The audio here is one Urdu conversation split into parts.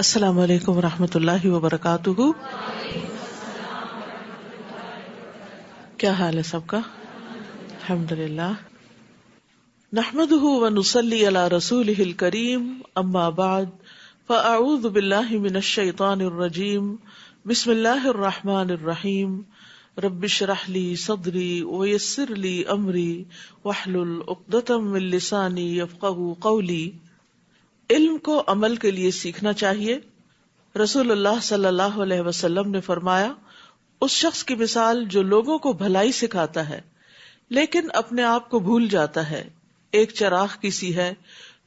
السلام علیکم ورحمۃ اللہ وبرکاتہ. کیا حال ہے سب کا؟ الحمدللہ. نحمده ونصلی علی رسولہ الکریم. اما بعد فاعوذ باللہ من الشیطان الرجیم. بسم اللہ الرحمن الرحیم. رب اشرح لی صدری ویسر لی امری واحلل عقدۃ من لسانی یفقہوا قولی. علم کو عمل کے لیے سیکھنا چاہیے. رسول اللہ صلی اللہ علیہ وسلم نے فرمایا، اس شخص کی مثال جو لوگوں کو بھلائی سکھاتا ہے لیکن اپنے آپ کو بھول جاتا ہے، ایک چراغ کی سی ہے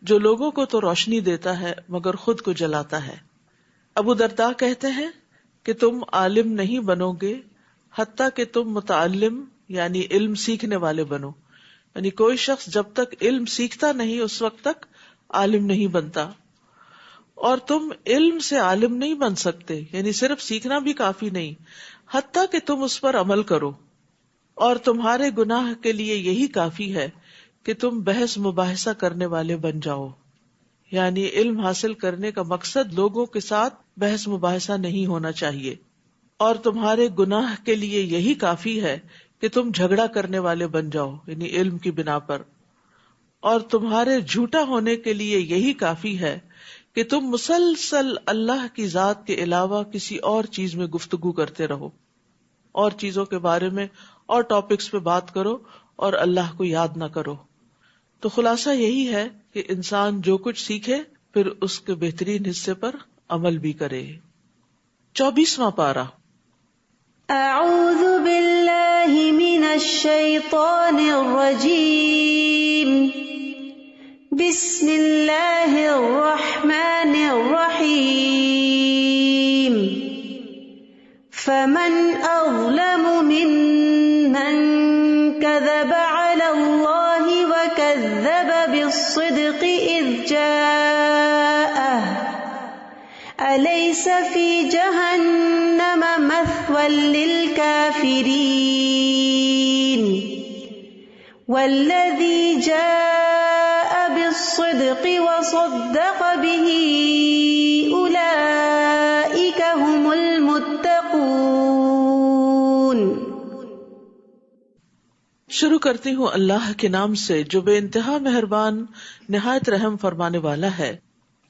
جو لوگوں کو تو روشنی دیتا ہے مگر خود کو جلاتا ہے. ابو درداء کہتے ہیں کہ تم عالم نہیں بنو گے حتیٰ کہ تم متعلم یعنی علم سیکھنے والے بنو. یعنی کوئی شخص جب تک علم سیکھتا نہیں اس وقت تک عالم نہیں بنتا، اور تم علم سے عالم نہیں بن سکتے، یعنی صرف سیکھنا بھی کافی نہیں حتیٰ کہ تم اس پر عمل کرو. اور تمہارے گناہ کے لیے یہی کافی ہے کہ تم بحث مباحثہ کرنے والے بن جاؤ. یعنی علم حاصل کرنے کا مقصد لوگوں کے ساتھ بحث مباحثہ نہیں ہونا چاہیے. اور تمہارے گناہ کے لیے یہی کافی ہے کہ تم جھگڑا کرنے والے بن جاؤ، یعنی علم کی بنا پر. اور تمہارے جھوٹا ہونے کے لیے یہی کافی ہے کہ تم مسلسل اللہ کی ذات کے علاوہ کسی اور چیز میں گفتگو کرتے رہو، اور چیزوں کے بارے میں اور ٹاپکس پہ بات کرو اور اللہ کو یاد نہ کرو. تو خلاصہ یہی ہے کہ انسان جو کچھ سیکھے پھر اس کے بہترین حصے پر عمل بھی کرے. 24واں پارہ. اعوذ باللہ من الشیطان الرجیم. بسم اللہ الرحمن الرحیم. فمن اظلم ممن كذب على الله وكذب بالصدق اذ جاءه أليس في جهنم مثوى للكافرين والذي جاء بالصدق وصدق به أولئك هم المتقون. شروع کرتی ہوں اللہ کے نام سے جو بے انتہا مہربان نہایت رحم فرمانے والا ہے.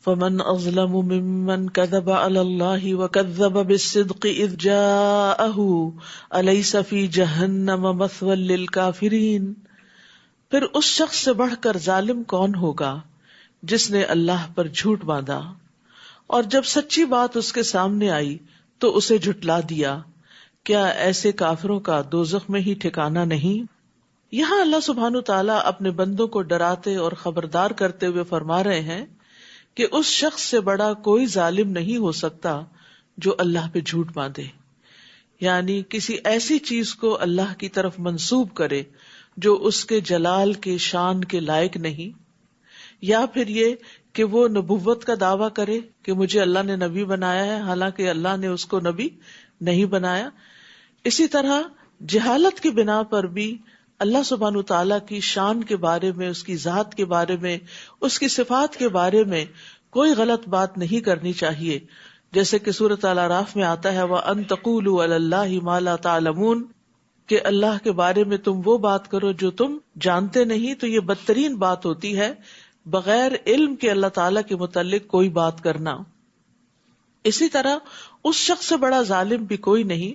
فمن اظلم ممن كذب على الله وكذب بالصدق اذ جاءه اليس في جهنم مثوى للكافرين. پھر اس شخص سے بڑھ کر ظالم کون ہوگا جس نے اللہ پر جھوٹ باندھا اور جب سچی بات اس کے سامنے آئی تو اسے جھٹلا دیا. کیا ایسے کافروں کا دوزخ میں ہی ٹھکانہ نہیں؟ یہاں اللہ سبحانہ تعالیٰ اپنے بندوں کو ڈراتے اور خبردار کرتے ہوئے فرما رہے ہیں کہ اس شخص سے بڑا کوئی ظالم نہیں ہو سکتا جو اللہ پہ جھوٹ باندھے، یعنی کسی ایسی چیز کو اللہ کی طرف منسوب کرے جو اس کے جلال کے شان کے لائق نہیں، یا پھر یہ کہ وہ نبوت کا دعویٰ کرے کہ مجھے اللہ نے نبی بنایا ہے حالانکہ اللہ نے اس کو نبی نہیں بنایا. اسی طرح جہالت کی بنا پر بھی اللہ سبحانہ تعالیٰ کی شان کے بارے میں، اس کی ذات کے بارے میں، اس کی صفات کے بارے میں کوئی غلط بات نہیں کرنی چاہیے. جیسے کہ سورۃ الاعراف میں آتا ہے وَأَن تَقُولُوا عَلَى اللَّهِ مَا لَا تَعْلَمُونَ، کہ اللہ کے بارے میں تم وہ بات کرو جو تم جانتے نہیں. تو یہ بدترین بات ہوتی ہے بغیر علم کے اللہ تعالیٰ کے متعلق کوئی بات کرنا. اسی طرح اس شخص سے بڑا ظالم بھی کوئی نہیں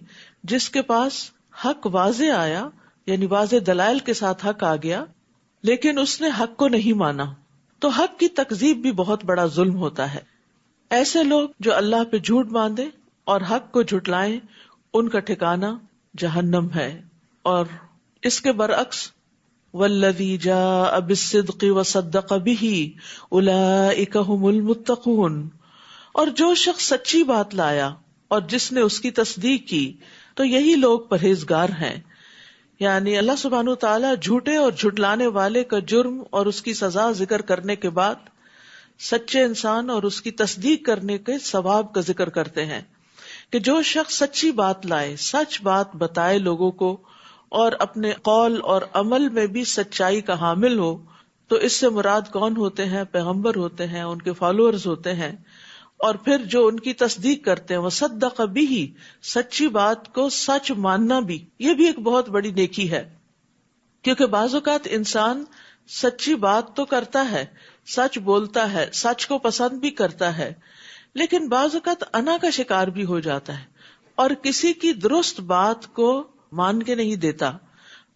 جس کے پاس حق واضح آیا، یعنی واضح دلائل کے ساتھ حق آ گیا لیکن اس نے حق کو نہیں مانا. تو حق کی تکذیب بھی بہت بڑا ظلم ہوتا ہے. ایسے لوگ جو اللہ پہ جھوٹ باندھے اور حق کو جھٹلائیں ان کا ٹھکانہ جہنم ہے. اور اس کے برعکس والذی جاء بالصدق وصدق به اولئک هم المتقون، اور جو شخص سچی بات لایا اور جس نے اس کی تصدیق کی تو یہی لوگ پرہیزگار ہیں. یعنی اللہ سبحانہ تعالیٰ جھوٹے اور جھٹلانے والے کا جرم اور اس کی سزا ذکر کرنے کے بعد سچے انسان اور اس کی تصدیق کرنے کے ثواب کا ذکر کرتے ہیں کہ جو شخص سچی بات لائے، سچ بات بتائے لوگوں کو اور اپنے قول اور عمل میں بھی سچائی کا حامل ہو، تو اس سے مراد کون ہوتے ہیں؟ پیغمبر ہوتے ہیں، ان کے فالوورز ہوتے ہیں. اور پھر جو ان کی تصدیق کرتے ہیں، وصدق بہ، سچی بات کو سچ ماننا بھی، یہ بھی ایک بہت بڑی نیکی ہے. کیونکہ بعض اوقات انسان سچی بات تو کرتا ہے، سچ بولتا ہے، سچ کو پسند بھی کرتا ہے، لیکن بعض اوقات انا کا شکار بھی ہو جاتا ہے اور کسی کی درست بات کو مان کے نہیں دیتا.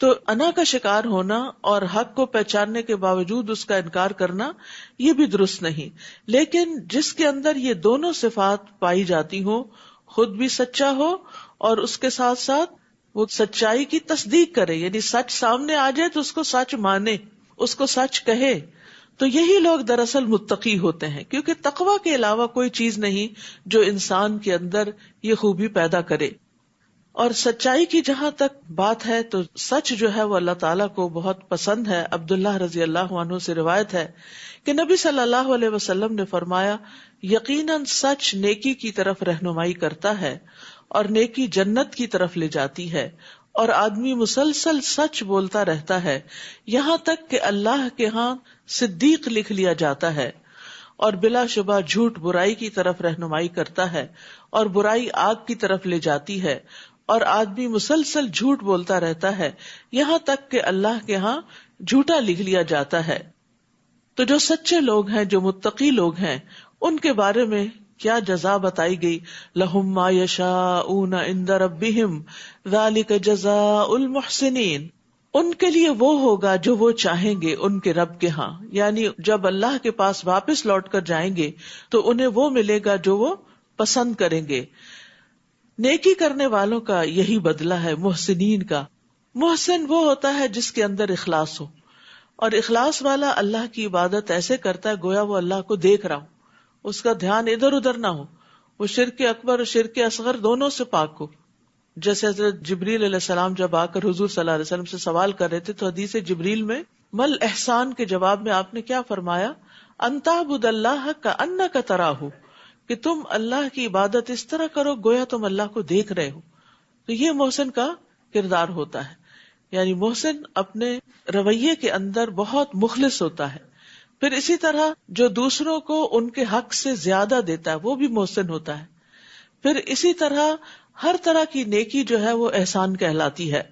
تو انا کا شکار ہونا اور حق کو پہچاننے کے باوجود اس کا انکار کرنا، یہ بھی درست نہیں. لیکن جس کے اندر یہ دونوں صفات پائی جاتی ہوں، خود بھی سچا ہو اور اس کے ساتھ ساتھ وہ سچائی کی تصدیق کرے، یعنی سچ سامنے آ جائے تو اس کو سچ مانے، اس کو سچ کہے، تو یہی لوگ دراصل متقی ہوتے ہیں. کیونکہ تقویٰ کے علاوہ کوئی چیز نہیں جو انسان کے اندر یہ خوبی پیدا کرے. اور سچائی کی جہاں تک بات ہے تو سچ جو ہے وہ اللہ تعالیٰ کو بہت پسند ہے. عبداللہ رضی اللہ عنہ سے روایت ہے کہ نبی صلی اللہ علیہ وسلم نے فرمایا، یقیناً سچ نیکی کی طرف رہنمائی کرتا ہے اور نیکی جنت کی طرف لے جاتی ہے، اور آدمی مسلسل سچ بولتا رہتا ہے یہاں تک کہ اللہ کے ہاں صدیق لکھ لیا جاتا ہے، اور بلا شبہ جھوٹ برائی کی طرف رہنمائی کرتا ہے اور برائی آگ کی طرف لے جاتی ہے، اور آدمی مسلسل جھوٹ بولتا رہتا ہے یہاں تک کہ اللہ کے ہاں جھوٹا لکھ لیا جاتا ہے. تو جو سچے لوگ ہیں، جو متقی لوگ ہیں، ان کے بارے میں کیا جزا بتائی گئی، لہم ما یشاؤون عند ربہم ذالک جزاء المحسنین، ان کے لیے وہ ہوگا جو وہ چاہیں گے ان کے رب کے ہاں. یعنی جب اللہ کے پاس واپس لوٹ کر جائیں گے تو انہیں وہ ملے گا جو وہ پسند کریں گے. نیکی کرنے والوں کا یہی بدلہ ہے محسنین کا. محسن وہ ہوتا ہے جس کے اندر اخلاص ہو، اور اخلاص والا اللہ کی عبادت ایسے کرتا ہے گویا وہ اللہ کو دیکھ رہا ہو، اس کا دھیان ادھر ادھر نہ ہو، وہ شرک اکبر اور شرک اصغر دونوں سے پاک ہو. جیسے حضرت جبریل علیہ السلام جب آ کر حضور صلی اللہ علیہ وسلم سے سوال کر رہے تھے تو حدیث جبریل میں مل احسان کے جواب میں آپ نے کیا فرمایا، ان تعبد اللہ کأنک تراہ، کہ تم اللہ کی عبادت اس طرح کرو گویا تم اللہ کو دیکھ رہے ہو. تو یہ محسن کا کردار ہوتا ہے. یعنی محسن اپنے رویے کے اندر بہت مخلص ہوتا ہے. پھر اسی طرح جو دوسروں کو ان کے حق سے زیادہ دیتا ہے وہ بھی محسن ہوتا ہے. پھر اسی طرح ہر طرح کی نیکی جو ہے وہ احسان کہلاتی ہے.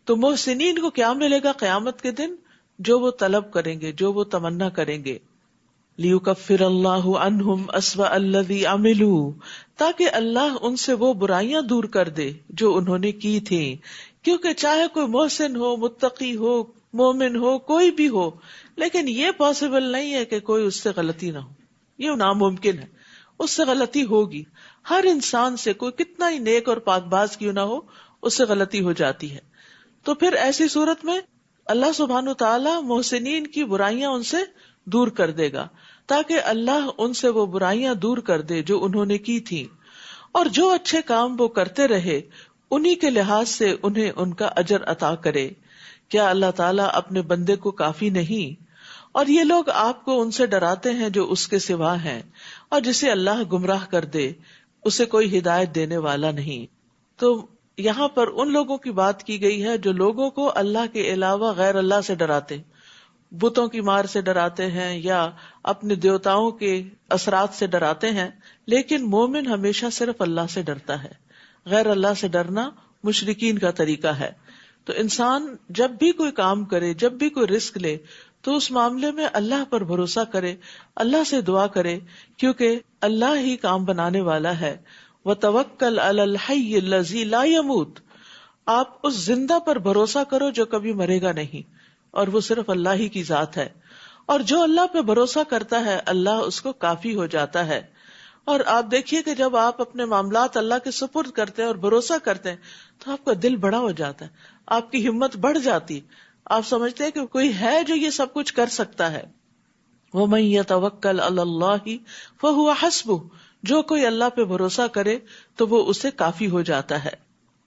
تو محسنین کو کیا ملے گا قیامت کے دن؟ جو وہ طلب کریں گے، جو وہ تمنا کریں گے. لِيُكَفِّرَ اللَّهُ عَنْهُمْ أَسْوَأَ الَّذِي عَمِلُوا، تاکہ اللہ ان سے وہ برائیاں دور کر دے جو انہوں نے کی تھیں. کیونکہ چاہے کوئی محسن ہو، متقی ہو، مومن ہو، کوئی بھی ہو، لیکن یہ پاسبل نہیں ہے کہ کوئی اس سے غلطی نہ ہو. یہ ناممکن ہے، اس سے غلطی ہوگی. ہر انسان سے کوئی کتنا ہی نیک اور پاک باز کیوں نہ ہو، اس سے غلطی ہو جاتی ہے. تو پھر ایسی صورت میں اللہ سبحانہ وتعالی محسنین کی برائیاں ان سے دور کر دے گا، تاکہ اللہ ان سے وہ برائیاں دور کر دے جو انہوں نے کی تھی، اور جو اچھے کام وہ کرتے رہے انہی کے لحاظ سے انہیں ان کا اجر عطا کرے. کیا اللہ تعالیٰ اپنے بندے کو کافی نہیں؟ اور یہ لوگ آپ کو ان سے ڈراتے ہیں جو اس کے سوا ہیں، اور جسے اللہ گمراہ کر دے اسے کوئی ہدایت دینے والا نہیں. تو یہاں پر ان لوگوں کی بات کی گئی ہے جو لوگوں کو اللہ کے علاوہ غیر اللہ سے ڈراتے، بتوں کی مار سے ڈراتے ہیں یا اپنے دیوتاؤں کے اثرات سے ڈراتے ہیں. لیکن مومن ہمیشہ صرف اللہ سے ڈرتا ہے. غیر اللہ سے ڈرنا مشرکین کا طریقہ ہے. تو انسان جب بھی کوئی کام کرے، جب بھی کوئی رزق لے، تو اس معاملے میں اللہ پر بھروسہ کرے، اللہ سے دعا کرے، کیونکہ اللہ ہی کام بنانے والا ہے. وَتَوَكَّلْ عَلَى الْحَيِّ الَّذِي لَا يَمُوتُ، آپ اس زندہ پر بھروسہ کرو جو کبھی مرے گا نہیں، اور وہ صرف اللہ ہی کی ذات ہے. اور جو اللہ پہ بھروسہ کرتا ہے اللہ اس کو کافی ہو جاتا ہے. اور آپ دیکھیے کہ جب آپ اپنے معاملات اللہ کے سپرد کرتے ہیں اور بھروسہ کرتے ہیں تو آپ کا دل بڑا ہو جاتا ہے، آپ کی ہمت بڑھ جاتی، آپ سمجھتے ہیں کہ کوئی ہے جو یہ سب کچھ کر سکتا ہے. وَمَن يَتَوَكَّلْ عَلَى اللَّهِ فَهُوَ حَسْبُهُ، جو کوئی اللہ پہ بھروسہ کرے تو وہ اسے کافی ہو جاتا ہے.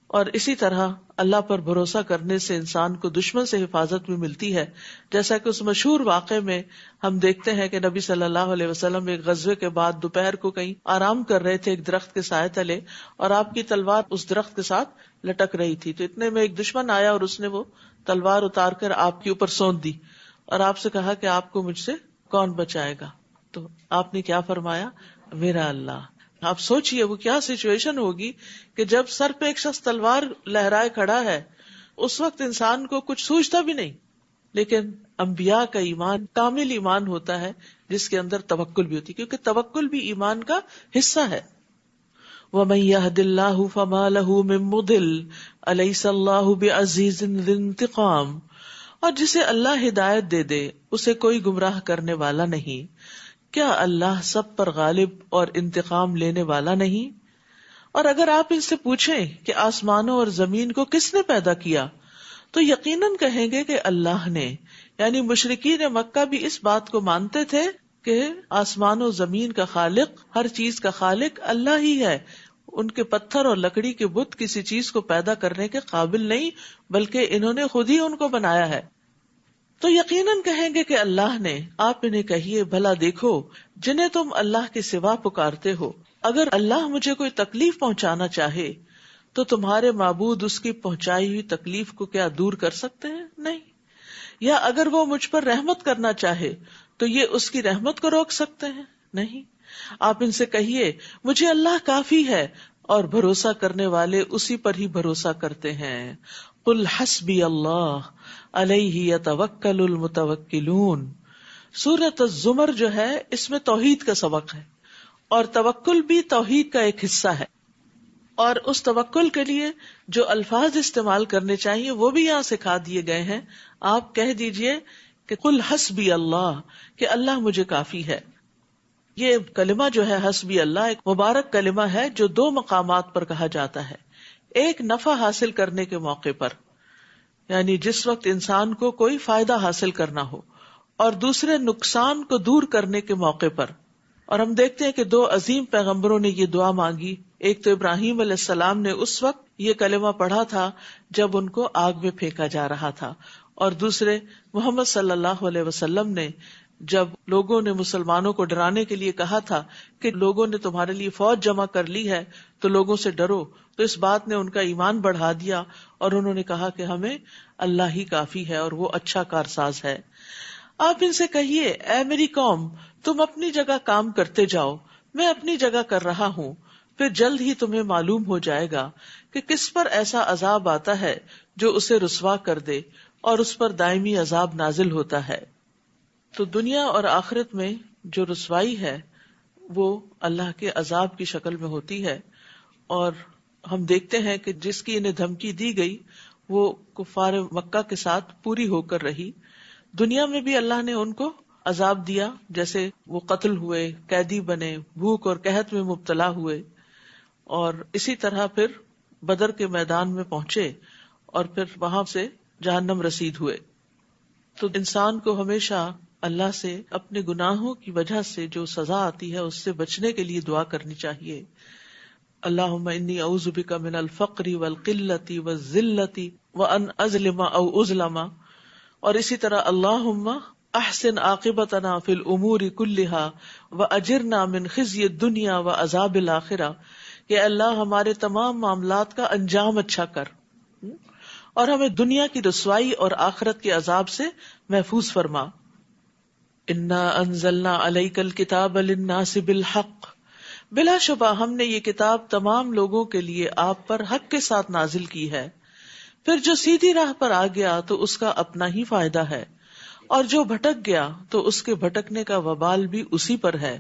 اور اسی طرح اللہ پر بھروسہ کرنے سے انسان کو دشمن سے حفاظت بھی ملتی ہے. جیسا کہ اس مشہور واقعے میں ہم دیکھتے ہیں کہ نبی صلی اللہ علیہ وسلم ایک غزوے کے بعد دوپہر کو کہیں آرام کر رہے تھے ایک درخت کے سائے تلے، اور آپ کی تلوار اس درخت کے ساتھ لٹک رہی تھی. تو اتنے میں ایک دشمن آیا اور اس نے وہ تلوار اتار کر آپ کے اوپر سونت دی اور آپ سے کہا کہ آپ کو مجھ سے کون بچائے گا. تو آپ نے کیا فرمایا، میرا اللہ. آپ سوچئے وہ کیا سچویشن ہوگی کہ جب سر پہ ایک شخص تلوار لہرائے کھڑا ہے، اس وقت انسان کو کچھ سوچتا بھی نہیں. لیکن انبیاء کا ایمان کامل ایمان ہوتا ہے جس کے اندر توکل بھی ہوتی ہے، کیونکہ توکل بھی ایمان کا حصہ ہے. وَمَن يَهْدِ اللَّهُ فَمَا لَهُ مِن مُضِلٍّ أَلَيْسَ اللَّهُ بِعَزِيزٍ ذِي انتقام. اور جسے اللہ ہدایت دے دے اسے کوئی گمراہ کرنے والا نہیں. کیا اللہ سب پر غالب اور انتقام لینے والا نہیں؟ اور اگر آپ ان سے پوچھیں کہ آسمانوں اور زمین کو کس نے پیدا کیا تو یقیناً کہیں گے کہ اللہ نے. یعنی مشرکین مکہ بھی اس بات کو مانتے تھے کہ آسمان و زمین کا خالق، ہر چیز کا خالق اللہ ہی ہے. ان کے پتھر اور لکڑی کے بت کسی چیز کو پیدا کرنے کے قابل نہیں، بلکہ انہوں نے خود ہی ان کو بنایا ہے. تو یقیناً کہیں گے کہ اللہ نے. آپ انہیں کہیے بھلا دیکھو جنہیں تم اللہ کے سوا پکارتے ہو، اگر اللہ مجھے کوئی تکلیف پہنچانا چاہے تو تمہارے معبود اس کی پہنچائی ہوئی تکلیف کو کیا دور کر سکتے ہیں؟ نہیں. یا اگر وہ مجھ پر رحمت کرنا چاہے تو یہ اس کی رحمت کو روک سکتے ہیں؟ نہیں. آپ ان سے کہیے مجھے اللہ کافی ہے اور بھروسہ کرنے والے اسی پر ہی بھروسہ کرتے ہیں. قل حسبی اللہ علیہ یتوکل المتوکلون. سورۃ الزمر جو ہے اس میں توحید کا سبق ہے اور توکل بھی توحید کا ایک حصہ ہے. اور اس توکل کے لیے جو الفاظ استعمال کرنے چاہیے وہ بھی یہاں سکھا دیے گئے ہیں. آپ کہہ دیجئے کہ قل حسبی اللہ، کہ اللہ مجھے کافی ہے. یہ کلمہ جو ہے حسبی اللہ ایک مبارک کلمہ ہے جو دو مقامات پر کہا جاتا ہے. ایک نفع حاصل کرنے کے موقع پر، یعنی جس وقت انسان کو کوئی فائدہ حاصل کرنا ہو، اور دوسرے نقصان کو دور کرنے کے موقع پر. اور ہم دیکھتے ہیں کہ دو عظیم پیغمبروں نے یہ دعا مانگی. ایک تو ابراہیم علیہ السلام نے اس وقت یہ کلمہ پڑھا تھا جب ان کو آگ میں پھینکا جا رہا تھا، اور دوسرے محمد صلی اللہ علیہ وسلم نے جب لوگوں نے مسلمانوں کو ڈرانے کے لیے کہا تھا کہ لوگوں نے تمہارے لیے فوج جمع کر لی ہے تو لوگوں سے ڈرو، تو اس بات نے ان کا ایمان بڑھا دیا اور انہوں نے کہا کہ ہمیں اللہ ہی کافی ہے اور وہ اچھا کارساز ہے. آپ ان سے کہیے اے میری قوم، تم اپنی جگہ کام کرتے جاؤ، میں اپنی جگہ کر رہا ہوں، پھر جلد ہی تمہیں معلوم ہو جائے گا کہ کس پر ایسا عذاب آتا ہے جو اسے رسوا کر دے اور اس پر دائمی عذاب نازل ہوتا ہے. تو دنیا اور آخرت میں جو رسوائی ہے وہ اللہ کے عذاب کی شکل میں ہوتی ہے. اور ہم دیکھتے ہیں کہ جس کی انہیں دھمکی دی گئی وہ کفار مکہ کے ساتھ پوری ہو کر رہی. دنیا میں بھی اللہ نے ان کو عذاب دیا، جیسے وہ قتل ہوئے، قیدی بنے، بھوک اور قحط میں مبتلا ہوئے، اور اسی طرح پھر بدر کے میدان میں پہنچے اور پھر وہاں سے جہنم رسید ہوئے. تو انسان کو ہمیشہ اللہ سے اپنے گناہوں کی وجہ سے جو سزا آتی ہے اس سے بچنے کے لیے دعا کرنی چاہیے. اللہم انی اعوذ بک من الفقر والقلۃ والذلۃ وان اظلم او اظلم. اور اسی طرح اللہم احسن عاقبتنا فی الامور کلها واجرنا من خزی الدنیا وعذاب الاخرہ، کہ اللہ ہمارے تمام معاملات کا انجام اچھا کر اور ہمیں دنیا کی رسوائی اور آخرت کے عذاب سے محفوظ فرما. انا انزلنا علیک الکتاب للناس بالحق، بلا شبہ ہم نے یہ کتاب تمام لوگوں کے لیے آپ پر حق کے ساتھ نازل کی ہے. پھر جو سیدھی راہ پر آ گیا تو اس کا اپنا ہی فائدہ ہے، اور جو بھٹک گیا تو اس کے بھٹکنے کا وبال بھی اسی پر ہے،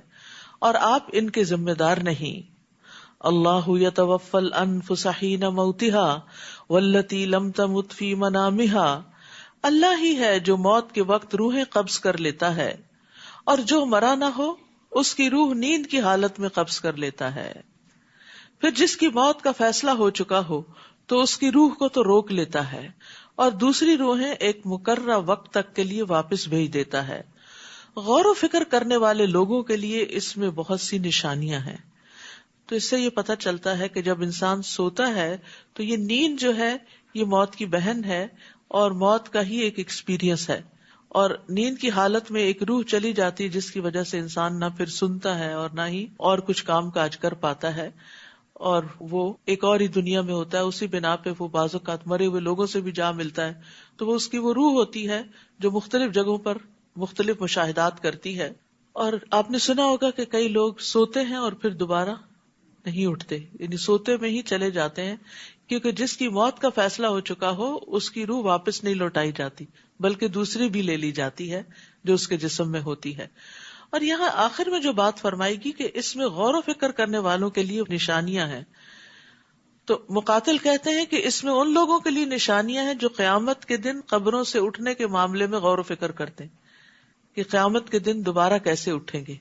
اور آپ ان کے ذمہ دار نہیں. اللہ یتوفی الانفس حین موتها واللتی لم تمت فی منامها، اللہ ہی ہے جو موت کے وقت روحیں قبض کر لیتا ہے، اور جو مرا نہ ہو اس کی روح نیند کی حالت میں قبض کر لیتا ہے. پھر جس کی موت کا فیصلہ ہو چکا ہو تو اس کی روح کو تو روک لیتا ہے، اور دوسری روحیں ایک مقررہ وقت تک کے لیے واپس بھیج دیتا ہے. غور و فکر کرنے والے لوگوں کے لیے اس میں بہت سی نشانیاں ہیں. تو اس سے یہ پتہ چلتا ہے کہ جب انسان سوتا ہے تو یہ نیند جو ہے یہ موت کی بہن ہے اور موت کا ہی ایک ایکسپیرینس ہے. اور نیند کی حالت میں ایک روح چلی جاتی جس کی وجہ سے انسان نہ پھر سنتا ہے اور نہ ہی اور کچھ کام کاج کر پاتا ہے، اور وہ ایک اور ہی دنیا میں ہوتا ہے. اسی بنا پہ وہ بعض اوقات مرے ہوئے لوگوں سے بھی جا ملتا ہے. تو وہ اس کی وہ روح ہوتی ہے جو مختلف جگہوں پر مختلف مشاہدات کرتی ہے. اور آپ نے سنا ہوگا کہ کئی لوگ سوتے ہیں اور پھر دوبارہ نہیں اٹھتے، یعنی سوتے میں ہی چلے جاتے ہیں، کیونکہ جس کی موت کا فیصلہ ہو چکا ہو اس کی روح واپس نہیں لوٹائی جاتی، بلکہ دوسری بھی لے لی جاتی ہے جو اس کے جسم میں ہوتی ہے۔ اور یہاں آخر میں جو بات فرمائی گی کہ اس میں غور و فکر کرنے والوں کے لیے نشانیاں ہیں، تو مقاتل کہتے ہیں کہ اس میں ان لوگوں کے لیے نشانیاں ہیں جو قیامت کے دن قبروں سے اٹھنے کے معاملے میں غور و فکر کرتے ہیں کہ قیامت کے دن دوبارہ کیسے اٹھیں گے،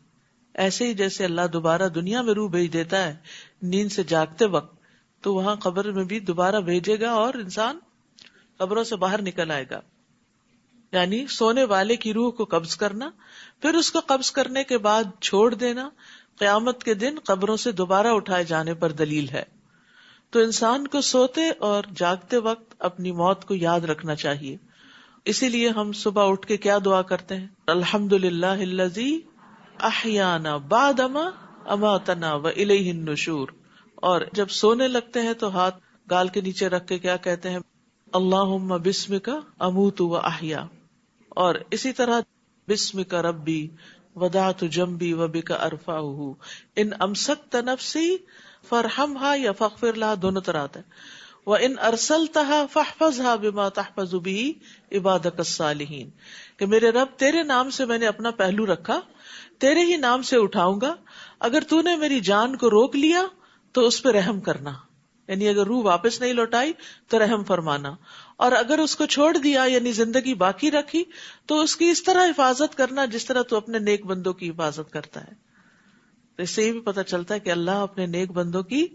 ایسے ہی جیسے اللہ دوبارہ دنیا میں روح بھیج دیتا ہے نیند سے جاگتے وقت، تو وہاں قبر میں بھی دوبارہ بھیجے گا اور انسان قبروں سے باہر نکل آئے گا۔ یعنی سونے والے کی روح کو قبض کرنا، پھر اس کو قبض کرنے کے بعد چھوڑ دینا، قیامت کے دن قبروں سے دوبارہ اٹھائے جانے پر دلیل ہے۔ تو انسان کو سوتے اور جاگتے وقت اپنی موت کو یاد رکھنا چاہیے۔ اسی لیے ہم صبح اٹھ کے کیا دعا کرتے ہیں؟ الحمدللہ الذی احیانا بعدما اماتنا والیہ النشور۔ اور جب سونے لگتے ہیں تو ہاتھ گال کے نیچے رکھ کے کیا کہتے ہیں؟ اللہم بسمک اموت و احیا۔ اور اسی طرح بسمک ربی وضعت جنبی وبک ارفعہ، ان امسکت نفسی فارحمها یا فاغفر لها، دونوں طرح آتا ہے۔ وَإِنْ أَرْسَلْتَهَا فَاحْفَظْهَا بِمَا تَحْفَظُ بِهِ عِبَادَكَ الصَّالِحِينَ، کہ میرے رب تیرے نام سے میں نے اپنا پہلو رکھا، تیرے ہی نام سے اٹھاؤں گا، اگر تو نے میری جان کو روک لیا تو اس پہ رحم کرنا، یعنی اگر روح واپس نہیں لوٹائی تو رحم فرمانا، اور اگر اس کو چھوڑ دیا یعنی زندگی باقی رکھی تو اس کی اس طرح حفاظت کرنا جس طرح تو اپنے نیک بندوں کی حفاظت کرتا ہے۔ تو اس سے یہ بھی پتہ چلتا ہے کہ اللہ اپنے نیک بندوں کی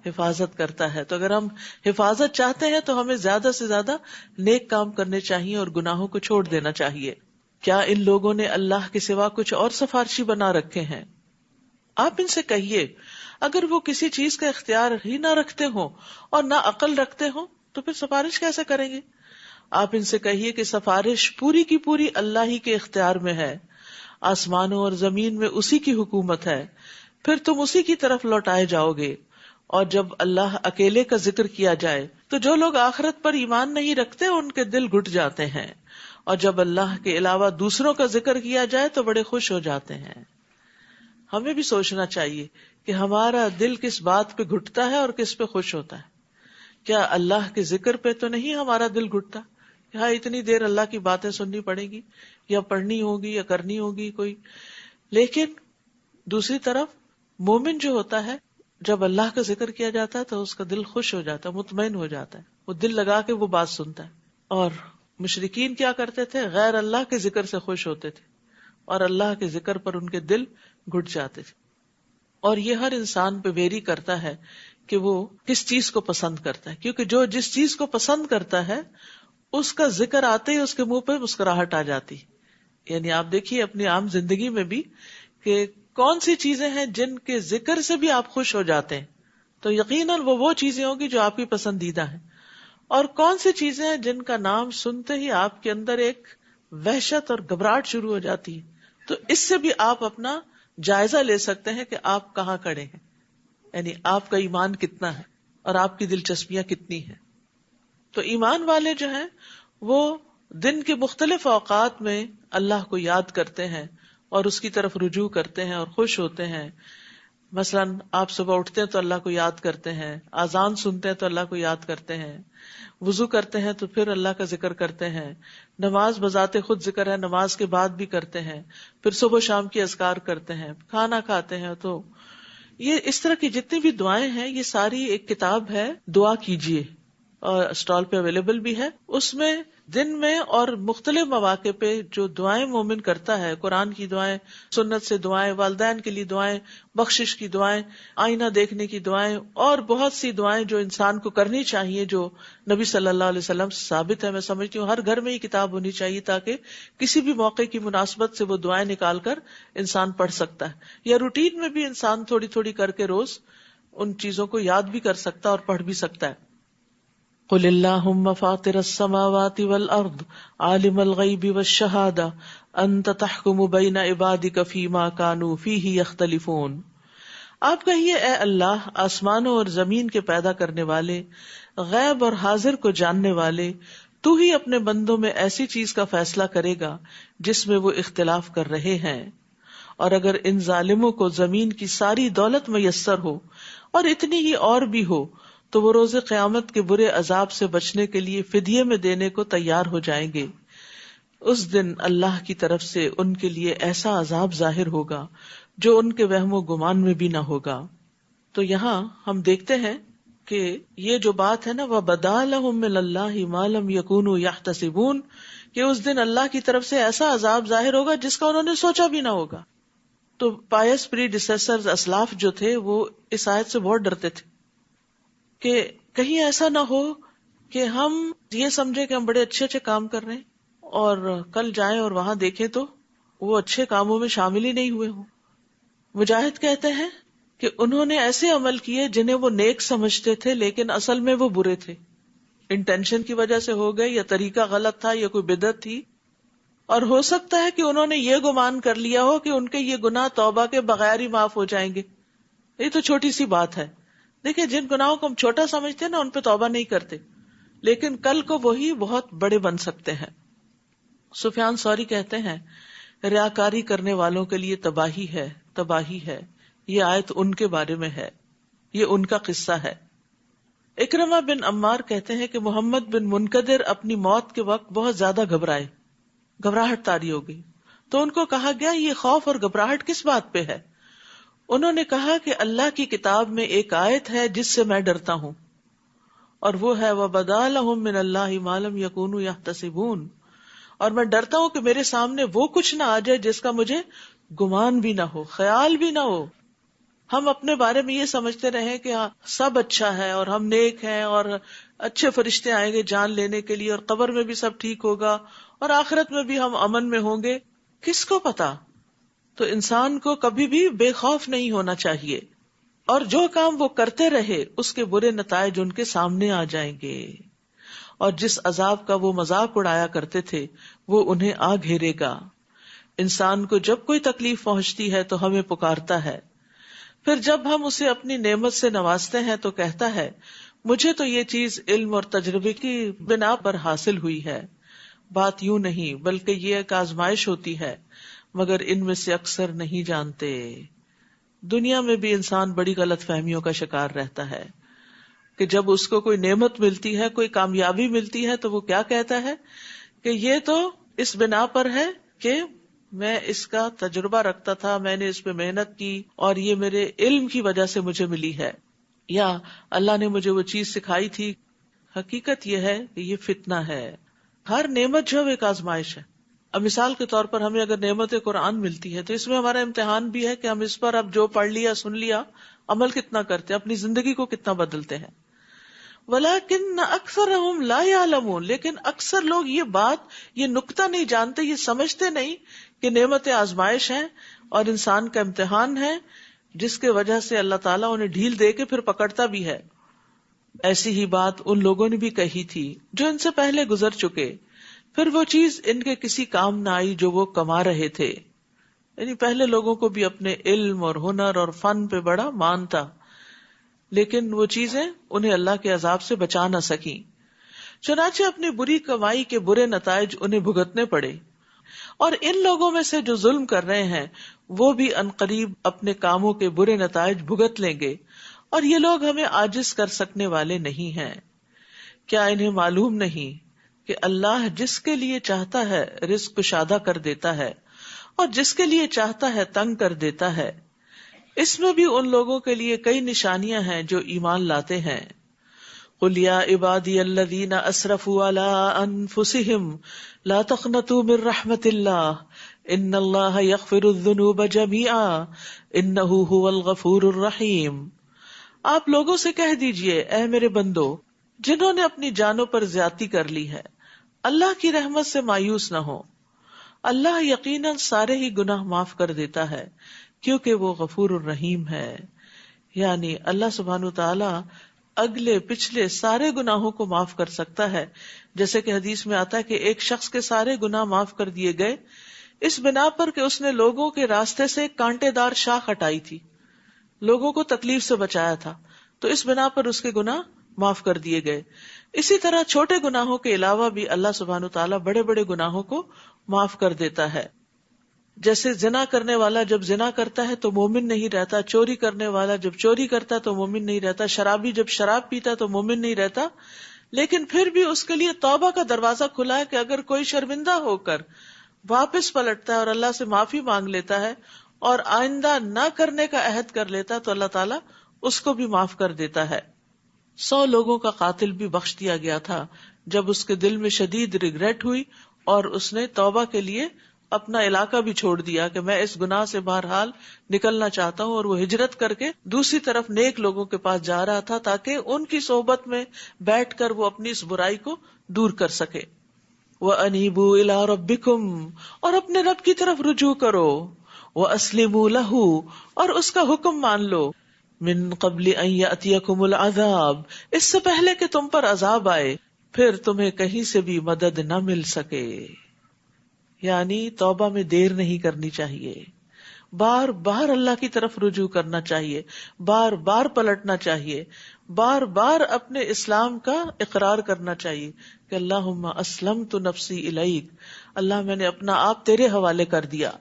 حفاظت کرتا ہے۔ تو اگر ہم حفاظت چاہتے ہیں تو ہمیں زیادہ سے زیادہ نیک کام کرنے چاہیے اور گناہوں کو چھوڑ دینا چاہیے۔ کیا ان لوگوں نے اللہ کے سوا کچھ اور سفارشی بنا رکھے ہیں؟ آپ ان سے کہیے اگر وہ کسی چیز کا اختیار ہی نہ رکھتے ہوں اور نہ عقل رکھتے ہوں تو پھر سفارش کیسے کریں گے؟ آپ ان سے کہیے کہ سفارش پوری کی پوری اللہ ہی کے اختیار میں ہے، آسمانوں اور زمین میں اسی کی حکومت ہے، پھر تم اسی کی طرف لوٹائے جاؤ گے۔ اور جب اللہ اکیلے کا ذکر کیا جائے تو جو لوگ آخرت پر ایمان نہیں رکھتے ان کے دل گھٹ جاتے ہیں، اور جب اللہ کے علاوہ دوسروں کا ذکر کیا جائے تو بڑے خوش ہو جاتے ہیں۔ ہمیں بھی سوچنا چاہیے کہ ہمارا دل کس بات پہ گھٹتا ہے اور کس پہ خوش ہوتا ہے۔ کیا اللہ کے ذکر پہ تو نہیں ہمارا دل گھٹتا کہ ہاں اتنی دیر اللہ کی باتیں سننی پڑے گی یا پڑھنی ہوگی یا کرنی ہوگی کوئی، لیکن دوسری طرف مومن جو ہوتا ہے جب اللہ کا ذکر کیا جاتا ہے تو اس کا دل خوش ہو جاتا ہے، مطمئن ہو جاتا ہے، وہ دل لگا کے وہ بات سنتا ہے۔ اور مشرکین کیا کرتے تھے؟ غیر اللہ کے ذکر سے خوش ہوتے تھے اور اللہ کے ذکر پر ان کے دل گھٹ جاتے تھے۔ اور یہ ہر انسان پہ ویری کرتا ہے کہ وہ کس چیز کو پسند کرتا ہے، کیونکہ جو جس چیز کو پسند کرتا ہے اس کا ذکر آتے ہی اس کے منہ پہ مسکراہٹ آ جاتی۔ یعنی آپ دیکھیے اپنی عام زندگی میں بھی کہ کون سی چیزیں ہیں جن کے ذکر سے بھی آپ خوش ہو جاتے ہیں، تو یقیناً وہ چیزیں ہوں گی جو آپ کی پسندیدہ ہیں، اور کون سی چیزیں ہیں جن کا نام سنتے ہی آپ کے اندر ایک وحشت اور گھبراہٹ شروع ہو جاتی ہے۔ تو اس سے بھی آپ اپنا جائزہ لے سکتے ہیں کہ آپ کہاں کھڑے ہیں، یعنی آپ کا ایمان کتنا ہے اور آپ کی دلچسپیاں کتنی ہیں۔ تو ایمان والے جو ہیں وہ دن کے مختلف اوقات میں اللہ کو یاد کرتے ہیں اور اس کی طرف رجوع کرتے ہیں اور خوش ہوتے ہیں۔ مثلاً آپ صبح اٹھتے ہیں تو اللہ کو یاد کرتے ہیں، اذان سنتے ہیں تو اللہ کو یاد کرتے ہیں، وضو کرتے ہیں تو پھر اللہ کا ذکر کرتے ہیں، نماز بذات خود ذکر ہے، نماز کے بعد بھی کرتے ہیں، پھر صبح و شام کی اذکار کرتے ہیں، کھانا کھاتے ہیں۔ تو یہ اس طرح کی جتنی بھی دعائیں ہیں یہ ساری ایک کتاب ہے دعا کیجیے، اور اسٹال پہ اویلیبل بھی ہے۔ اس میں دن میں اور مختلف مواقع پہ جو دعائیں مومن کرتا ہے، قرآن کی دعائیں، سنت سے دعائیں، والدین کے لیے دعائیں، بخشش کی دعائیں، آئینہ دیکھنے کی دعائیں، اور بہت سی دعائیں جو انسان کو کرنی چاہیے، جو نبی صلی اللہ علیہ وسلم سے ثابت ہے۔ میں سمجھتی ہوں ہر گھر میں یہ کتاب ہونی چاہیے تاکہ کسی بھی موقع کی مناسبت سے وہ دعائیں نکال کر انسان پڑھ سکتا ہے، یا روٹین میں بھی انسان تھوڑی تھوڑی کر کے روز ان چیزوں کو یاد بھی کر سکتا ہے اور پڑھ بھی سکتا ہے۔ قل اللہم فاطر السماوات والارض عالم الغیب والشہادہ انت تحکم بین عبادک فیما کانوا فیہ یختلفون۔ آپ کہیے اے اللہ آسمانوں اور زمین کے پیدا کرنے والے، غیب اور حاضر کو جاننے والے، تو ہی اپنے بندوں میں ایسی چیز کا فیصلہ کرے گا جس میں وہ اختلاف کر رہے ہیں، اور اگر ان ظالموں کو زمین کی ساری دولت میسر ہو اور اتنی ہی اور بھی ہو تو وہ روز قیامت کے برے عذاب سے بچنے کے لیے فدیے میں دینے کو تیار ہو جائیں گے. اس دن اللہ کی طرف سے ان کے لیے ایسا عذاب ظاہر ہوگا جو ان کے وہم و گمان میں بھی نہ ہوگا. تو یہاں ہم دیکھتے ہیں کہ یہ جو بات ہے نا وَبَدَا لَهُم مِّنَ اللَّهِ مَا لَمْ يَكُونُوا يَحْتَسِبُونَ، کہ اس دن اللہ کی طرف سے ایسا عذاب ظاہر ہوگا جس کا انہوں نے سوچا بھی نہ ہوگا. تو پائس پری ڈیسیسرز اسلاف جو تھے وہ اس آیت سے بہت ڈرتے تھے کہ کہیں ایسا نہ ہو کہ ہم یہ سمجھے کہ ہم بڑے اچھے اچھے کام کر رہے ہیں اور کل جائیں اور وہاں دیکھیں تو وہ اچھے کاموں میں شامل ہی نہیں ہوئے ہوں. مجاہد کہتے ہیں کہ انہوں نے ایسے عمل کیے جنہیں وہ نیک سمجھتے تھے لیکن اصل میں وہ برے تھے. انٹینشن کی وجہ سے ہو گئے یا طریقہ غلط تھا یا کوئی بدعت تھی، اور ہو سکتا ہے کہ انہوں نے یہ گمان کر لیا ہو کہ ان کے یہ گناہ توبہ کے بغیر ہی معاف ہو جائیں گے. یہ تو چھوٹی سی بات ہے. دیکھیں جن گناہوں کو ہم چھوٹا سمجھتے ہیں نا ان پہ توبہ نہیں کرتے، لیکن کل کو وہی بہت بڑے بن سکتے ہیں. سفیان ثوری کہتے ہیں ریاکاری کرنے والوں کے لیے تباہی ہے، تباہی ہے. یہ آیت ان کے بارے میں ہے، یہ ان کا قصہ ہے. اکرمہ بن عمار کہتے ہیں کہ محمد بن منقدر اپنی موت کے وقت بہت زیادہ گھبرائے، گھبراہٹ طاری ہو گئی. تو ان کو کہا گیا یہ خوف اور گھبراہٹ کس بات پہ ہے؟ انہوں نے کہا کہ اللہ کی کتاب میں ایک آیت ہے جس سے میں ڈرتا ہوں، اور وہ ہے وَبَدَا لَهُم مِّنَ اللَّهِ مَا لَمْ يَكُونُوا يَحْتَسِبُونَ. اور میں ڈرتا ہوں کہ میرے سامنے وہ کچھ نہ آ جائے جس کا مجھے گمان بھی نہ ہو، خیال بھی نہ ہو. ہم اپنے بارے میں یہ سمجھتے رہیں کہ ہاں سب اچھا ہے اور ہم نیک ہیں اور اچھے فرشتے آئیں گے جان لینے کے لیے اور قبر میں بھی سب ٹھیک ہوگا اور آخرت میں بھی ہم امن میں ہوں گے. کس کو پتا؟ تو انسان کو کبھی بھی بے خوف نہیں ہونا چاہیے، اور جو کام وہ کرتے رہے اس کے برے نتائج ان کے سامنے آ جائیں گے، اور جس عذاب کا وہ مذاق اڑایا کرتے تھے وہ انہیں آ گھیرے گا. انسان کو جب کوئی تکلیف پہنچتی ہے تو ہمیں پکارتا ہے، پھر جب ہم اسے اپنی نعمت سے نوازتے ہیں تو کہتا ہے مجھے تو یہ چیز علم اور تجربے کی بنا پر حاصل ہوئی ہے. بات یوں نہیں بلکہ یہ ایک آزمائش ہوتی ہے، مگر ان میں سے اکثر نہیں جانتے. دنیا میں بھی انسان بڑی غلط فہمیوں کا شکار رہتا ہے کہ جب اس کو کوئی نعمت ملتی ہے، کوئی کامیابی ملتی ہے تو وہ کیا کہتا ہے کہ یہ تو اس بنا پر ہے کہ میں اس کا تجربہ رکھتا تھا، میں نے اس پہ محنت کی اور یہ میرے علم کی وجہ سے مجھے ملی ہے، یا اللہ نے مجھے وہ چیز سکھائی تھی. حقیقت یہ ہے کہ یہ فتنہ ہے. ہر نعمت جو ایک آزمائش ہے. اب مثال کے طور پر ہمیں اگر نعمت قرآن ملتی ہے تو اس میں ہمارا امتحان بھی ہے کہ ہم اس پر اب جو پڑھ لیا سن لیا عمل کتنا کرتے ہیں، اپنی زندگی کو کتنا بدلتے ہیں. وَلَكِنَّ أَكْثَرَهُمْ لَا يَعْلَمُونَ، لیکن اکثر لوگ یہ بات، یہ نکتہ نہیں جانتے، یہ سمجھتے نہیں کہ نعمت آزمائش ہے اور انسان کا امتحان ہے جس کے وجہ سے اللہ تعالیٰ انہیں ڈھیل دے کے پھر پکڑتا بھی ہے. ایسی ہی بات ان لوگوں نے بھی کہی تھی جو ان سے پہلے گزر چکے، پھر وہ چیز ان کے کسی کام نہ آئی جو وہ کما رہے تھے. یعنی پہلے لوگوں کو بھی اپنے علم اور ہنر اور فن پہ بڑا مان تھا، لیکن وہ چیزیں انہیں اللہ کے عذاب سے بچا نہ سکیں. چنانچہ اپنی بری کمائی کے برے نتائج انہیں بھگتنے پڑے. اور ان لوگوں میں سے جو ظلم کر رہے ہیں وہ بھی عنقریب اپنے کاموں کے برے نتائج بھگت لیں گے، اور یہ لوگ ہمیں عاجز کر سکنے والے نہیں ہیں. کیا انہیں معلوم نہیں کہ اللہ جس کے لیے چاہتا ہے رزق کشادہ کر دیتا ہے اور جس کے لیے چاہتا ہے تنگ کر دیتا ہے. اس میں بھی ان لوگوں کے لیے کئی نشانیاں ہیں جو ایمان لاتے ہیں. قُلْ يَا عِبَادِيَ الَّذِينَ أَسْرَفُوا عَلَىٰ أَنفُسِهِمْ لَا تَقْنَطُوا مِن رَحْمَةِ اللَّهِ إِنَّ اللَّهَ يَغْفِرُ الذُّنُوبَ جَمِيعًا إِنَّهُ هُوَ الْغَفُورُ الرَّحِيمُ. آپ لوگوں سے کہہ دیجئے اے میرے بندو جنہوں نے اپنی جانوں پر زیادتی کر لی ہے، اللہ کی رحمت سے مایوس نہ ہو. اللہ یقیناً سارے ہی گناہ معاف کر دیتا ہے کیونکہ وہ غفور الرحیم ہے. یعنی اللہ سبحانہ تعالی اگلے پچھلے سارے گناہوں کو معاف کر سکتا ہے. جیسے کہ حدیث میں آتا ہے کہ ایک شخص کے سارے گناہ معاف کر دیے گئے اس بنا پر کہ اس نے لوگوں کے راستے سے کانٹے دار شاخ ہٹائی تھی، لوگوں کو تکلیف سے بچایا تھا، تو اس بنا پر اس کے گناہ معاف کر دیے گئے. اسی طرح چھوٹے گناہوں کے علاوہ بھی اللہ سبحانہ تعالیٰ بڑے بڑے گناہوں کو معاف کر دیتا ہے. جیسے زنا کرنے والا جب زنا کرتا ہے تو مومن نہیں رہتا، چوری کرنے والا جب چوری کرتا تو مومن نہیں رہتا، شرابی جب شراب پیتا تو مومن نہیں رہتا. لیکن پھر بھی اس کے لیے توبہ کا دروازہ کھلا ہے کہ اگر کوئی شرمندہ ہو کر واپس پلٹتا ہے اور اللہ سے معافی مانگ لیتا ہے اور آئندہ نہ کرنے کا عہد کر لیتا تو اللہ تعالیٰ اس کو بھی معاف کر دیتا ہے. 100 لوگوں کا قاتل بھی بخش دیا گیا تھا جب اس کے دل میں شدید ریگریٹ ہوئی اور اس نے توبہ کے لیے اپنا علاقہ بھی چھوڑ دیا کہ میں اس گناہ سے بہرحال نکلنا چاہتا ہوں، اور وہ ہجرت کر کے دوسری طرف نیک لوگوں کے پاس جا رہا تھا تاکہ ان کی صحبت میں بیٹھ کر وہ اپنی اس برائی کو دور کر سکے. وَأَنِيبُوا إِلَىٰ رَبِّكُمْ، اور اپنے رب کی طرف رجوع کرو. وَأَسْلِمُوا لَهُ، اور اس کا حکم مان لو. مِن قَبْلِ أَن يَأْتِيَكُمُ الْعَذَابُ، اس سے پہلے کہ تم پر عذاب آئے پھر تمہیں کہیں سے بھی مدد نہ مل سکے. یعنی توبہ میں دیر نہیں کرنی چاہیے، بار بار اللہ کی طرف رجوع کرنا چاہیے، بار بار پلٹنا چاہیے، بار بار اپنے اسلام کا اقرار کرنا چاہیے کہ اللہم اسلمت نفسی الیک، اللہ میں نے اپنا آپ تیرے حوالے کر دیا.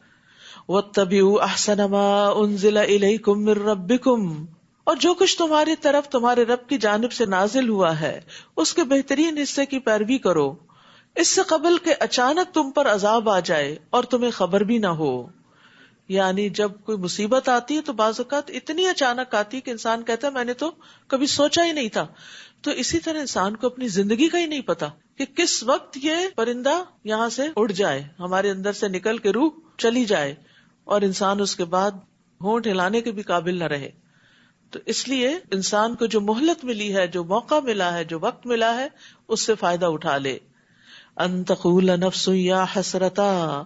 واتبعوا احسن ما انزل الیکم من ربکم، اور جو کچھ تمہاری طرف تمہارے رب کی جانب سے نازل ہوا ہے اس کے بہترین حصے کی پیروی کرو، اس سے قبل کہ اچانک تم پر عذاب آ جائے اور تمہیں خبر بھی نہ ہو. یعنی جب کوئی مصیبت آتی ہے تو بعض اوقات اتنی اچانک آتی ہے کہ انسان کہتا ہے میں نے تو کبھی سوچا ہی نہیں تھا. تو اسی طرح انسان کو اپنی زندگی کا ہی نہیں پتا کہ کس وقت یہ پرندہ یہاں سے اڑ جائے، ہمارے اندر سے نکل کے روح چلی جائے اور انسان اس کے بعد ہونٹ ہلانے کے بھی قابل نہ رہے. تو اس لیے انسان کو جو مہلت ملی ہے، جو موقع ملا ہے، جو وقت ملا ہے، اس سے فائدہ اٹھا لے. ان تقول نفس یا حسرتا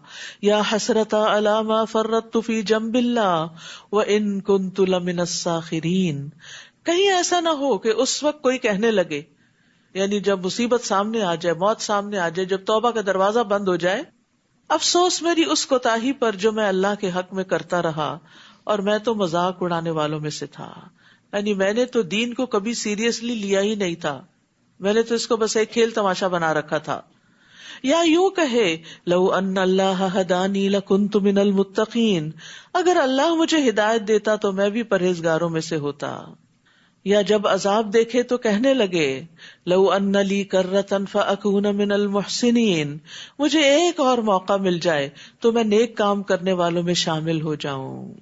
علی ما فرطت فی جنب اللہ وان کنت لمن الساخرین، کہیں ایسا نہ ہو کہ اس وقت کوئی کہنے لگے، یعنی جب مصیبت سامنے آ جائے، موت سامنے آ جائے، جب توبہ کا دروازہ بند ہو جائے، افسوس میری اس کوتاہی پر جو میں اللہ کے حق میں کرتا رہا اور میں تو مذاق اڑانے والوں میں سے تھا. یعنی میں نے تو دین کو کبھی سیریسلی لیا ہی نہیں تھا، میں نے تو اس کو بس ایک کھیل تماشا بنا رکھا تھا. یا یوں کہے لو ان اللہ ہدانی لکنت من المتقین، اگر اللہ مجھے ہدایت دیتا تو میں بھی پرہیزگاروں میں سے ہوتا. یا جب عذاب دیکھے تو کہنے لگے لو ان لی کرۃ فاکون من المحسنین، مجھے ایک اور موقع مل جائے تو میں نیک کام کرنے والوں میں شامل ہو جاؤں.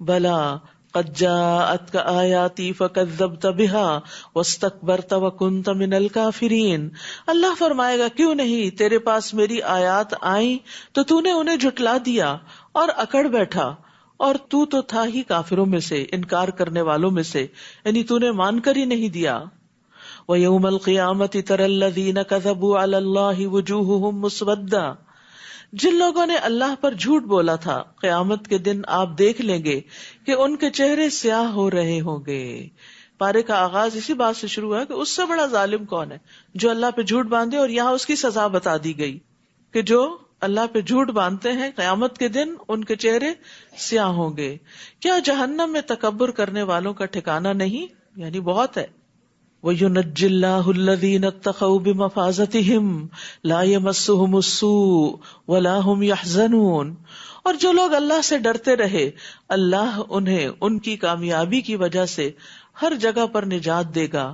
بلا قد جاءتک آیاتی فکذبت بها واستکبرت وکنت من الکافرین، اللہ فرمائے گا کیوں نہیں، تیرے پاس میری آیات آئیں تو تو نے انہیں جھٹلا دیا اور اکڑ بیٹھا، اور تو تھا ہی کافروں میں سے، انکار کرنے والوں میں سے، یعنی تو نے مان کر ہی نہیں دیا. وَيَوْمَ الْقِيَامَةِ تَرَى الَّذِينَ كَذَبُوا عَلَى اللَّهِ وُجُوهُهُمْ مُسْوَدَّةٌ، جن لوگوں نے اللہ پر جھوٹ بولا تھا قیامت کے دن آپ دیکھ لیں گے کہ ان کے چہرے سیاہ ہو رہے ہوں گے. پارے کا آغاز اسی بات سے شروع ہوا کہ اس سے بڑا ظالم کون ہے جو اللہ پہ جھوٹ باندھے، اور یہاں اس کی سزا بتا دی گئی کہ جو اللہ پہ جھوٹ باندھتے ہیں قیامت کے دن ان کے چہرے سیاہ ہوں گے. کیا جہنم میں تکبر کرنے والوں کا ٹھکانہ نہیں؟ یعنی بہت ہے. وَيُنَجِّ اللَّهُ الَّذِينَ اتَّقَوْا بِمَفَازَتِهِمْ لَا يَمَسُّهُمُ السُّوءُ وَلَا هُمْ يَحْزَنُونَ، اور جو لوگ اللہ سے ڈرتے رہے اللہ انہیں ان کی کامیابی کی وجہ سے ہر جگہ پر نجات دے گا،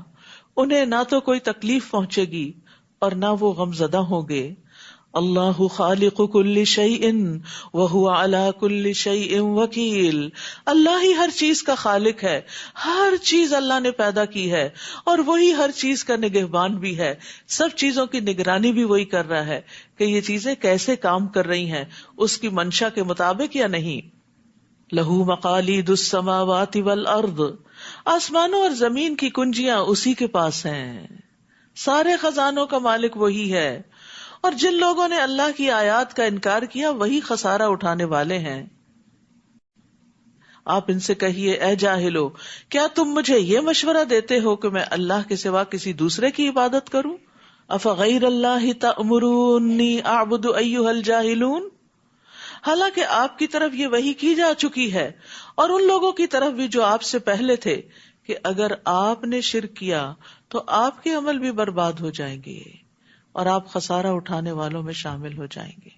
انہیں نہ تو کوئی تکلیف پہنچے گی اور نہ وہ غمزدہ ہوں گے. اللہ خالق کل شیء وہو علی کل شیء وکیل، اللہ ہی ہر چیز کا خالق ہے، ہر چیز اللہ نے پیدا کی ہے اور وہی ہر چیز کا نگہبان بھی ہے، سب چیزوں کی نگرانی بھی وہی کر رہا ہے کہ یہ چیزیں کیسے کام کر رہی ہیں اس کی منشا کے مطابق یا نہیں. لہو مقالید السماوات والارض، آسمانوں اور زمین کی کنجیاں اسی کے پاس ہیں، سارے خزانوں کا مالک وہی ہے. اور جن لوگوں نے اللہ کی آیات کا انکار کیا وہی خسارہ اٹھانے والے ہیں. آپ ان سے کہیے اے جاہلو، کیا تم مجھے یہ مشورہ دیتے ہو کہ میں اللہ کے سوا کسی دوسرے کی عبادت کروں؟ افغیر اللہ تأمرونی اعبد ایھا الجاہلون، حالانکہ آپ کی طرف یہ وحی کی جا چکی ہے اور ان لوگوں کی طرف بھی جو آپ سے پہلے تھے کہ اگر آپ نے شرک کیا تو آپ کے عمل بھی برباد ہو جائیں گے اور آپ خسارہ اٹھانے والوں میں شامل ہو جائیں گے.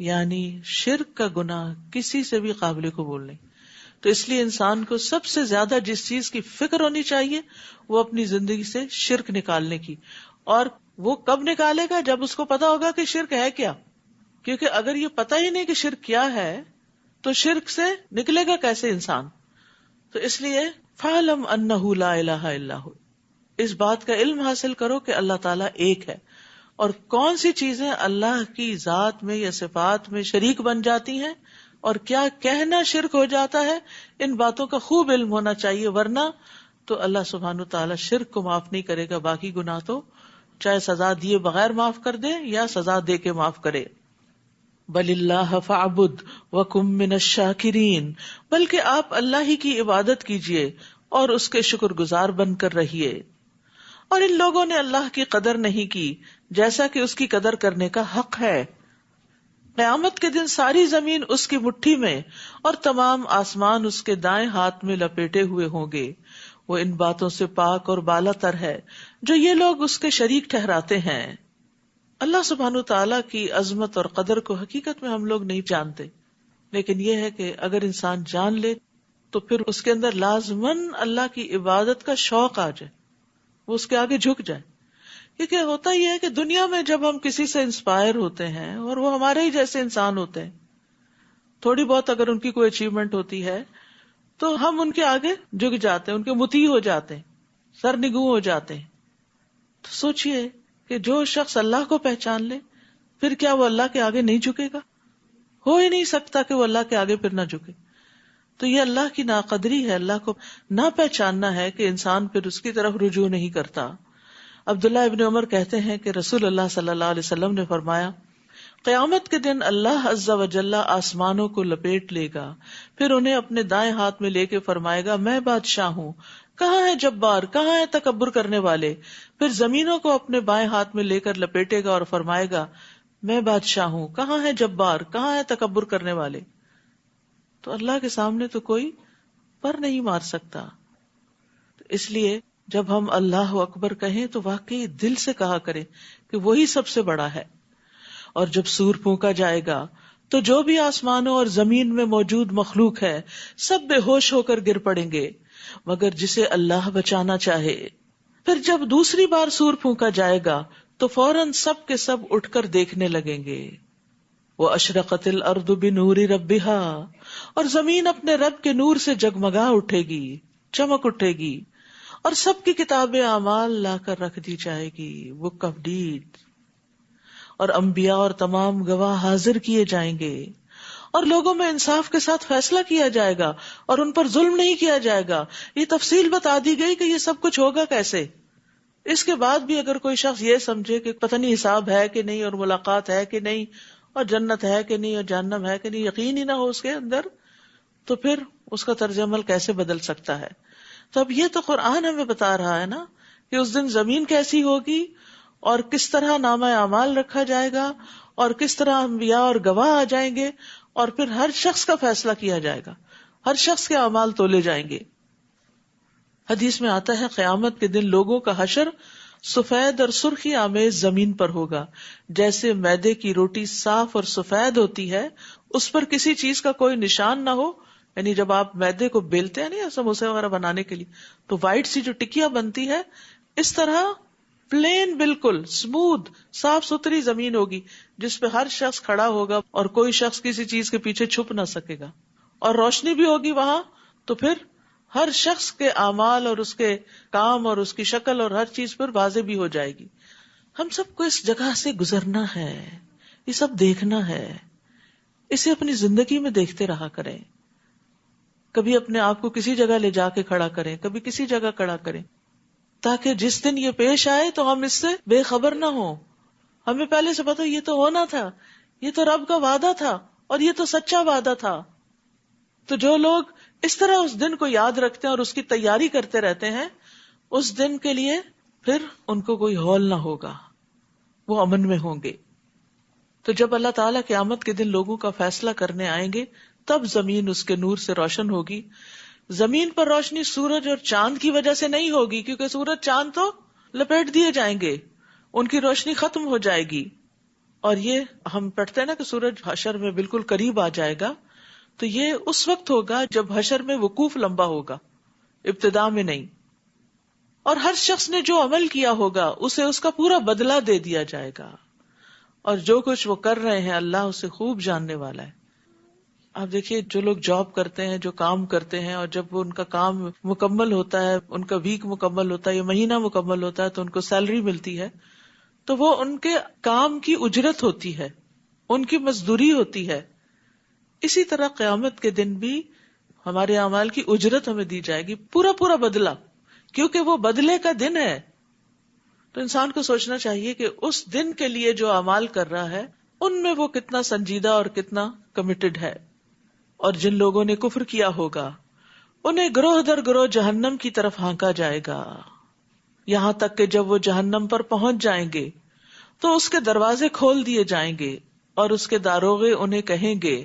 یعنی شرک کا گناہ کسی سے بھی قابل قبول نہیں. تو اس لیے انسان کو سب سے زیادہ جس چیز کی فکر ہونی چاہیے وہ اپنی زندگی سے شرک نکالنے کی. اور وہ کب نکالے گا؟ جب اس کو پتا ہوگا کہ شرک ہے کیا. کیونکہ اگر یہ پتا ہی نہیں کہ شرک کیا ہے تو شرک سے نکلے گا کیسے انسان. تو اس لیے فَاعْلَمْ أَنَّهُ لَا إِلَٰهَ إِلَّا هُوَ، اس بات کا علم حاصل کرو کہ اللہ تعالیٰ ایک ہے. اور کون سی چیزیں اللہ کی ذات میں یا صفات میں شریک بن جاتی ہیں اور کیا کہنا شرک ہو جاتا ہے، ان باتوں کا خوب علم ہونا چاہیے، ورنہ تو اللہ سبحانہ تعالیٰ شرک کو معاف نہیں کرے گا. باقی گناہ تو چاہے سزا دیے بغیر معاف کر دے یا سزا دے کے معاف کرے. بل اللہ فاعبد وکم من الشاکرین، بلکہ آپ اللہ ہی کی عبادت کیجیے اور اس کے شکر گزار بن کر رہیے. اور ان لوگوں نے اللہ کی قدر نہیں کی جیسا کہ اس کی قدر کرنے کا حق ہے. قیامت کے دن ساری زمین اس کی مٹھی میں اور تمام آسمان اس کے دائیں ہاتھ میں لپیٹے ہوئے ہوں گے. وہ ان باتوں سے پاک اور بالا تر ہے جو یہ لوگ اس کے شریک ٹھہراتے ہیں. اللہ سبحانہ تعالیٰ کی عظمت اور قدر کو حقیقت میں ہم لوگ نہیں جانتے، لیکن یہ ہے کہ اگر انسان جان لے تو پھر اس کے اندر لازماً اللہ کی عبادت کا شوق آ جائے، وہ اس کے آگے جھک جائے. کیونکہ ہوتا یہ ہے کہ دنیا میں جب ہم کسی سے انسپائر ہوتے ہیں اور وہ ہمارے ہی جیسے انسان ہوتے ہیں، تھوڑی بہت اگر ان کی کوئی اچیومنٹ ہوتی ہے تو ہم ان کے آگے جھک جاتے ہیں، ان کے مطیع ہو جاتے ہیں، سرنگوں ہو جاتے ہیں. تو سوچئے کہ جو شخص اللہ کو پہچان لے پھر کیا وہ اللہ کے آگے نہیں جھکے گا؟ ہو ہی نہیں سکتا کہ وہ اللہ کے آگے پھر نہ جھکے. تو یہ اللہ کی ناقدری ہے، اللہ کو نہ پہچاننا ہے کہ انسان پھر اس کی طرف رجوع نہیں کرتا. عبداللہ ابن عمر کہتے ہیں کہ رسول اللہ صلی اللہ علیہ وسلم نے فرمایا، قیامت کے دن اللہ عز و جل آسمانوں کو لپیٹ لے گا، پھر انہیں اپنے دائیں ہاتھ میں لے کے فرمائے گا، میں بادشاہ ہوں، کہاں ہے جبار، کہاں ہے تکبر کرنے والے. پھر زمینوں کو اپنے بائیں ہاتھ میں لے کر لپیٹے گا اور فرمائے گا، میں بادشاہ ہوں، کہاں ہے جبار، کہاں ہے تکبر کرنے والے. تو اللہ کے سامنے تو کوئی پر نہیں مار سکتا. اس لیے جب ہم اللہ اکبر کہیں تو واقعی دل سے کہا کریں کہ وہی سب سے بڑا ہے. اور جب سور پھونکا جائے گا تو جو بھی آسمانوں اور زمین میں موجود مخلوق ہے سب بے ہوش ہو کر گر پڑیں گے مگر جسے اللہ بچانا چاہے. پھر جب دوسری بار سور پھونکا جائے گا تو فوراً سب کے سب اٹھ کر دیکھنے لگیں گے. وَأَشْرَقَتِ الْأَرْضُ بِنُورِ رَبِّهَا، اور زمین اپنے رب کے نور سے جگمگا اٹھے گی، چمک اٹھے گی، اور سب کی کتاب اعمال لا کر رکھ دی جائے گی، بک آف ڈیڈ. اور انبیاء اور تمام گواہ حاضر کیے جائیں گے اور لوگوں میں انصاف کے ساتھ فیصلہ کیا جائے گا اور ان پر ظلم نہیں کیا جائے گا. یہ تفصیل بتا دی گئی کہ یہ سب کچھ ہوگا کیسے. اس کے بعد بھی اگر کوئی شخص یہ سمجھے کہ پتہ نہیں حساب ہے کہ نہیں اور ملاقات ہے کہ نہیں اور جنت ہے کہ نہیں اور جہنم ہے کہ نہیں، یقین ہی نہ ہو اس کے اندر، تو پھر اس کا طرز عمل کیسے بدل سکتا ہے. تو اب یہ تو قرآن ہمیں بتا رہا ہے نا کہ اس دن زمین کیسی ہوگی اور کس طرح نامہ اعمال رکھا جائے گا اور کس طرح انبیاء اور گواہ آ جائیں گے اور پھر ہر شخص کا فیصلہ کیا جائے گا، ہر شخص کے اعمال تولے جائیں گے. حدیث میں آتا ہے قیامت کے دن لوگوں کا حشر سفید اور سرخی آمیز زمین پر ہوگا، جیسے میدے کی روٹی صاف اور سفید ہوتی ہے، اس پر کسی چیز کا کوئی نشان نہ ہو. یعنی جب آپ میدے کو بیلتے ہیں نا سموسے وغیرہ بنانے کے لیے تو وائٹ سی جو ٹکیاں بنتی ہے، اس طرح پلین بالکل اسموتھ صاف ستھری زمین ہوگی جس پہ ہر شخص کھڑا ہوگا اور کوئی شخص کسی چیز کے پیچھے چھپ نہ سکے گا، اور روشنی بھی ہوگی وہاں. تو پھر ہر شخص کے اعمال اور اس کے کام اور اس کی شکل اور ہر چیز پر واضح بھی ہو جائے گی. ہم سب کو اس جگہ سے گزرنا ہے، یہ سب دیکھنا ہے، اسے اپنی زندگی میں دیکھتے رہا کریں. کبھی اپنے آپ کو کسی جگہ لے جا کے کھڑا کریں، کبھی کسی جگہ کھڑا کریں، تاکہ جس دن یہ پیش آئے تو ہم اس سے بے خبر نہ ہوں. ہمیں پہلے سے پتا یہ تو ہونا تھا، یہ تو رب کا وعدہ تھا اور یہ تو سچا وعدہ تھا. تو جو لوگ اس طرح اس دن کو یاد رکھتے ہیں اور اس کی تیاری کرتے رہتے ہیں، اس دن کے لیے پھر ان کو کوئی ہول نہ ہوگا، وہ امن میں ہوں گے. تو جب اللہ تعالیٰ قیامت کے دن لوگوں کا فیصلہ کرنے آئیں گے تب زمین اس کے نور سے روشن ہوگی. زمین پر روشنی سورج اور چاند کی وجہ سے نہیں ہوگی، کیونکہ سورج چاند تو لپیٹ دیے جائیں گے، ان کی روشنی ختم ہو جائے گی. اور یہ ہم پڑھتے ہیں نا کہ سورج حشر میں بالکل قریب آ جائے گا، تو یہ اس وقت ہوگا جب حشر میں وقوف لمبا ہوگا، ابتدا میں نہیں. اور ہر شخص نے جو عمل کیا ہوگا اسے اس کا پورا بدلہ دے دیا جائے گا، اور جو کچھ وہ کر رہے ہیں اللہ اسے خوب جاننے والا ہے. آپ دیکھیے جو لوگ جاب کرتے ہیں، جو کام کرتے ہیں، اور جب وہ ان کا کام مکمل ہوتا ہے، ان کا ویک مکمل ہوتا ہے یا مہینہ مکمل ہوتا ہے، تو ان کو سیلری ملتی ہے، تو وہ ان کے کام کی اجرت ہوتی ہے، ان کی مزدوری ہوتی ہے. اسی طرح قیامت کے دن بھی ہمارے اعمال کی اجرت ہمیں دی جائے گی، پورا پورا بدلہ، کیونکہ وہ بدلے کا دن ہے. تو انسان کو سوچنا چاہیے کہ اس دن کے لیے جو اعمال کر رہا ہے ان میں وہ کتنا سنجیدہ اور کتنا کمیٹڈ ہے. اور جن لوگوں نے کفر کیا ہوگا انہیں گروہ در گروہ جہنم کی طرف ہانکا جائے گا، یہاں تک کہ جب وہ جہنم پر پہنچ جائیں گے تو اس کے دروازے کھول دیے جائیں گے، اور اس کے داروغے انہیں کہیں گے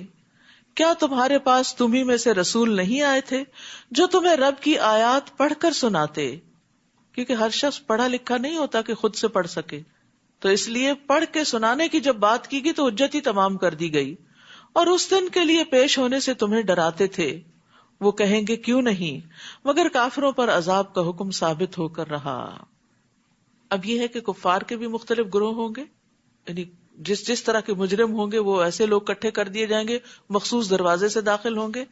کیا تمہارے پاس تمہیں میں سے رسول نہیں آئے تھے جو تمہیں رب کی آیات پڑھ کر سناتے؟ کیونکہ ہر شخص پڑھا لکھا نہیں ہوتا کہ خود سے پڑھ سکے، تو اس لیے پڑھ کے سنانے کی جب بات کی گئی تو حجت ہی تمام کر دی گئی. اور اس دن کے لیے پیش ہونے سے تمہیں ڈراتے تھے. وہ کہیں گے کیوں نہیں، مگر کافروں پر عذاب کا حکم ثابت ہو کر رہا. اب یہ ہے کہ کفار کے بھی مختلف گروہ ہوں گے، یعنی جس طرح کے مجرم ہوں گے وہ ایسے لوگ اکٹھے کر دیے جائیں گے، مخصوص دروازے سے داخل ہوں گے.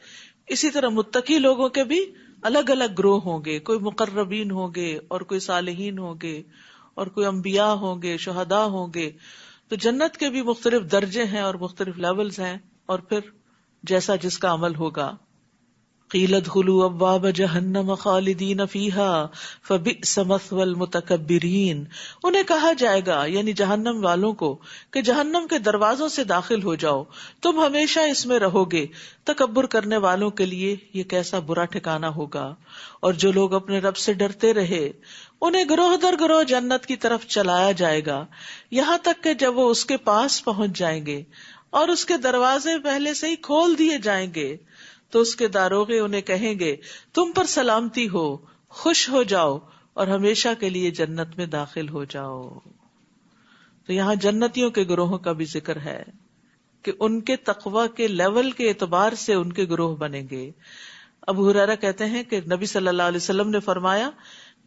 اسی طرح متقی لوگوں کے بھی الگ الگ گروہ ہوں گے، کوئی مقربین ہوں گے اور کوئی صالحین ہوں گے اور کوئی انبیاء ہوں گے، شہداء ہوں گے. تو جنت کے بھی مختلف درجے ہیں اور مختلف لیولز ہیں، اور پھر جیسا جس کا عمل ہوگا. قیل ادخلوا ابواب جہنم خالدین فیہا فبئس مثوی المتکبرین. انہیں کہا جائے گا یعنی جہنم والوں کو کہ جہنم کے دروازوں سے داخل ہو جاؤ، تم ہمیشہ اس میں رہو گے، تکبر کرنے والوں کے لیے یہ کیسا برا ٹھکانہ ہوگا. اور جو لوگ اپنے رب سے ڈرتے رہے انہیں گروہ در گروہ جنت کی طرف چلایا جائے گا، یہاں تک کہ جب وہ اس کے پاس پہنچ جائیں گے اور اس کے دروازے پہلے سے ہی کھول دیے جائیں گے تو اس کے داروغے انہیں کہیں گے تم پر سلامتی ہو، خوش ہو جاؤ اور ہمیشہ کے لیے جنت میں داخل ہو جاؤ. تو یہاں جنتیوں کے گروہوں کا بھی ذکر ہے کہ ان کے تقوی کے لیول کے اعتبار سے ان کے گروہ بنیں گے. ابو ہریرہ کہتے ہیں کہ نبی صلی اللہ علیہ وسلم نے فرمایا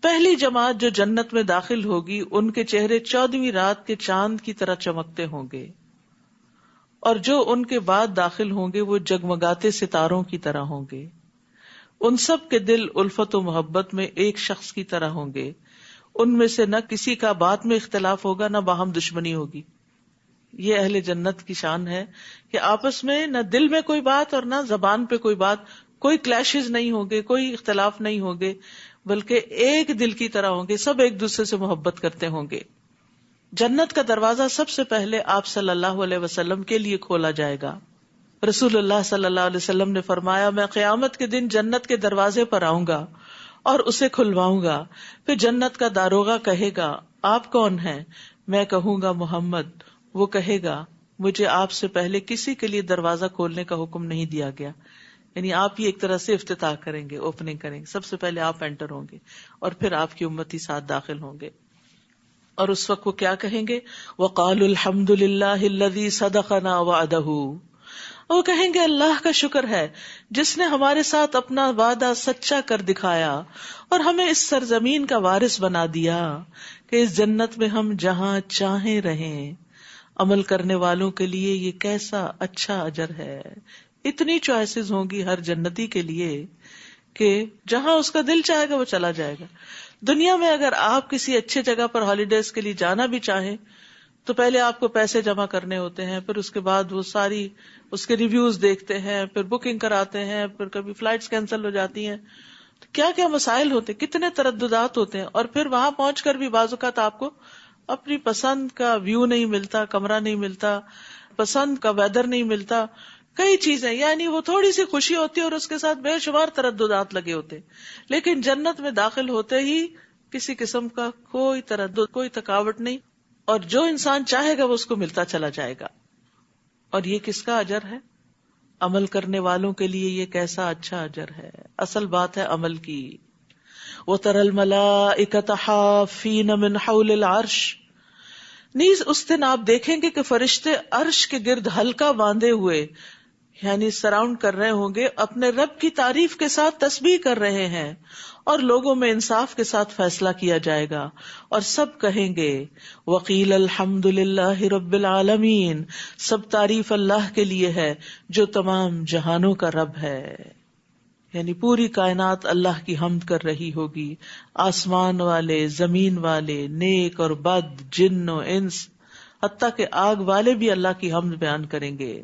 پہلی جماعت جو جنت میں داخل ہوگی ان کے چہرے 14ویں رات کے چاند کی طرح چمکتے ہوں گے، اور جو ان کے بعد داخل ہوں گے وہ جگمگاتے ستاروں کی طرح ہوں گے. ان سب کے دل الفت و محبت میں ایک شخص کی طرح ہوں گے، ان میں سے نہ کسی کا بات میں اختلاف ہوگا نہ باہم دشمنی ہوگی. یہ اہل جنت کی شان ہے کہ آپس میں نہ دل میں کوئی بات اور نہ زبان پہ کوئی بات، کوئی کلیشز نہیں ہوں گے، کوئی اختلاف نہیں ہوں گے، بلکہ ایک دل کی طرح ہوں گے، سب ایک دوسرے سے محبت کرتے ہوں گے. جنت کا دروازہ سب سے پہلے آپ صلی اللہ علیہ وسلم کے لیے کھولا جائے گا. رسول اللہ صلی اللہ علیہ وسلم نے فرمایا میں قیامت کے دن جنت کے دروازے پر آؤں گا اور اسے کھلواؤں گا. پھر جنت کا داروغہ کہے گا آپ کون ہیں؟ میں کہوں گا محمد. وہ کہے گا مجھے آپ سے پہلے کسی کے لیے دروازہ کھولنے کا حکم نہیں دیا گیا. یعنی آپ ہی ایک طرح سے افتتاح کریں گے، اوپننگ کریں گے، سب سے پہلے آپ انٹر ہوں گے اور پھر آپ کی امتی ساتھ داخل ہوں گے. اور اس وقت وہ کیا کہیں گے؟ وَقَالُوا الْحَمْدُ لِلَّهِ الَّذِي صَدَقَنَا وَعْدَهُ. وہ کہیں گے اللہ کا شکر ہے جس نے ہمارے ساتھ اپنا وعدہ سچا کر دکھایا اور ہمیں اس سرزمین کا وارث بنا دیا کہ اس جنت میں ہم جہاں چاہیں رہیں. عمل کرنے والوں کے لیے یہ کیسا اچھا اجر ہے. اتنی چوائسز ہوں گی ہر جنتی کے لیے کہ جہاں اس کا دل چاہے گا وہ چلا جائے گا. دنیا میں اگر آپ کسی اچھے جگہ پر ہالیڈیز کے لیے جانا بھی چاہیں تو پہلے آپ کو پیسے جمع کرنے ہوتے ہیں، پھر اس کے بعد وہ ساری اس کے ریویوز دیکھتے ہیں، پھر بکنگ کراتے ہیں، پھر کبھی فلائٹس کینسل ہو جاتی ہیں، تو کیا کیا مسائل ہوتے، کتنے ترددات ہوتے ہیں. اور پھر وہاں پہنچ کر بھی بعض اوقات آپ کو اپنی پسند کا ویو نہیں ملتا، کمرہ نہیں ملتا، پسند کا ویدر نہیں ملتا، کئی چیزیں، یعنی وہ تھوڑی سی خوشی ہوتی ہے اور اس کے ساتھ بے شمار ترددات لگے ہوتے. لیکن جنت میں داخل ہوتے ہی کسی قسم کا کوئی تردد، کوئی تھکاوٹ نہیں، اور جو انسان چاہے گا وہ اس کو ملتا چلا جائے گا. اور یہ کس کا اجر ہے؟ عمل کرنے والوں کے لیے یہ کیسا اچھا اجر ہے. اصل بات ہے عمل کی. وَتَرَى الْمَلَائِكَةَ حَافِّينَ مِنْ حَوْلِ الْعَرْشِ. نیز اس دن آپ دیکھیں گے کہ فرشتے عرش کے گرد حلقہ باندھے ہوئے یعنی سراؤنڈ کر رہے ہوں گے، اپنے رب کی تعریف کے ساتھ تسبیح کر رہے ہیں، اور لوگوں میں انصاف کے ساتھ فیصلہ کیا جائے گا، اور سب کہیں گے وقیل الحمد للہ رب العالمین، سب تعریف اللہ کے لیے ہے جو تمام جہانوں کا رب ہے. یعنی پوری کائنات اللہ کی حمد کر رہی ہوگی، آسمان والے، زمین والے، نیک اور بد، جن و انس، حتیٰ کہ آگ والے بھی اللہ کی حمد بیان کریں گے.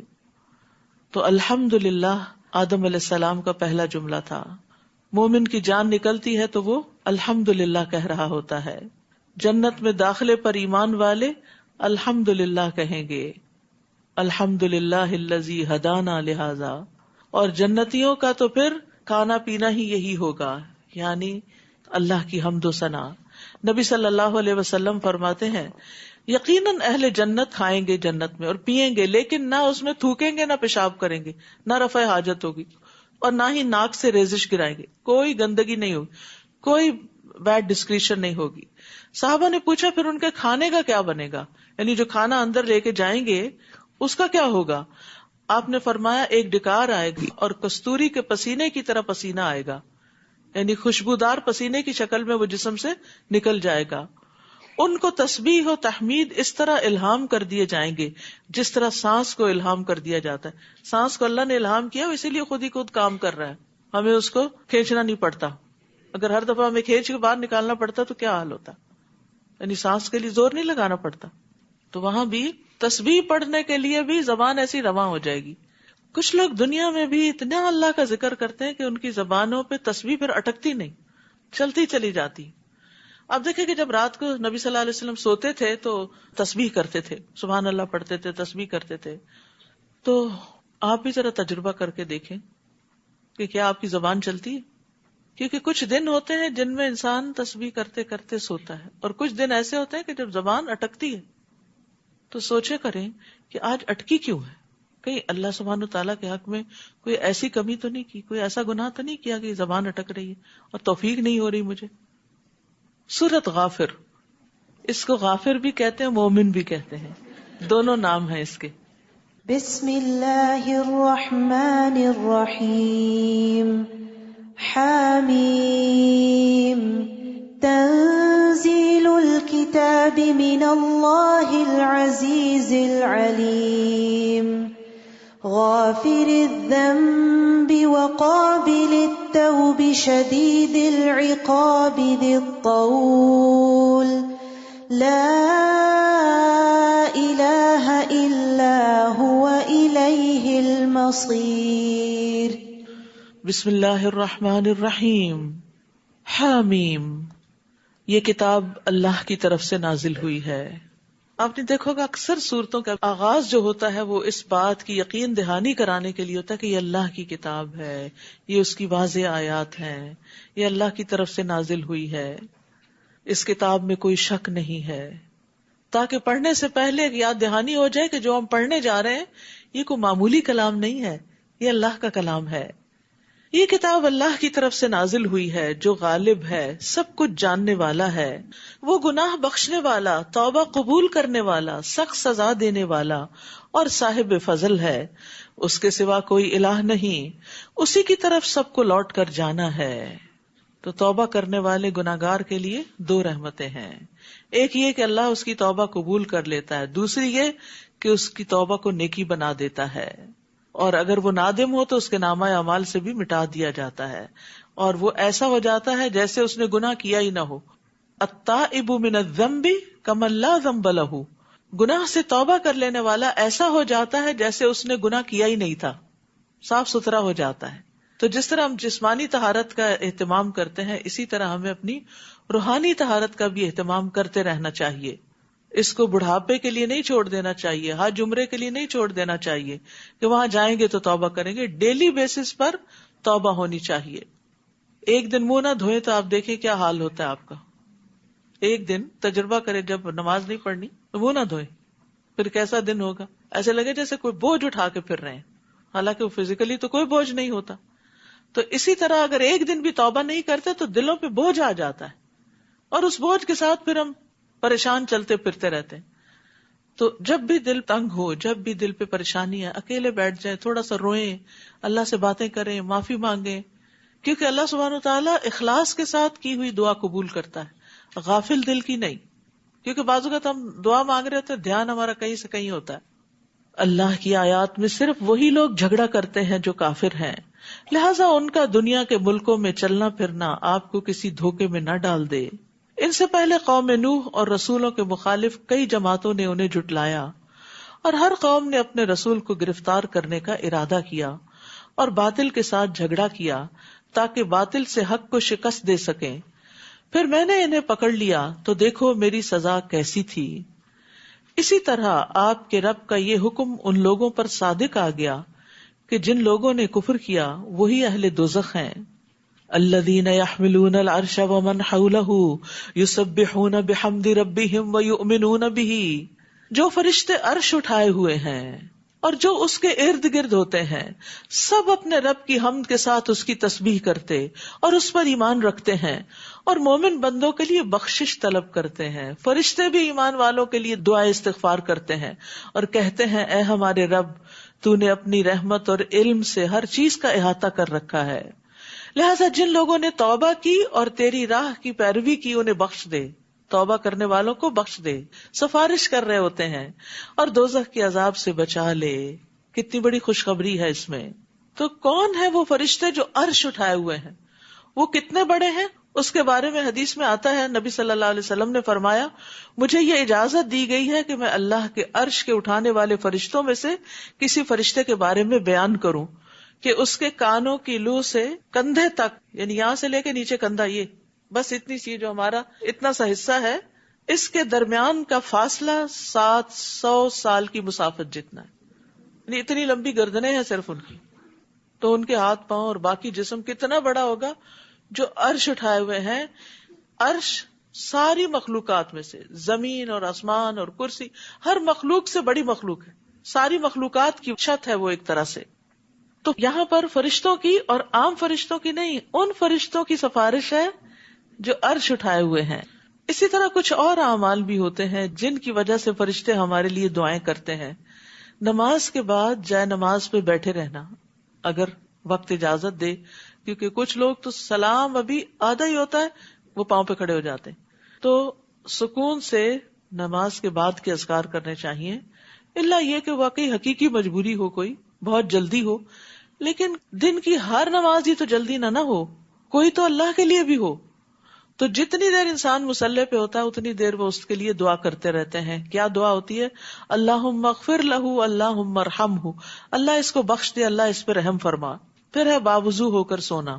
تو الحمدللہ آدم علیہ السلام کا پہلا جملہ تھا. مومن کی جان نکلتی ہے تو وہ الحمدللہ کہہ رہا ہوتا ہے. جنت میں داخلے پر ایمان والے الحمدللہ کہیں گے، الحمدللہ الذی ہدانا لہذا. اور جنتیوں کا تو پھر کھانا پینا ہی یہی ہوگا، یعنی اللہ کی حمد و ثنا. نبی صلی اللہ علیہ وسلم فرماتے ہیں یقیناً اہل جنت کھائیں گے جنت میں اور پیئیں گے، لیکن نہ اس میں تھوکیں گے، نہ پیشاب کریں گے، نہ رفع حاجت ہوگی، اور نہ ہی ناک سے ریزش گرائیں گے. کوئی گندگی نہیں ہوگی، کوئی بیڈ ڈسکریشن نہیں ہوگی. صحابہ نے پوچھا پھر ان کے کھانے کا کیا بنے گا، یعنی جو کھانا اندر لے کے جائیں گے اس کا کیا ہوگا؟ آپ نے فرمایا ایک ڈکار آئے گی اور کستوری کے پسینے کی طرح پسینہ آئے گا، یعنی خوشبودار پسینے کی شکل میں وہ جسم سے نکل جائے گا. ان کو تسبیح و تحمید اس طرح الہام کر دیے جائیں گے جس طرح سانس کو الہام کر دیا جاتا ہے. سانس کو اللہ نے الہام کیا، اسی لیے خود ہی خود کام کر رہا ہے، ہمیں اس کو کھینچنا نہیں پڑتا. اگر ہر دفعہ ہمیں کھینچ کے باہر نکالنا پڑتا تو کیا حال ہوتا، یعنی سانس کے لیے زور نہیں لگانا پڑتا. تو وہاں بھی تسبیح پڑھنے کے لیے بھی زبان ایسی رواں ہو جائے گی. کچھ لوگ دنیا میں بھی اتنا اللہ کا ذکر کرتے ہیں کہ ان کی زبانوں پہ تسبیح پھر اٹکتی نہیں، چلتی چلی جاتی. آپ دیکھیں کہ جب رات کو نبی صلی اللہ علیہ وسلم سوتے تھے تو تسبیح کرتے تھے، سبحان اللہ پڑھتے تھے، تسبیح کرتے تھے. تو آپ بھی ذرا تجربہ کر کے دیکھیں کہ کیا آپ کی زبان چلتی ہے، کیونکہ کچھ دن ہوتے ہیں جن میں انسان تسبیح کرتے کرتے سوتا ہے، اور کچھ دن ایسے ہوتے ہیں کہ جب زبان اٹکتی ہے. تو سوچے کریں کہ آج اٹکی کیوں ہے، کہیں اللہ سبحانہ تعالیٰ کے حق میں کوئی ایسی کمی تو نہیں کی، کوئی ایسا گناہ تو نہیں کیا کہ زبان اٹک رہی ہے اور توفیق نہیں ہو رہی مجھے. سورت غافر، اس کو غافر بھی کہتے ہیں، مومن بھی کہتے ہیں، دونوں نام ہیں اس کے. بسم اللہ الرحمن الرحیم. حامیم تنزیل الکتاب من اللہ العزیز العلیم. غافر الذنب وقابل التوب شدید العقاب ذی الطول لا الہ الا هو الیہ المصیر. بسم اللہ الرحمن الرحیم. حامیم، یہ کتاب اللہ کی طرف سے نازل ہوئی ہے. آپ نے دیکھو گا اکثر صورتوں کا آغاز جو ہوتا ہے وہ اس بات کی یقین دہانی کرانے کے لیے ہوتا ہے کہ یہ اللہ کی کتاب ہے، یہ اس کی واضح آیات ہیں، یہ اللہ کی طرف سے نازل ہوئی ہے، اس کتاب میں کوئی شک نہیں ہے، تاکہ پڑھنے سے پہلے یاد دہانی ہو جائے کہ جو ہم پڑھنے جا رہے ہیں یہ کوئی معمولی کلام نہیں ہے، یہ اللہ کا کلام ہے. یہ کتاب اللہ کی طرف سے نازل ہوئی ہے جو غالب ہے، سب کچھ جاننے والا ہے، وہ گناہ بخشنے والا، توبہ قبول کرنے والا، سخت سزا دینے والا اور صاحب فضل ہے. اس کے سوا کوئی الہ نہیں، اسی کی طرف سب کو لوٹ کر جانا ہے. تو توبہ کرنے والے گناہگار کے لیے دو رحمتیں ہیں، ایک یہ کہ اللہ اس کی توبہ قبول کر لیتا ہے، دوسری یہ کہ اس کی توبہ کو نیکی بنا دیتا ہے، اور اگر وہ نادم ہو تو اس کے نامہ اعمال سے بھی مٹا دیا جاتا ہے، اور وہ ایسا ہو جاتا ہے جیسے اس نے گناہ کیا ہی نہ ہو. التائب من الذنب کمن لا ذنب لہ، گناہ سے توبہ کر لینے والا ایسا ہو جاتا ہے جیسے اس نے گناہ کیا ہی نہیں تھا، صاف ستھرا ہو جاتا ہے. تو جس طرح ہم جسمانی طہارت کا اہتمام کرتے ہیں، اسی طرح ہمیں اپنی روحانی طہارت کا بھی اہتمام کرتے رہنا چاہیے. اس کو بڑھاپے کے لیے نہیں چھوڑ دینا چاہیے، حج عمرے کے لیے نہیں چھوڑ دینا چاہیے کہ وہاں جائیں گے تو توبہ کریں گے. ڈیلی بیسس پر توبہ ہونی چاہیے. ایک دن منہ نہ دھوئے تو آپ دیکھیں کیا حال ہوتا ہے آپ کا. ایک دن تجربہ کرے، جب نماز نہیں پڑھنی تو منہ نہ دھوئے، پھر کیسا دن ہوگا. ایسے لگے جیسے کوئی بوجھ اٹھا کے پھر رہے ہیں، حالانکہ وہ فزیکلی تو کوئی بوجھ نہیں ہوتا. تو اسی طرح اگر ایک دن بھی توبہ نہیں کرتے تو دلوں پہ بوجھ آ جاتا ہے، اور اس بوجھ کے ساتھ پھر ہم پریشان چلتے پھرتے رہتے ہیں. تو جب بھی دل تنگ ہو، جب بھی دل پہ پریشانی ہے، اکیلے بیٹھ جائیں، تھوڑا سا روئیں، اللہ سے باتیں کریں، معافی مانگیں، کیونکہ اللہ سبحانہ وتعالیٰ اخلاص کے ساتھ کی ہوئی دعا قبول کرتا ہے، غافل دل کی نہیں. کیونکہ بعض اوقات ہم دعا مانگ رہے ہوتے ہیں، دھیان ہمارا کہیں سے کہیں ہوتا ہے. اللہ کی آیات میں صرف وہی لوگ جھگڑا کرتے ہیں جو کافر ہیں، لہٰذا ان کا دنیا کے ملکوں میں چلنا پھرنا آپ کو کسی دھوکے میں نہ ڈال دے. ان سے پہلے قوم نوح اور رسولوں کے مخالف کئی جماعتوں نے انہیں جھٹلایا، اور ہر قوم نے اپنے رسول کو گرفتار کرنے کا ارادہ کیا اور باطل کے ساتھ جھگڑا کیا تاکہ باطل سے حق کو شکست دے سکیں. پھر میں نے انہیں پکڑ لیا تو دیکھو میری سزا کیسی تھی. اسی طرح آپ کے رب کا یہ حکم ان لوگوں پر صادق آ گیا کہ جن لوگوں نے کفر کیا وہی اہل دوزخ ہیں. الذین یحملون العرش ومن حولہ یسبحون بحمد ربہم ویؤمنون بہ، جو فرشتے عرش اٹھائے ہوئے ہیں اور جو اس کے ارد گرد ہوتے ہیں سب اپنے رب کی حمد کے ساتھ اس کی تسبیح کرتے اور اس پر ایمان رکھتے ہیں اور مومن بندوں کے لیے بخشش طلب کرتے ہیں. فرشتے بھی ایمان والوں کے لیے دعا استغفار کرتے ہیں اور کہتے ہیں اے ہمارے رب، تو نے اپنی رحمت اور علم سے ہر چیز کا احاطہ کر رکھا ہے، لہذا جن لوگوں نے توبہ کی اور تیری راہ کی پیروی کی انہیں بخش دے. توبہ کرنے والوں کو بخش دے، سفارش کر رہے ہوتے ہیں، اور دوزخ کے عذاب سے بچا لے. کتنی بڑی خوشخبری ہے اس میں. تو کون ہے وہ فرشتے جو عرش اٹھائے ہوئے ہیں؟ وہ کتنے بڑے ہیں اس کے بارے میں حدیث میں آتا ہے، نبی صلی اللہ علیہ وسلم نے فرمایا مجھے یہ اجازت دی گئی ہے کہ میں اللہ کے عرش کے اٹھانے والے فرشتوں میں سے کسی فرشتے کے بارے میں بیان کروں کہ اس کے کانوں کی لو سے کندھے تک، یعنی یہاں سے لے کے نیچے کندھا، یہ بس اتنی سی جو ہمارا اتنا سا حصہ ہے، اس کے درمیان کا فاصلہ 700 سال کی مسافت جتنا ہے. یعنی اتنی لمبی گردنیں ہیں صرف ان کی. تو ان کے ہاتھ پاؤں اور باقی جسم کتنا بڑا ہوگا جو عرش اٹھائے ہوئے ہیں. عرش ساری مخلوقات میں سے، زمین اور آسمان اور کرسی، ہر مخلوق سے بڑی مخلوق ہے، ساری مخلوقات کی چھت ہے وہ ایک طرح سے. تو یہاں پر فرشتوں کی اور عام فرشتوں کی نہیں، ان فرشتوں کی سفارش ہے جو عرش اٹھائے ہوئے ہیں. اسی طرح کچھ اور اعمال بھی ہوتے ہیں جن کی وجہ سے فرشتے ہمارے لیے دعائیں کرتے ہیں. نماز کے بعد جائے نماز پہ بیٹھے رہنا اگر وقت اجازت دے، کیونکہ کچھ لوگ تو سلام ابھی آدھا ہی ہوتا ہے وہ پاؤں پہ کھڑے ہو جاتے ہیں. تو سکون سے نماز کے بعد کے اذکار کرنے چاہیے، الا یہ کہ واقعی حقیقی مجبوری ہو، کوئی بہت جلدی ہو. لیکن دن کی ہر نماز ہی تو جلدی نہ ہو، کوئی تو اللہ کے لیے بھی ہو. تو جتنی دیر انسان مصلی پہ ہوتا ہے اتنی دیر وہ اس کے لیے دعا کرتے رہتے ہیں. کیا دعا ہوتی ہے؟ اللہم اغفر لہ، اللہم ارحمہ، اللہ اس کو بخش دے، اللہ اس پہ رحم فرما. پھر ہے باوضو ہو کر سونا.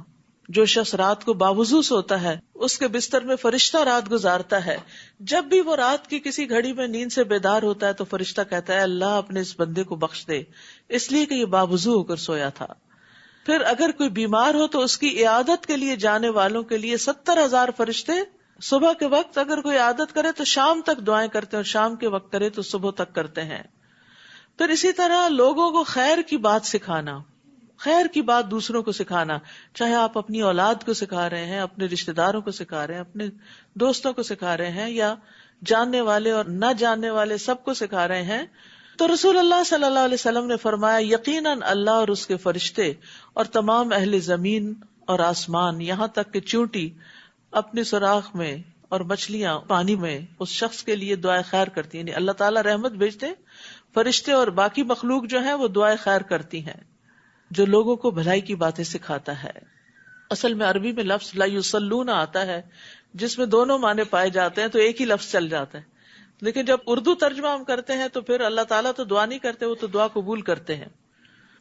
جو شخص رات کو باوضو سوتا ہے اس کے بستر میں فرشتہ رات گزارتا ہے. جب بھی وہ رات کی کسی گھڑی میں نیند سے بیدار ہوتا ہے تو فرشتہ کہتا ہے اللہ اپنے اس بندے کو بخش دے، اس لیے کہ یہ باوضو ہو کر سویا تھا. پھر اگر کوئی بیمار ہو تو اس کی عیادت کے لیے جانے والوں کے لیے 70,000 فرشتے صبح کے وقت اگر کوئی عیادت کرے تو شام تک دعائیں کرتے ہیں، اور شام کے وقت کرے تو صبح تک کرتے ہیں. پھر اسی طرح لوگوں کو خیر کی بات سکھانا، خیر کی بات دوسروں کو سکھانا، چاہے آپ اپنی اولاد کو سکھا رہے ہیں، اپنے رشتہ داروں کو سکھا رہے ہیں، اپنے دوستوں کو سکھا رہے ہیں، یا جاننے والے اور نہ جاننے والے سب کو سکھا رہے ہیں. تو رسول اللہ صلی اللہ علیہ وسلم نے فرمایا یقیناً اللہ اور اس کے فرشتے اور تمام اہل زمین اور آسمان، یہاں تک کہ چونٹی اپنے سوراخ میں اور مچھلیاں پانی میں اس شخص کے لیے دعائے خیر کرتی ہیں. یعنی اللہ تعالیٰ رحمت بھیجتے، فرشتے اور باقی مخلوق جو ہیں وہ دعائے خیر کرتی ہیں جو لوگوں کو بھلائی کی باتیں سکھاتا ہے. اصل میں عربی میں لفظ لا یصلون آتا ہے جس میں دونوں معنی پائے جاتے ہیں، تو ایک ہی لفظ چل جاتا ہے. لیکن جب اردو ترجمہ ہم کرتے ہیں تو پھر اللہ تعالیٰ تو دعا نہیں کرتے، وہ تو دعا قبول کرتے ہیں.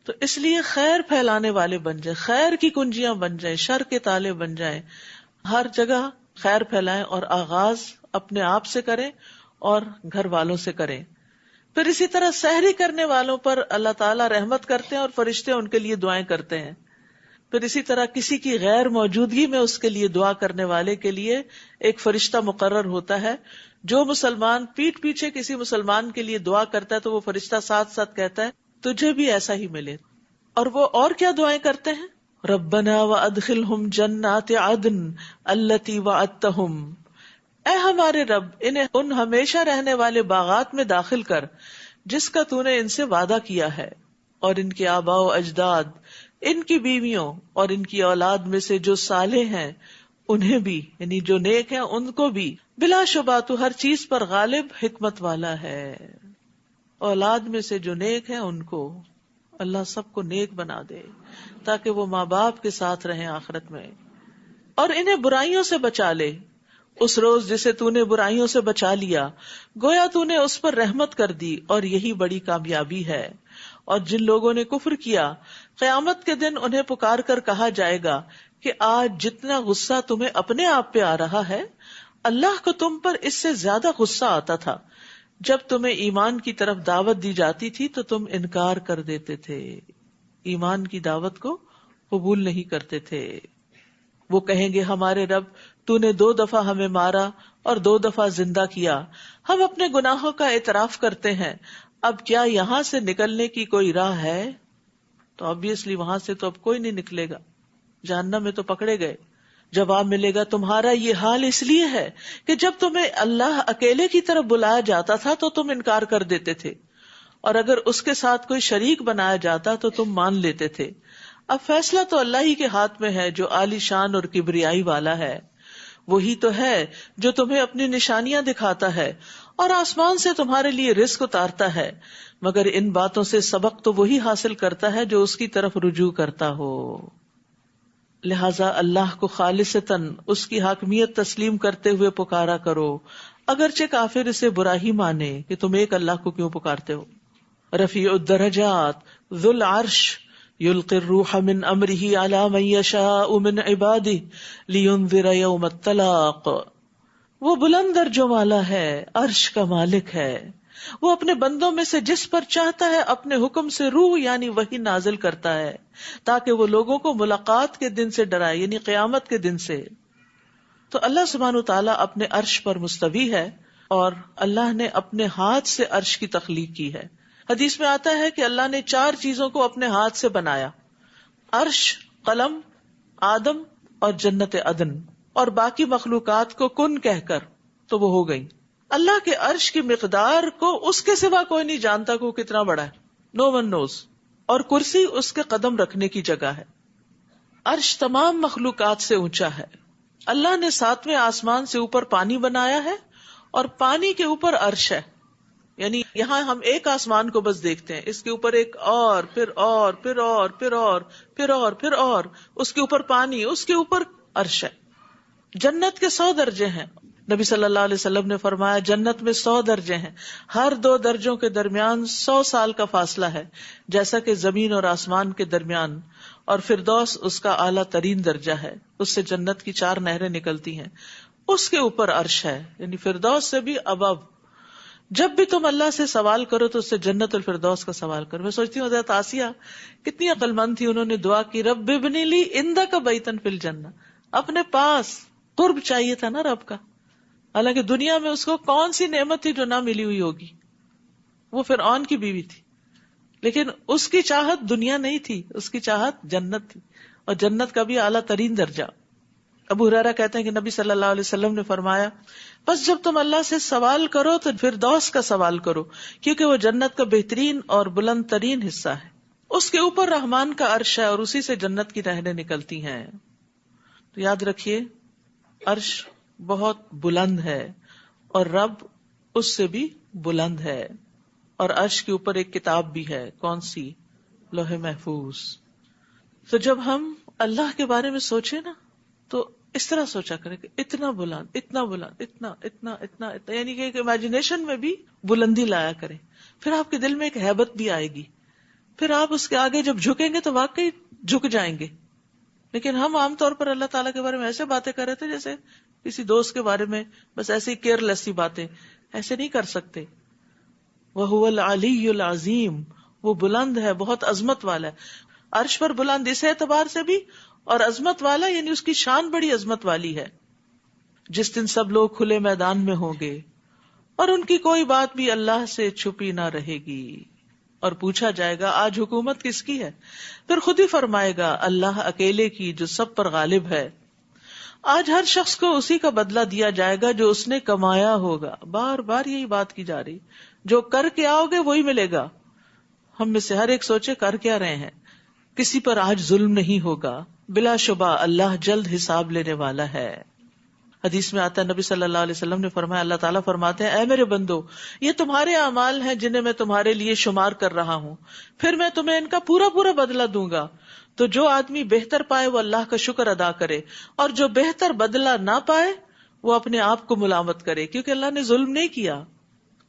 تو اس لیے خیر پھیلانے والے بن جائیں، خیر کی کنجیاں بن جائیں، شر کے تالے بن جائیں، ہر جگہ خیر پھیلائیں، اور آغاز اپنے آپ سے کریں اور گھر والوں سے کریں. پھر اسی طرح سحری کرنے والوں پر اللہ تعالیٰ رحمت کرتے ہیں اور فرشتے ان کے لیے دعائیں کرتے ہیں. پھر اسی طرح کسی کی غیر موجودگی میں اس کے لیے دعا کرنے والے کے لیے ایک فرشتہ مقرر ہوتا ہے. جو مسلمان پیٹھ پیچھے کسی مسلمان کے لیے دعا کرتا ہے تو وہ فرشتہ ساتھ ساتھ کہتا ہے تجھے بھی ایسا ہی ملے. اور وہ اور کیا دعائیں کرتے ہیں؟ ربنا وادخلہم جنات عدن التی وعدتہم، اے ہمارے رب انہیں ان ہمیشہ رہنے والے باغات میں داخل کر جس کا تو نے ان سے وعدہ کیا ہے، اور ان کے آباء و اجداد، ان کی بیویوں اور ان کی اولاد میں سے جو صالح ہیں انہیں بھی، یعنی جو نیک ہیں ان کو بھی، بلا شبہ تو ہر چیز پر غالب حکمت والا ہے۔ اولاد میں سے جو نیک ہیں ان کو اللہ سب کو نیک بنا دے تاکہ وہ ماں باپ کے ساتھ رہیں آخرت میں، اور انہیں برائیوں سے بچا لے اس روز جسے تو نے برائیوں سے بچا لیا، گویا تو نے اس پر رحمت کر دی، اور یہی بڑی کامیابی ہے۔ اور جن لوگوں نے کفر کیا، قیامت کے دن انہیں پکار کر کہا جائے گا کہ آج جتنا غصہ تمہیں اپنے آپ پہ آ رہا ہے، اللہ کو تم پر اس سے زیادہ غصہ آتا تھا جب تمہیں ایمان کی طرف دعوت دی جاتی تھی تو تم انکار کر دیتے تھے، ایمان کی دعوت کو قبول نہیں کرتے تھے۔ وہ کہیں گے ہمارے رب تو نے 2 دفعہ ہمیں مارا اور 2 دفعہ زندہ کیا، ہم اپنے گناہوں کا اعتراف کرتے ہیں، اب کیا یہاں سے نکلنے کی کوئی راہ ہے؟ تو obviously وہاں سے تو اب کوئی نہیں نکلے گا، جہنم میں تو پکڑے گئے۔ جواب ملے گا تمہارا یہ حال اس لیے ہے کہ جب تمہیں اللہ اکیلے کی طرف بلایا جاتا تھا تو تم انکار کر دیتے تھے، اور اگر اس کے ساتھ کوئی شریک بنایا جاتا تو تم مان لیتے تھے۔ اب فیصلہ تو اللہ ہی کے ہاتھ میں ہے جو عالی شان اور کبریائی والا ہے، وہی تو ہے جو تمہیں اپنی نشانیاں دکھاتا ہے اور آسمان سے تمہارے لیے رزق اتارتا ہے، مگر ان باتوں سے سبق تو وہی حاصل کرتا ہے جو اس کی طرف رجوع کرتا ہو۔ لہذا اللہ کو خالصتاً اس کی حاکمیت تسلیم کرتے ہوئے پکارا کرو، اگرچہ کافر اسے برا ہی مانے کہ تم ایک اللہ کو کیوں پکارتے ہو۔ رفیع الدرجات ذو العرش یلقی الروح من امرہ علی من یشاء من عبادہ لینذر یوم الطلاق۔ وہ بلند درجوں والا ہے، عرش کا مالک ہے، وہ اپنے بندوں میں سے جس پر چاہتا ہے اپنے حکم سے روح یعنی وحی نازل کرتا ہے تاکہ وہ لوگوں کو ملاقات کے دن سے ڈرائے، یعنی قیامت کے دن سے۔ تو اللہ سبحانہ وتعالیٰ اپنے عرش پر مستوی ہے، اور اللہ نے اپنے ہاتھ سے عرش کی تخلیق کی ہے۔ حدیث میں آتا ہے کہ اللہ نے 4 چیزوں کو اپنے ہاتھ سے بنایا: عرش، قلم، آدم اور جنت عدن، اور باقی مخلوقات کو کن کہہ کر تو وہ ہو گئی۔ اللہ کے عرش کی مقدار کو اس کے سوا کوئی نہیں جانتا کہ وہ کتنا بڑا ہے، نو ون نوز، اور کرسی اس کے قدم رکھنے کی جگہ ہے۔ عرش تمام مخلوقات سے اونچا ہے۔ اللہ نے 7ویں آسمان سے اوپر پانی بنایا ہے، اور پانی کے اوپر عرش ہے، یعنی یہاں ہم ایک آسمان کو بس دیکھتے ہیں، اس کے اوپر ایک اور پھر اور پھر اور پھر اور پھر اور پھر اور، اس کے اوپر پانی، اس کے اوپر عرش ہے۔ جنت کے 100 درجے ہیں، نبی صلی اللہ علیہ وسلم نے فرمایا جنت میں 100 درجے ہیں، ہر 2 درجوں کے درمیان 100 سال کا فاصلہ ہے، جیسا کہ زمین اور آسمان کے درمیان، اور فردوس اس کا اعلیٰ ترین درجہ ہے، اس سے جنت کی 4 نہریں نکلتی ہیں، اس کے اوپر عرش ہے، یعنی فردوس سے بھی ابو۔ جب بھی تم اللہ سے سوال کرو تو اس سے جنت الفردوس کا سوال کرو۔ میں سوچتی ہوں حضرت آسیہ کتنی عقل مند تھی، انہوں نے دعا کی رب ابنی لی عندک بیتا فی الجنہ، اپنے پاس قرب چاہیے تھا نا رب کا، حالانکہ دنیا میں اس کو کون سی نعمت تھی جو نہ ملی ہوئی ہوگی، وہ فرعون کی بیوی تھی، لیکن اس کی چاہت دنیا نہیں تھی، اس کی چاہت جنت تھی، اور جنت کا بھی اعلیٰ ترین درجہ۔ ابو ہریرہ کہتے ہیں کہ نبی صلی اللہ علیہ وسلم نے فرمایا بس جب تم اللہ سے سوال کرو تو فردوس کا سوال کرو، کیونکہ وہ جنت کا بہترین اور بلند ترین حصہ ہے، اس کے اوپر رحمان کا عرش ہے اور اسی سے جنت کی نہریں نکلتی ہیں۔ تو یاد رکھیے عرش بہت بلند ہے اور رب اس سے بھی بلند ہے، اور عرش کے اوپر ایک کتاب بھی ہے، کون سی؟ لوح محفوظ۔ تو جب ہم اللہ کے بارے میں سوچیں نا تو اس طرح سوچا کریں کہ اتنا بلند، اتنا بلند، اتنا اتنا اتنا اتنا، یعنی کہ امیجنیشن میں بھی بلندی لایا کریں، پھر آپ کے دل میں ایک ہیبت بھی آئے گی، پھر آپ اس کے آگے جب جھکیں گے تو واقعی جھک جائیں گے۔ لیکن ہم عام طور پر اللہ تعالیٰ کے بارے میں ایسے باتیں کر رہے تھے جیسے کسی دوست کے بارے میں، بس ایسی کیئر لیس سی باتیں، ایسے نہیں کر سکتے۔ وَهُوَ الْعَلِيُّ الْعَظِيمُ، وہ بلند ہے، بہت عظمت والا ہے، عرش پر بلند اس اعتبار سے بھی، اور عظمت والا یعنی اس کی شان بڑی عظمت والی ہے۔ جس دن سب لوگ کھلے میدان میں ہوں گے اور ان کی کوئی بات بھی اللہ سے چھپی نہ رہے گی، اور پوچھا جائے گا آج حکومت کس کی ہے؟ پھر خود ہی فرمائے گا اللہ اکیلے کی جو سب پر غالب ہے۔ آج ہر شخص کو اسی کا بدلہ دیا جائے گا جو اس نے کمایا ہوگا. بار بار یہی بات کی جا رہی, جو کر کے آؤ گے وہی ملے گا. ہم میں سے ہر ایک سوچے کر کیا رہے ہیں. کسی پر آج ظلم نہیں ہوگا. بلا شبہ اللہ جلد حساب لینے والا ہے. حدیث میں آتا ہے, نبی صلی اللہ علیہ وسلم نے فرمایا, اللہ تعالیٰ فرماتے ہیں, اے میرے بندو, یہ تمہارے اعمال ہیں جنہیں میں تمہارے لیے شمار کر رہا ہوں, پھر میں تمہیں ان کا پورا پورا بدلہ دوں گا. تو جو آدمی بہتر پائے وہ اللہ کا شکر ادا کرے, اور جو بہتر بدلہ نہ پائے وہ اپنے آپ کو ملامت کرے, کیونکہ اللہ نے ظلم نہیں کیا.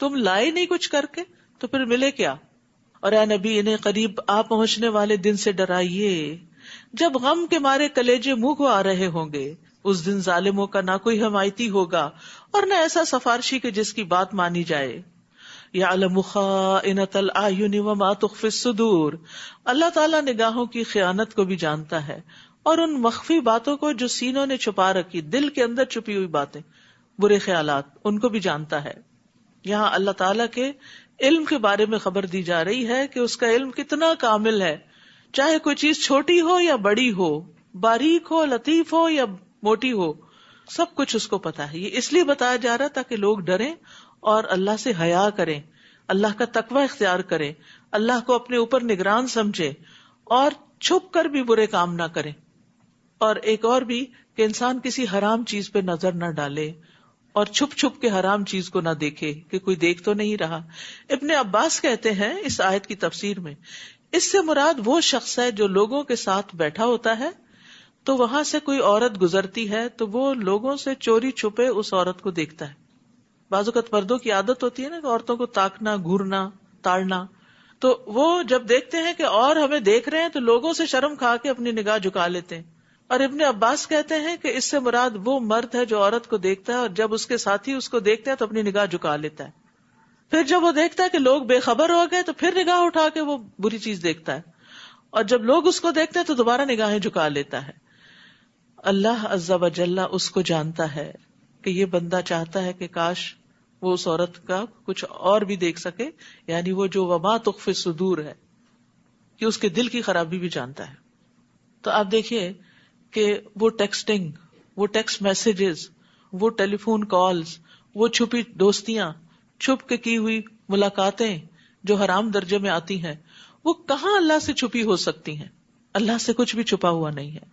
تم لائے نہیں کچھ کر کے تو پھر ملے کیا. اور اے نبی, انہیں قریب آ پہنچنے والے دن سے ڈرائیے جب غم کے مارے کلیجے منہ کو آ رہے ہوں گے. اس دن ظالموں کا نہ کوئی حمایتی ہوگا اور نہ ایسا سفارشی کہ جس کی بات مانی جائے. یعلم خائنۃ الاعین وما تخفی الصدور, اللہ تعالیٰ نگاہوں کی خیانت کو بھی جانتا ہے اور ان مخفی باتوں کو جو سینوں نے چھپا رکھی, دل کے اندر چھپی ہوئی باتیں, برے خیالات, ان کو بھی جانتا ہے. یہاں اللہ تعالیٰ کے علم کے بارے میں خبر دی جا رہی ہے کہ اس کا علم کتنا کامل ہے, چاہے کوئی چیز چھوٹی ہو یا بڑی ہو, باریک ہو, لطیف ہو یا موٹی ہو, سب کچھ اس کو پتا ہے. یہ اس لیے بتایا جا رہا تاکہ لوگ ڈریں اور اللہ سے حیا کریں, اللہ کا تقوی اختیار کریں, اللہ کو اپنے اوپر نگران سمجھیں اور چھپ کر بھی برے کام نہ کریں. اور ایک اور بھی کہ انسان کسی حرام چیز پہ نظر نہ ڈالے اور چھپ چھپ کے حرام چیز کو نہ دیکھے کہ کوئی دیکھ تو نہیں رہا. ابن عباس کہتے ہیں اس آیت کی تفسیر میں, اس سے مراد وہ شخص ہے جو لوگوں کے ساتھ بیٹھا ہوتا ہے تو وہاں سے کوئی عورت گزرتی ہے تو وہ لوگوں سے چوری چھپے اس عورت کو دیکھتا ہے. بعض اوقات مردوں کی عادت ہوتی ہے نا کہ عورتوں کو تاکنا, گھورنا, تاڑنا, تو وہ جب دیکھتے ہیں کہ اور ہمیں دیکھ رہے ہیں تو لوگوں سے شرم کھا کے اپنی نگاہ جھکا لیتے ہیں. اور ابن عباس کہتے ہیں کہ اس سے مراد وہ مرد ہے جو عورت کو دیکھتا ہے اور جب اس کے ساتھی اس کو دیکھتے ہیں تو اپنی نگاہ جھکا لیتا ہے. پھر جب وہ دیکھتا ہے کہ لوگ بے خبر ہو گئے تو پھر نگاہ اٹھا کے وہ بری چیز دیکھتا ہے, اور جب لوگ اس کو دیکھتے ہیں تو دوبارہ نگاہیں جھکا لیتا ہے. اللہ عز و جل اس کو جانتا ہے کہ یہ بندہ چاہتا ہے کہ کاش وہ اس عورت کا کچھ اور بھی دیکھ سکے, یعنی وہ جو وما تخفی الصدور ہے, کہ اس کے دل کی خرابی بھی جانتا ہے. تو آپ دیکھیے کہ وہ ٹیکسٹنگ, وہ ٹیکسٹ میسجز, وہ ٹیلی فون کالز, وہ چھپی دوستیاں, چھپ کے کی ہوئی ملاقاتیں جو حرام درجے میں آتی ہیں, وہ کہاں اللہ سے چھپی ہو سکتی ہیں؟ اللہ سے کچھ بھی چھپا ہوا نہیں ہے.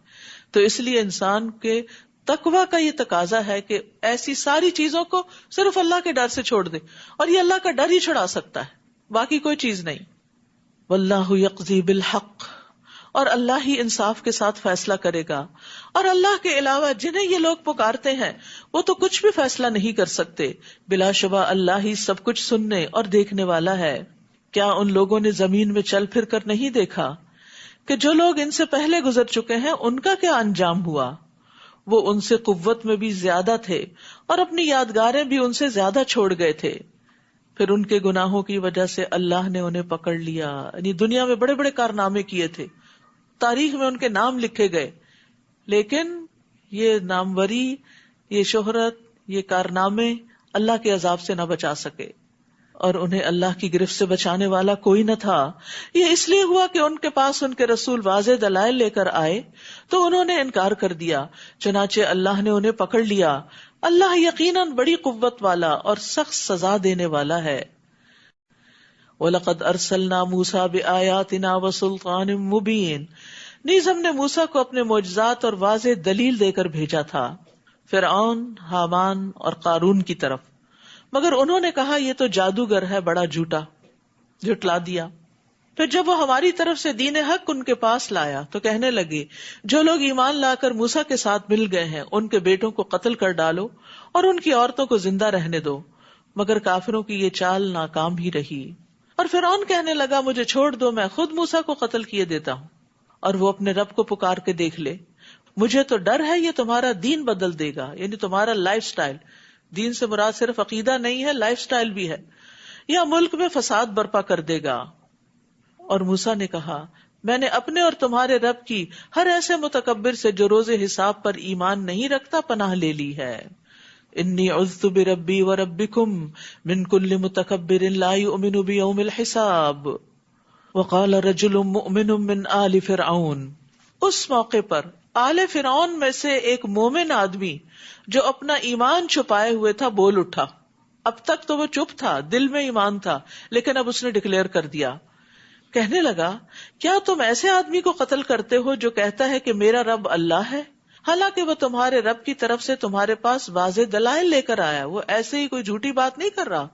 تو اس لیے انسان کے تقویٰ کا یہ تقاضا ہے کہ ایسی ساری چیزوں کو صرف اللہ کے ڈر سے چھوڑ دے, اور یہ اللہ کا ڈر ہی چھڑا سکتا ہے, باقی کوئی چیز نہیں. واللہ یقضی بالحق, اور اللہ ہی انصاف کے ساتھ فیصلہ کرے گا, اور اللہ کے علاوہ جنہیں یہ لوگ پکارتے ہیں وہ تو کچھ بھی فیصلہ نہیں کر سکتے. بلا شبہ اللہ ہی سب کچھ سننے اور دیکھنے والا ہے. کیا ان لوگوں نے زمین میں چل پھر کر نہیں دیکھا کہ جو لوگ ان سے پہلے گزر چکے ہیں ان کا کیا انجام ہوا؟ وہ ان سے قوت میں بھی زیادہ تھے اور اپنی یادگاریں بھی ان سے زیادہ چھوڑ گئے تھے. پھر ان کے گناہوں کی وجہ سے اللہ نے انہیں پکڑ لیا. یعنی دنیا میں بڑے بڑے کارنامے کیے تھے, تاریخ میں ان کے نام لکھے گئے, لیکن یہ ناموری, یہ شہرت, یہ کارنامے اللہ کے عذاب سے نہ بچا سکے, اور انہیں اللہ کی گرفت سے بچانے والا کوئی نہ تھا. یہ اس لیے ہوا کہ ان کے پاس ان کے رسول واضح دلائل لے کر آئے تو انہوں نے انکار کر دیا, چنانچہ اللہ نے انہیں پکڑ لیا. اللہ یقیناً بڑی قوت والا اور سخت سزا دینے والا ہے. وَلَقَدْ أَرْسَلْنَا مُوسَىٰ بِآيَاتِنَا وَسُلْطَانٍ مُبِينٍ, نیز ہم نے موسیٰ کو اپنے معجزات اور واضح دلیل دے کر بھیجا تھا فرعون, حامان اور قارون کی طرف, مگر انہوں نے کہا یہ تو جادوگر ہے, بڑا جھوٹا, جھٹلا دیا. پھر جب وہ ہماری طرف سے دین حق ان کے پاس لایا تو کہنے لگے, جو لوگ ایمان لا کر موسیٰ کے ساتھ مل گئے ہیں ان کے بیٹوں کو قتل کر ڈالو اور ان کی عورتوں کو زندہ رہنے دو. مگر کافروں کی یہ چال ناکام ہی رہی. اور فرعون کہنے لگا, مجھے چھوڑ دو, میں خود موسیٰ کو قتل کیے دیتا ہوں, اور وہ اپنے رب کو پکار کے دیکھ لے. مجھے تو ڈر ہے یہ تمہارا دین بدل دے گا, یعنی تمہارا لائف سٹائل. دین سے مراد صرف عقیدہ نہیں ہے, لائف سٹائل بھی ہے, یا ملک میں فساد برپا کر دے گا. اور موسیٰ نے کہا, میں نے اپنے اور تمہارے رب کی ہر ایسے متکبر سے جو روز حساب پر ایمان نہیں رکھتا پناہ لے لی ہے. انی عذت بربی وربکم من کل متکبر لا یؤمن بیوم الحساب. وقال رجل مؤمن من آل فرعون. اس موقع پر آل فرعون میں سے ایک مومن آدمی جو اپنا ایمان چھپائے ہوئے تھا بول اٹھا. اب تک تو وہ چپ تھا، دل میں ایمان تھا، لیکن اب اس نے ڈکلیئر کر دیا. کہنے لگا کیا تم ایسے آدمی کو قتل کرتے ہو جو کہتا ہے کہ میرا رب اللہ ہے، حالانکہ وہ تمہارے رب کی طرف سے تمہارے پاس واضح دلائل لے کر آیا. وہ ایسے ہی کوئی جھوٹی بات نہیں کر رہا،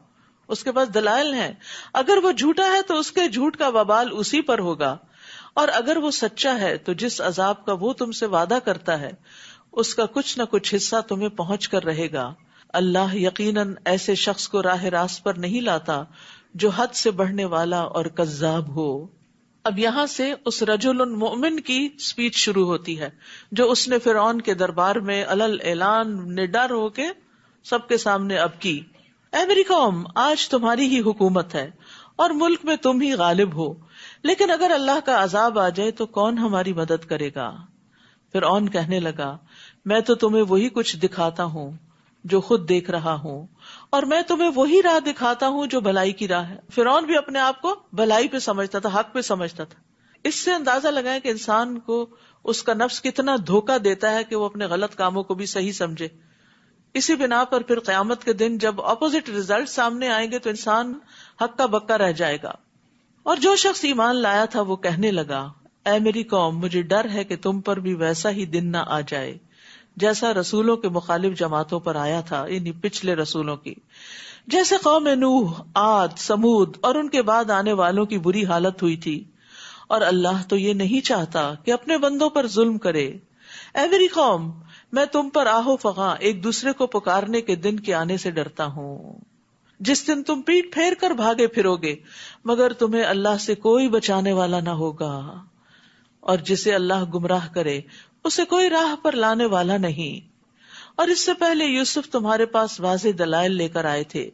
اس کے پاس دلائل ہیں. اگر وہ جھوٹا ہے تو اس کے جھوٹ کا وبال اسی پر ہوگا، اور اگر وہ سچا ہے تو جس عذاب کا وہ تم سے وعدہ کرتا ہے اس کا کچھ نہ کچھ حصہ تمہیں پہنچ کر رہے گا. اللہ یقیناً ایسے شخص کو راہ راست پر نہیں لاتا جو حد سے بڑھنے والا اور کذاب ہو. اب یہاں سے اس رجل مؤمن کی سپیچ شروع ہوتی ہے جو اس نے فرعون کے دربار میں علل اعلان نڈر ہو کے سب کے سامنے اب کی. اے میری قوم، آج تمہاری ہی حکومت ہے اور ملک میں تم ہی غالب ہو، لیکن اگر اللہ کا عذاب آ جائے تو کون ہماری مدد کرے گا؟ فرعون کہنے لگا میں تو تمہیں وہی کچھ دکھاتا ہوں جو خود دیکھ رہا ہوں، اور میں تمہیں وہی راہ دکھاتا ہوں جو بھلائی کی راہ ہے. فرعون بھی اپنے آپ کو بھلائی پہ سمجھتا تھا، حق پہ سمجھتا تھا. اس سے اندازہ لگائیں کہ انسان کو اس کا نفس کتنا دھوکہ دیتا ہے کہ وہ اپنے غلط کاموں کو بھی صحیح سمجھے. اسی بنا پر پھر قیامت کے دن جب اپوزٹ ریزلٹ سامنے آئیں گے تو انسان حق کا بکا رہ جائے گا. اور جو شخص ایمان لایا تھا وہ کہنے لگا اے میری قوم، مجھے ڈر ہے کہ تم پر بھی ویسا ہی دن نہ آ جائے جیسا رسولوں کے مخالف جماعتوں پر آیا تھا، یعنی پچھلے رسولوں کی، جیسے قوم نوح، عاد، سمود اور ان کے بعد آنے والوں کی بری حالت ہوئی تھی. اور اللہ تو یہ نہیں چاہتا کہ اپنے بندوں پر ظلم کرے. اے میری قوم، میں تم پر آہو فغاں ایک دوسرے کو پکارنے کے دن کے آنے سے ڈرتا ہوں، جس دن تم پیٹ پھیر کر بھاگے پھرو گے مگر تمہیں اللہ سے کوئی بچانے والا نہ ہوگا، اور جسے اللہ گمراہ کرے اسے کوئی راہ پر لانے والا نہیں. اور اس سے پہلے یوسف تمہارے پاس واضح دلائل لے کر آئے تھے،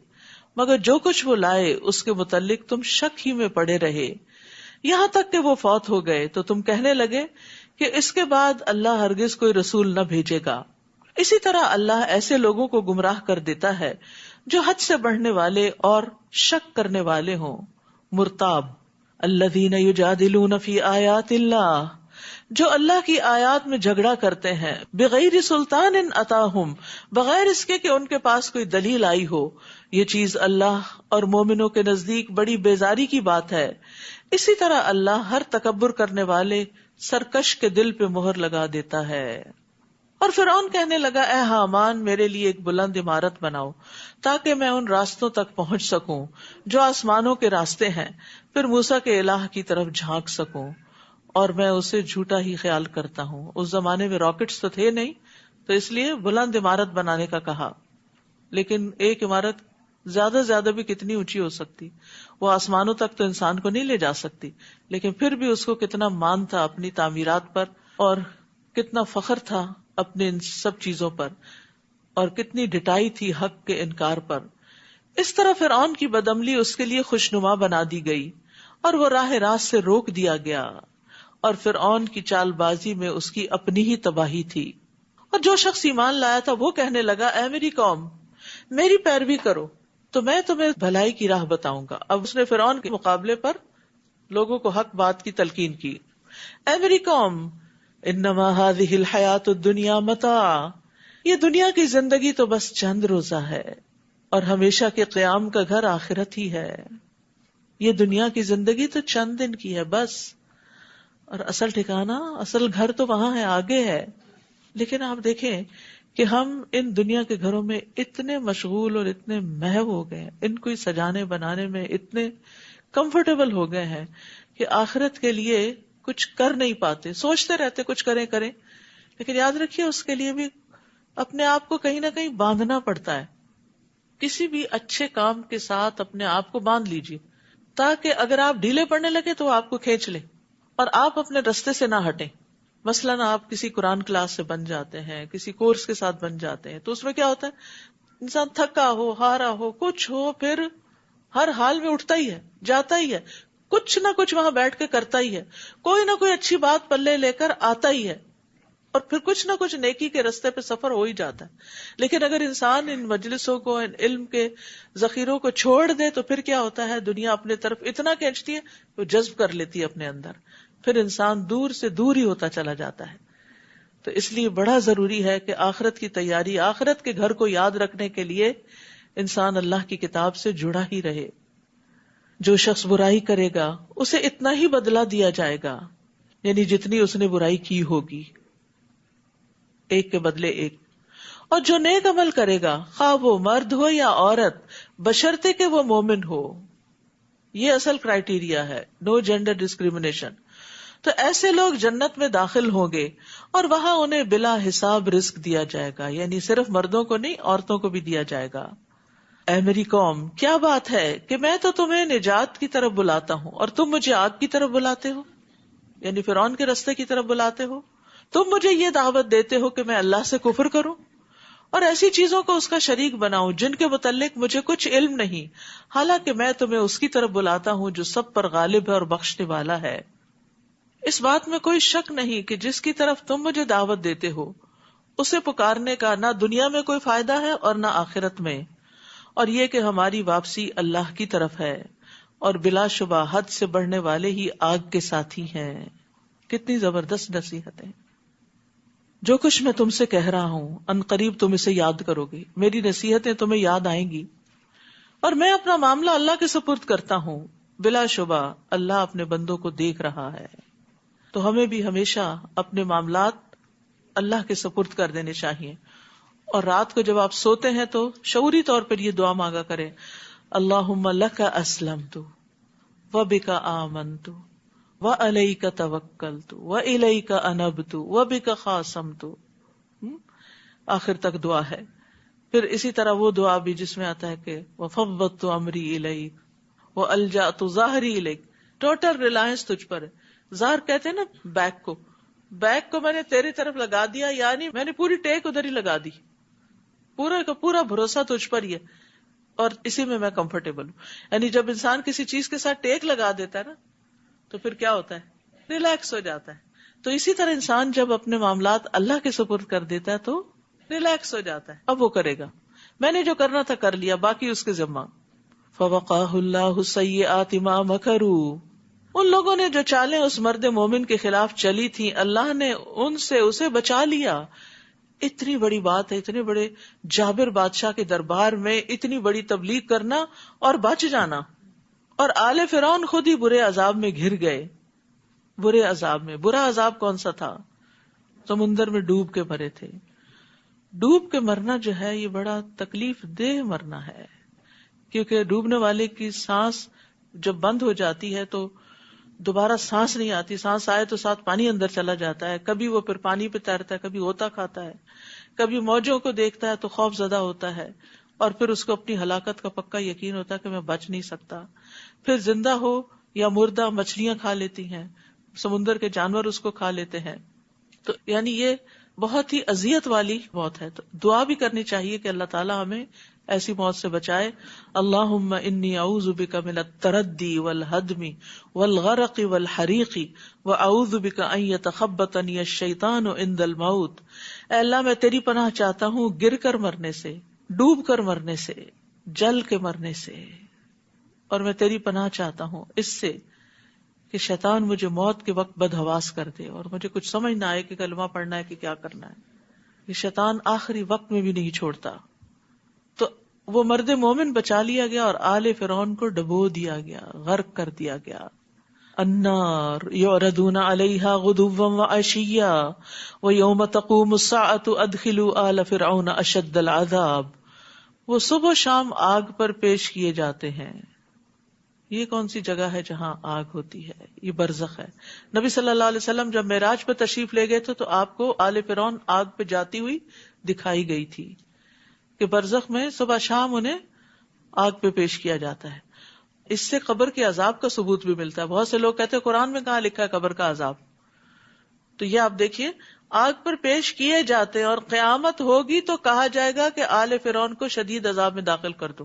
مگر جو کچھ وہ لائے اس کے متعلق تم شک ہی میں پڑے رہے، یہاں تک کہ وہ فوت ہو گئے تو تم کہنے لگے کہ اس کے بعد اللہ ہرگز کوئی رسول نہ بھیجے گا. اسی طرح اللہ ایسے لوگوں کو گمراہ کر دیتا ہے جو حد سے بڑھنے والے اور شک کرنے والے ہوں. مرتاب الذین یجادلون فی آیات اللہ، جو اللہ کی آیات میں جھگڑا کرتے ہیں، بغیر سلطان اتاہم، بغیر اس کے کہ ان کے پاس کوئی دلیل آئی ہو. یہ چیز اللہ اور مومنوں کے نزدیک بڑی بیزاری کی بات ہے. اسی طرح اللہ ہر تکبر کرنے والے سرکش کے دل پہ مہر لگا دیتا ہے. اور فرعون کہنے لگا اے حامان، میرے لیے ایک بلند عمارت بناؤ تاکہ میں ان راستوں تک پہنچ سکوں جو آسمانوں کے راستے ہیں، پھر موسیٰ کے الہ کی طرف جھانک سکوں، اور میں اسے جھوٹا ہی خیال کرتا ہوں. اس زمانے میں راکٹس تو تھے نہیں، تو اس لیے بلند عمارت بنانے کا کہا. لیکن ایک عمارت زیادہ بھی کتنی اونچی ہو سکتی؟ وہ آسمانوں تک تو انسان کو نہیں لے جا سکتی، لیکن پھر بھی اس کو کتنا مان تھا اپنی تعمیرات پر، اور کتنا فخر تھا اپنے ان سب چیزوں پر، اور کتنی ڈٹائی تھی حق کے انکار پر. اس طرح فرعون کی بدعملی اس کے لیے خوشنما بنا دی گئی اور وہ راہ راست سے روک دیا گیا، اور فرعون کی چال بازی میں اس کی اپنی ہی تباہی تھی. اور جو شخص ایمان لایا تھا وہ کہنے لگا اے میری قوم، میری پیروی کرو تو میں تمہیں بھلائی کی راہ بتاؤں گا. اب اس نے فرعون کے مقابلے پر لوگوں کو حق بات کی تلقین کی. اے میری قوم، انما هذه الحیات الدنیا متاع، یہ دنیا کی زندگی تو بس چند روزہ ہے اور ہمیشہ کے قیام کا گھر آخرت ہی ہے. یہ دنیا کی زندگی تو چند دن کی ہے بس، اور اصل ٹھکانہ، اصل گھر تو وہاں ہے، آگے ہے. لیکن آپ دیکھیں کہ ہم ان دنیا کے گھروں میں اتنے مشغول اور اتنے محو ہو گئے ہیں، ان کو سجانے بنانے میں اتنے کمفرٹیبل ہو گئے ہیں کہ آخرت کے لیے کچھ کر نہیں پاتے. سوچتے رہتے کچھ کریں، لیکن یاد رکھیے اس کے لیے بھی اپنے آپ کو کہیں نہ کہیں باندھنا پڑتا ہے. کسی بھی اچھے کام کے ساتھ اپنے آپ کو باندھ لیجیے تاکہ اگر آپ ڈھیلے پڑنے لگے تو وہ آپ کو کھینچ لے اور آپ اپنے رستے سے نہ ہٹیں. مثلاً آپ کسی قرآن کلاس سے بن جاتے ہیں، کسی کورس کے ساتھ بن جاتے ہیں، تو اس میں کیا ہوتا ہے، انسان تھکا ہو، ہارا ہو، کچھ ہو، پھر ہر حال میں اٹھتا ہی ہے، جاتا ہی ہے، کچھ نہ کچھ وہاں بیٹھ کے کرتا ہی ہے، کوئی نہ کوئی اچھی بات پلے لے کر آتا ہی ہے، اور پھر کچھ نہ کچھ نیکی کے رستے پہ سفر ہو ہی جاتا ہے. لیکن اگر انسان ان مجلسوں کو، ان علم کے ذخیروں کو چھوڑ دے تو پھر کیا ہوتا ہے، دنیا اپنے طرف اتنا کھینچتی ہے، وہ جذب کر لیتی ہے اپنے اندر، پھر انسان دور سے دور ہی ہوتا چلا جاتا ہے. تو اس لیے بڑا ضروری ہے کہ آخرت کی تیاری، آخرت کے گھر کو یاد رکھنے کے لیے انسان اللہ کی کتاب سے جڑا ہی رہے. جو شخص برائی کرے گا اسے اتنا ہی بدلہ دیا جائے گا، یعنی جتنی اس نے برائی کی ہوگی، ایک کے بدلے ایک. اور جو نیک عمل کرے گا، خواہ وہ مرد ہو یا عورت، بشرطے کہ وہ مومن ہو. یہ اصل کرائیٹیریا ہے، نو جینڈر ڈسکریمنیشن. تو ایسے لوگ جنت میں داخل ہوں گے اور وہاں انہیں بلا حساب رزق دیا جائے گا، یعنی صرف مردوں کو نہیں، عورتوں کو بھی دیا جائے گا. اے میری قوم، کیا بات ہے کہ میں تو تمہیں نجات کی طرف بلاتا ہوں اور تم مجھے آگ کی طرف بلاتے ہو، یعنی فرعون کے رستے کی طرف بلاتے ہو. تم مجھے یہ دعوت دیتے ہو کہ میں اللہ سے کفر کروں اور ایسی چیزوں کو اس کا شریک بناؤں جن کے متعلق مجھے کچھ علم نہیں، حالانکہ میں تمہیں اس کی طرف بلاتا ہوں جو سب پر غالب ہے اور بخشنے والا ہے. اس بات میں کوئی شک نہیں کہ جس کی طرف تم مجھے دعوت دیتے ہو اسے پکارنے کا نہ دنیا میں کوئی فائدہ ہے اور نہ آخرت میں، اور یہ کہ ہماری واپسی اللہ کی طرف ہے اور بلا شبہ حد سے بڑھنے والے ہی آگ کے ساتھی ہیں. کتنی زبردست نصیحت ہے. جو کچھ میں تم سے کہہ رہا ہوں ان قریب تم اسے یاد کرو گے، میری نصیحتیں تمہیں یاد آئیں گی، اور میں اپنا معاملہ اللہ کے سپرد کرتا ہوں. بلا شبہ اللہ اپنے بندوں کو دیکھ رہا ہے. تو ہمیں بھی ہمیشہ اپنے معاملات اللہ کے سپرد کر دینے چاہیے. اور رات کو جب آپ سوتے ہیں تو شعوری طور پر یہ دعا مانگا کریں، اللہم لک اسلمت وبک آمنت وعلیک توکلت والیک انبت وبک خاصمت. آخر تک دعا ہے. پھر اسی طرح وہ دعا بھی جس میں آتا ہے کہ وفوضت امری الیک والجأت ظہری الیک، ٹوٹل ریلائنس تجھ پر ہے. ظاہر کہتے ہیں نا بیک کو میں نے تیری طرف لگا دیا، یعنی میں نے پوری ٹیک ادھر ہی لگا دی، پورا کا پورا بھروسہ تجھ پر ہی ہے اور اسی میں میں کمفرٹیبل ہوں. یعنی جب انسان کسی چیز کے ساتھ ٹیک لگا دیتا ہے نا تو پھر کیا ہوتا ہے، ریلیکس ہو جاتا ہے. تو اسی طرح انسان جب اپنے معاملات اللہ کے سپرد کر دیتا ہے تو ریلیکس ہو جاتا ہے. اب وہ کرے گا، میں نے جو کرنا تھا کر لیا، باقی اس کے ذمہ. فوقاہ اللہ سیئات ما مکروا، ان لوگوں نے جو چالیں اس مرد مومن کے خلاف چلی تھیں اللہ نے ان سے اسے بچا لیا. اتنی بڑی بات ہے، اتنے بڑے جابر بادشاہ کے دربار میں اتنی بڑی تبلیغ کرنا اور بچ جانا. اور آل فرعون خود ہی برے عذاب میں گھر گئے. برے عذاب میں، برا عذاب کون سا تھا؟ سمندر میں ڈوب کے مرے تھے. ڈوب کے مرنا جو ہے یہ بڑا تکلیف دہ مرنا ہے، کیونکہ ڈوبنے والے کی سانس جب بند ہو جاتی ہے تو دوبارہ سانس نہیں آتی. سانس آئے تو ساتھ پانی اندر چلا جاتا ہے. کبھی وہ پھر پانی پہ تیرتا ہے، کبھی ہوتا کھاتا ہے، کبھی موجوں کو دیکھتا ہے تو خوف زدہ ہوتا ہے، اور پھر اس کو اپنی ہلاکت کا پکا یقین ہوتا ہے کہ میں بچ نہیں سکتا. پھر زندہ ہو یا مردہ مچھلیاں کھا لیتی ہیں، سمندر کے جانور اس کو کھا لیتے ہیں. تو یعنی یہ بہت ہی اذیت والی موت ہے. تو دعا بھی کرنی چاہیے کہ اللہ تعالیٰ ہمیں ایسی موت سے بچائے. اللہم انی اعوذ بک من التردی والہدم والغرق والحریق واعوذ بک ان یتخبطنی الشیطان عند الموت. اے اللہ میں تیری پناہ چاہتا ہوں گر کر مرنے سے، ڈوب کر مرنے سے، جل کے مرنے سے، اور میں تیری پناہ چاہتا ہوں اس سے کہ شیطان مجھے موت کے وقت بدحواس کر دے اور مجھے کچھ سمجھ نہ آئے کہ کلمہ پڑھنا ہے کہ کیا کرنا ہے. یہ شیطان آخری وقت میں بھی نہیں چھوڑتا. تو وہ مرد مومن بچا لیا گیا اور آل فرعون کو ڈبو دیا گیا، غرق کر دیا گیا. النار یعرضون علیہا غدوا وعشیا ویوم تقوم الساعۃ ادخلوا آل فرعون اشد العذاب. وہ صبح و شام آگ پر پیش کیے جاتے ہیں. یہ کون سی جگہ ہے جہاں آگ ہوتی ہے؟ یہ برزخ ہے. نبی صلی اللہ علیہ وسلم جب معراج پہ تشریف لے گئے تھے تو آپ کو آل فرعون آگ پہ جاتی ہوئی دکھائی گئی تھی کہ برزخ میں صبح شام انہیں آگ پہ پیش کیا جاتا ہے. اس سے قبر کے عذاب کا ثبوت بھی ملتا ہے. بہت سے لوگ کہتے ہیں قرآن میں کہاں لکھا ہے قبر کا عذاب؟ تو یہ آپ دیکھیے آگ پر پیش کیے جاتے ہیں اور قیامت ہوگی تو کہا جائے گا کہ آل فرعون کو شدید عذاب میں داخل کر دو.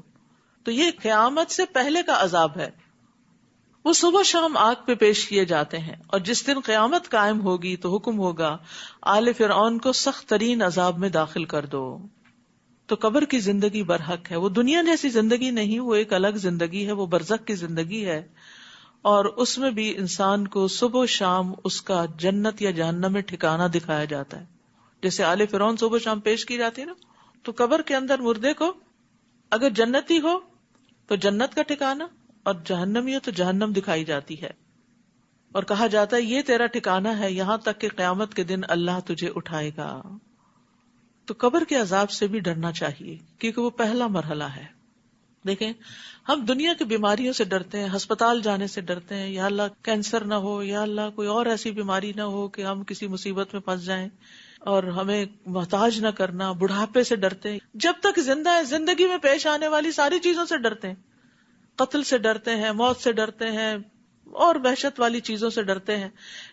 تو یہ قیامت سے پہلے کا عذاب ہے. وہ صبح شام آگ پہ پیش کیے جاتے ہیں اور جس دن قیامت قائم ہوگی تو حکم ہوگا آل فرعون کو سخت ترین عذاب میں داخل کر دو. تو قبر کی زندگی برحق ہے. وہ دنیا جیسی زندگی نہیں، وہ ایک الگ زندگی ہے، وہ برزخ کی زندگی ہے. اور اس میں بھی انسان کو صبح و شام اس کا جنت یا جہنم میں ٹھکانہ دکھایا جاتا ہے. جیسے آل فرعون صبح شام پیش کی جاتی ہے نا. تو قبر کے اندر مردے کو اگر جنتی ہو تو جنت کا ٹھکانہ اور جہنمی ہو تو جہنم دکھائی جاتی ہے، اور کہا جاتا ہے یہ تیرا ٹھکانہ ہے یہاں تک کہ قیامت کے دن اللہ تجھے اٹھائے گا. تو قبر کے عذاب سے بھی ڈرنا چاہیے کیونکہ وہ پہلا مرحلہ ہے. دیکھیں ہم دنیا کی بیماریوں سے ڈرتے ہیں، ہسپتال جانے سے ڈرتے ہیں، یا اللہ کینسر نہ ہو، یا اللہ کوئی اور ایسی بیماری نہ ہو کہ ہم کسی مصیبت میں پھنس جائیں، اور ہمیں محتاج نہ کرنا. بڑھاپے سے ڈرتے ہیں، جب تک زندہ ہے زندگی میں پیش آنے والی ساری چیزوں سے ڈرتے ہیں. قتل سے ڈرتے ہیں، موت سے ڈرتے ہیں، اور وحشت والی چیزوں سے ڈرتے ہیں.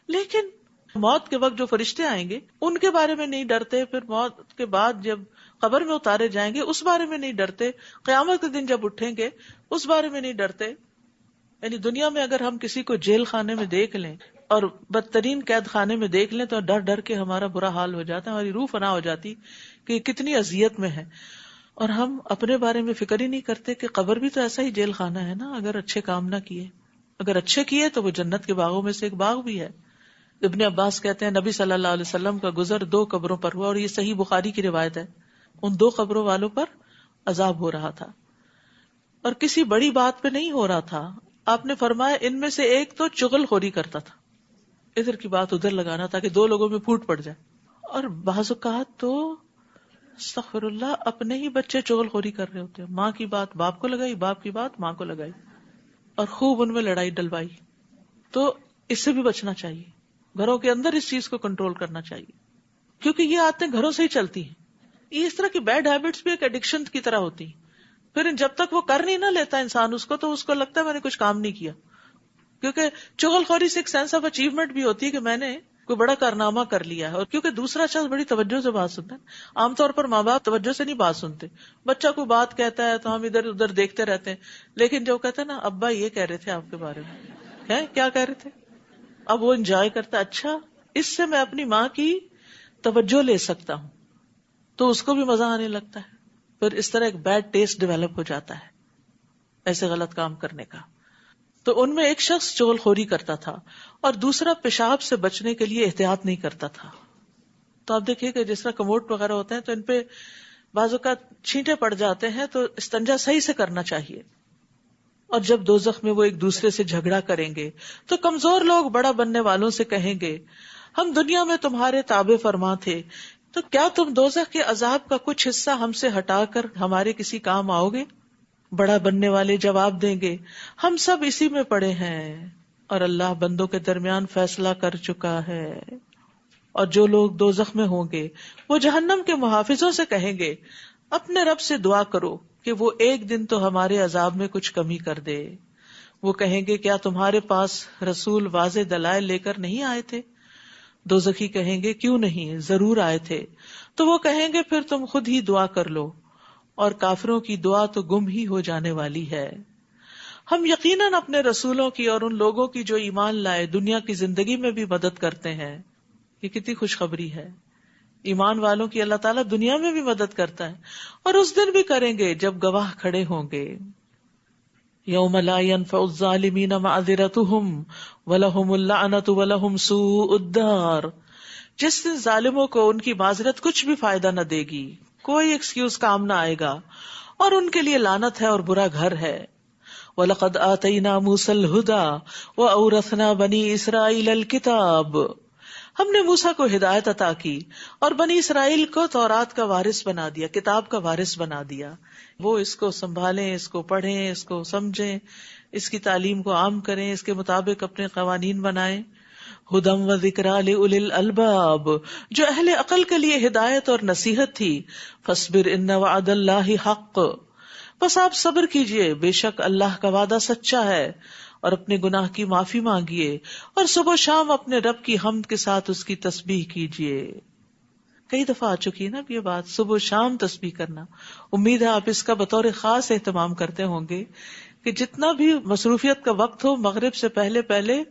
لیکن موت کے وقت جو فرشتے آئیں گے ان کے بارے میں نہیں ڈرتے، پھر موت کے بعد جب قبر میں اتارے جائیں گے اس بارے میں نہیں ڈرتے، قیامت کے دن جب اٹھیں گے اس بارے میں نہیں ڈرتے. یعنی دنیا میں اگر ہم کسی کو جیل خانے میں دیکھ لیں اور بدترین قید خانے میں دیکھ لیں تو ڈر ڈر کے ہمارا برا حال ہو جاتا ہے، ہماری روح فنا ہو جاتی کہ کتنی اذیت میں ہے. اور ہم اپنے بارے میں فکر ہی نہیں کرتے کہ قبر بھی تو ایسا ہی جیل خانہ ہے نا. اگر اچھے کام نہ کیے، اگر اچھے کیے تو وہ جنت کے باغوں میں سے ایک باغ بھی ہے. ابن عباس کہتے ہیں نبی صلی اللہ علیہ وسلم کا گزر 2 قبروں پر ہوا، اور یہ صحیح بخاری کی روایت ہے. ان 2 قبروں والوں پر عذاب ہو رہا تھا اور کسی بڑی بات پہ نہیں ہو رہا تھا. آپ نے فرمایا ان میں سے ایک تو چغل خوری کرتا تھا، ادھر کی بات ادھر لگانا تاکہ 2 لوگوں میں پھوٹ پڑ جائے. اور بعض اوقات تو استغفر اللہ اپنے ہی بچے چغل خوری کر رہے ہوتے ہیں، ماں کی بات باپ کو لگائی، باپ کی بات ماں کو لگائی اور خوب ان میں لڑائی ڈلوائی. تو اس سے بھی بچنا چاہیے، گھروں کے اندر اس چیز کو کنٹرول کرنا چاہیے کیونکہ یہ عادتیں گھروں سے ہی چلتی ہیں. یہ اس طرح کی بیڈ ہیبٹس بھی ایک ایڈکشن کی طرح ہوتی ہیں. پھر جب تک وہ کر نہیں نہ لیتا انسان اس کو تو اس کو لگتا ہے میں نے کچھ کام نہیں کیا، کیونکہ چغل خوری سے ایک سینس آف اچیومنٹ بھی ہوتی ہے کہ میں نے کوئی بڑا کارنامہ کر لیا ہے. اور کیونکہ دوسرا شخص بڑی توجہ سے بات سنتا ہے، عام طور پر ماں باپ توجہ سے نہیں بات سنتے. بچہ کوئی بات کہتا ہے تو ہم ادھر ادھر دیکھتے رہتے ہیں، لیکن جو کہتے ہیں نا ابا یہ کہہ رہے تھے آپ کے بارے میں، ہے کیا کہہ رہے تھے، اب وہ انجوائے کرتا ہے. اچھا اس سے میں اپنی ماں کی توجہ لے سکتا ہوں تو اس کو بھی مزہ آنے لگتا ہے. پھر اس طرح ایک بیڈ ٹیسٹ ڈیولپ ہو جاتا ہے ایسے غلط کام کرنے کا. تو ان میں ایک شخص چغل خوری کرتا تھا اور دوسرا پیشاب سے بچنے کے لیے احتیاط نہیں کرتا تھا. تو آپ دیکھیے کہ جس طرح کموڈ وغیرہ ہوتے ہیں تو ان پہ بعض اوقات چھینٹے پڑ جاتے ہیں تو استنجا صحیح سے کرنا چاہیے. اور جب دوزخ میں وہ ایک دوسرے سے جھگڑا کریں گے تو کمزور لوگ بڑا بننے والوں سے کہیں گے ہم دنیا میں تمہارے تابع فرما تھے، تو کیا تم دوزخ کے عذاب کا کچھ حصہ ہم سے ہٹا کر ہمارے کسی کام آؤ گے؟ بڑا بننے والے جواب دیں گے ہم سب اسی میں پڑے ہیں اور اللہ بندوں کے درمیان فیصلہ کر چکا ہے. اور جو لوگ دوزخ میں ہوں گے وہ جہنم کے محافظوں سے کہیں گے اپنے رب سے دعا کرو کہ وہ ایک دن تو ہمارے عذاب میں کچھ کمی کر دے. وہ کہیں گے کیا تمہارے پاس رسول واضح دلائل لے کر نہیں آئے تھے؟ دوزخی کہیں گے کیوں نہیں، ضرور آئے تھے. تو وہ کہیں گے پھر تم خود ہی دعا کر لو، اور کافروں کی دعا تو گم ہی ہو جانے والی ہے. ہم یقیناً اپنے رسولوں کی اور ان لوگوں کی جو ایمان لائے دنیا کی زندگی میں بھی مدد کرتے ہیں. یہ کتنی خوشخبری ہے، ایمان والوں کی اللہ تعالیٰ دنیا میں بھی مدد کرتا ہے اور اس دن بھی کریں گے جب گواہ کھڑے ہوں گے. یوم لا ينفع الظالمین معذرتهم ولہم اللعنۃ ولہم سوء الدار. جس دن ظالموں کو ان کی معذرت کچھ بھی فائدہ نہ دے گی، کوئی ایکسکیوز کام نہ آئے گا، اور ان کے لیے لعنت ہے اور برا گھر ہے. وَلَقَدْ آتَيْنَا مُوسَى الْهُدَى وَأَوْرَثْنَا بَنِي إِسْرَائِيلَ الْكِتَابَ. ہم نے موسیٰ کو ہدایت عطا کی اور بنی اسرائیل کو تورات کا وارث بنا دیا، کتاب کا وارث بنا دیا. وہ اس کو سنبھالیں، اس کو پڑھیں، اس کو سمجھیں، اس کی تعلیم کو عام کریں، اس کے مطابق اپنے قوانین بنائیں. ہدم و ذکریٰ لأولی الالباب، جو اہل عقل کے لیے ہدایت اور نصیحت تھی. فاصبر ان وعد اللہ حق، بس آپ صبر کیجئے، بے شک اللہ کا وعدہ سچا ہے. اور اپنے گناہ کی معافی مانگیے اور صبح و شام اپنے رب کی حمد کے ساتھ اس کی تسبیح کیجئے. کئی دفعہ آ چکی ہے نا یہ بات، صبح و شام تسبیح کرنا. امید ہے آپ اس کا بطور خاص اہتمام کرتے ہوں گے کہ جتنا بھی مصروفیت کا وقت ہو مغرب سے پہلے پہلے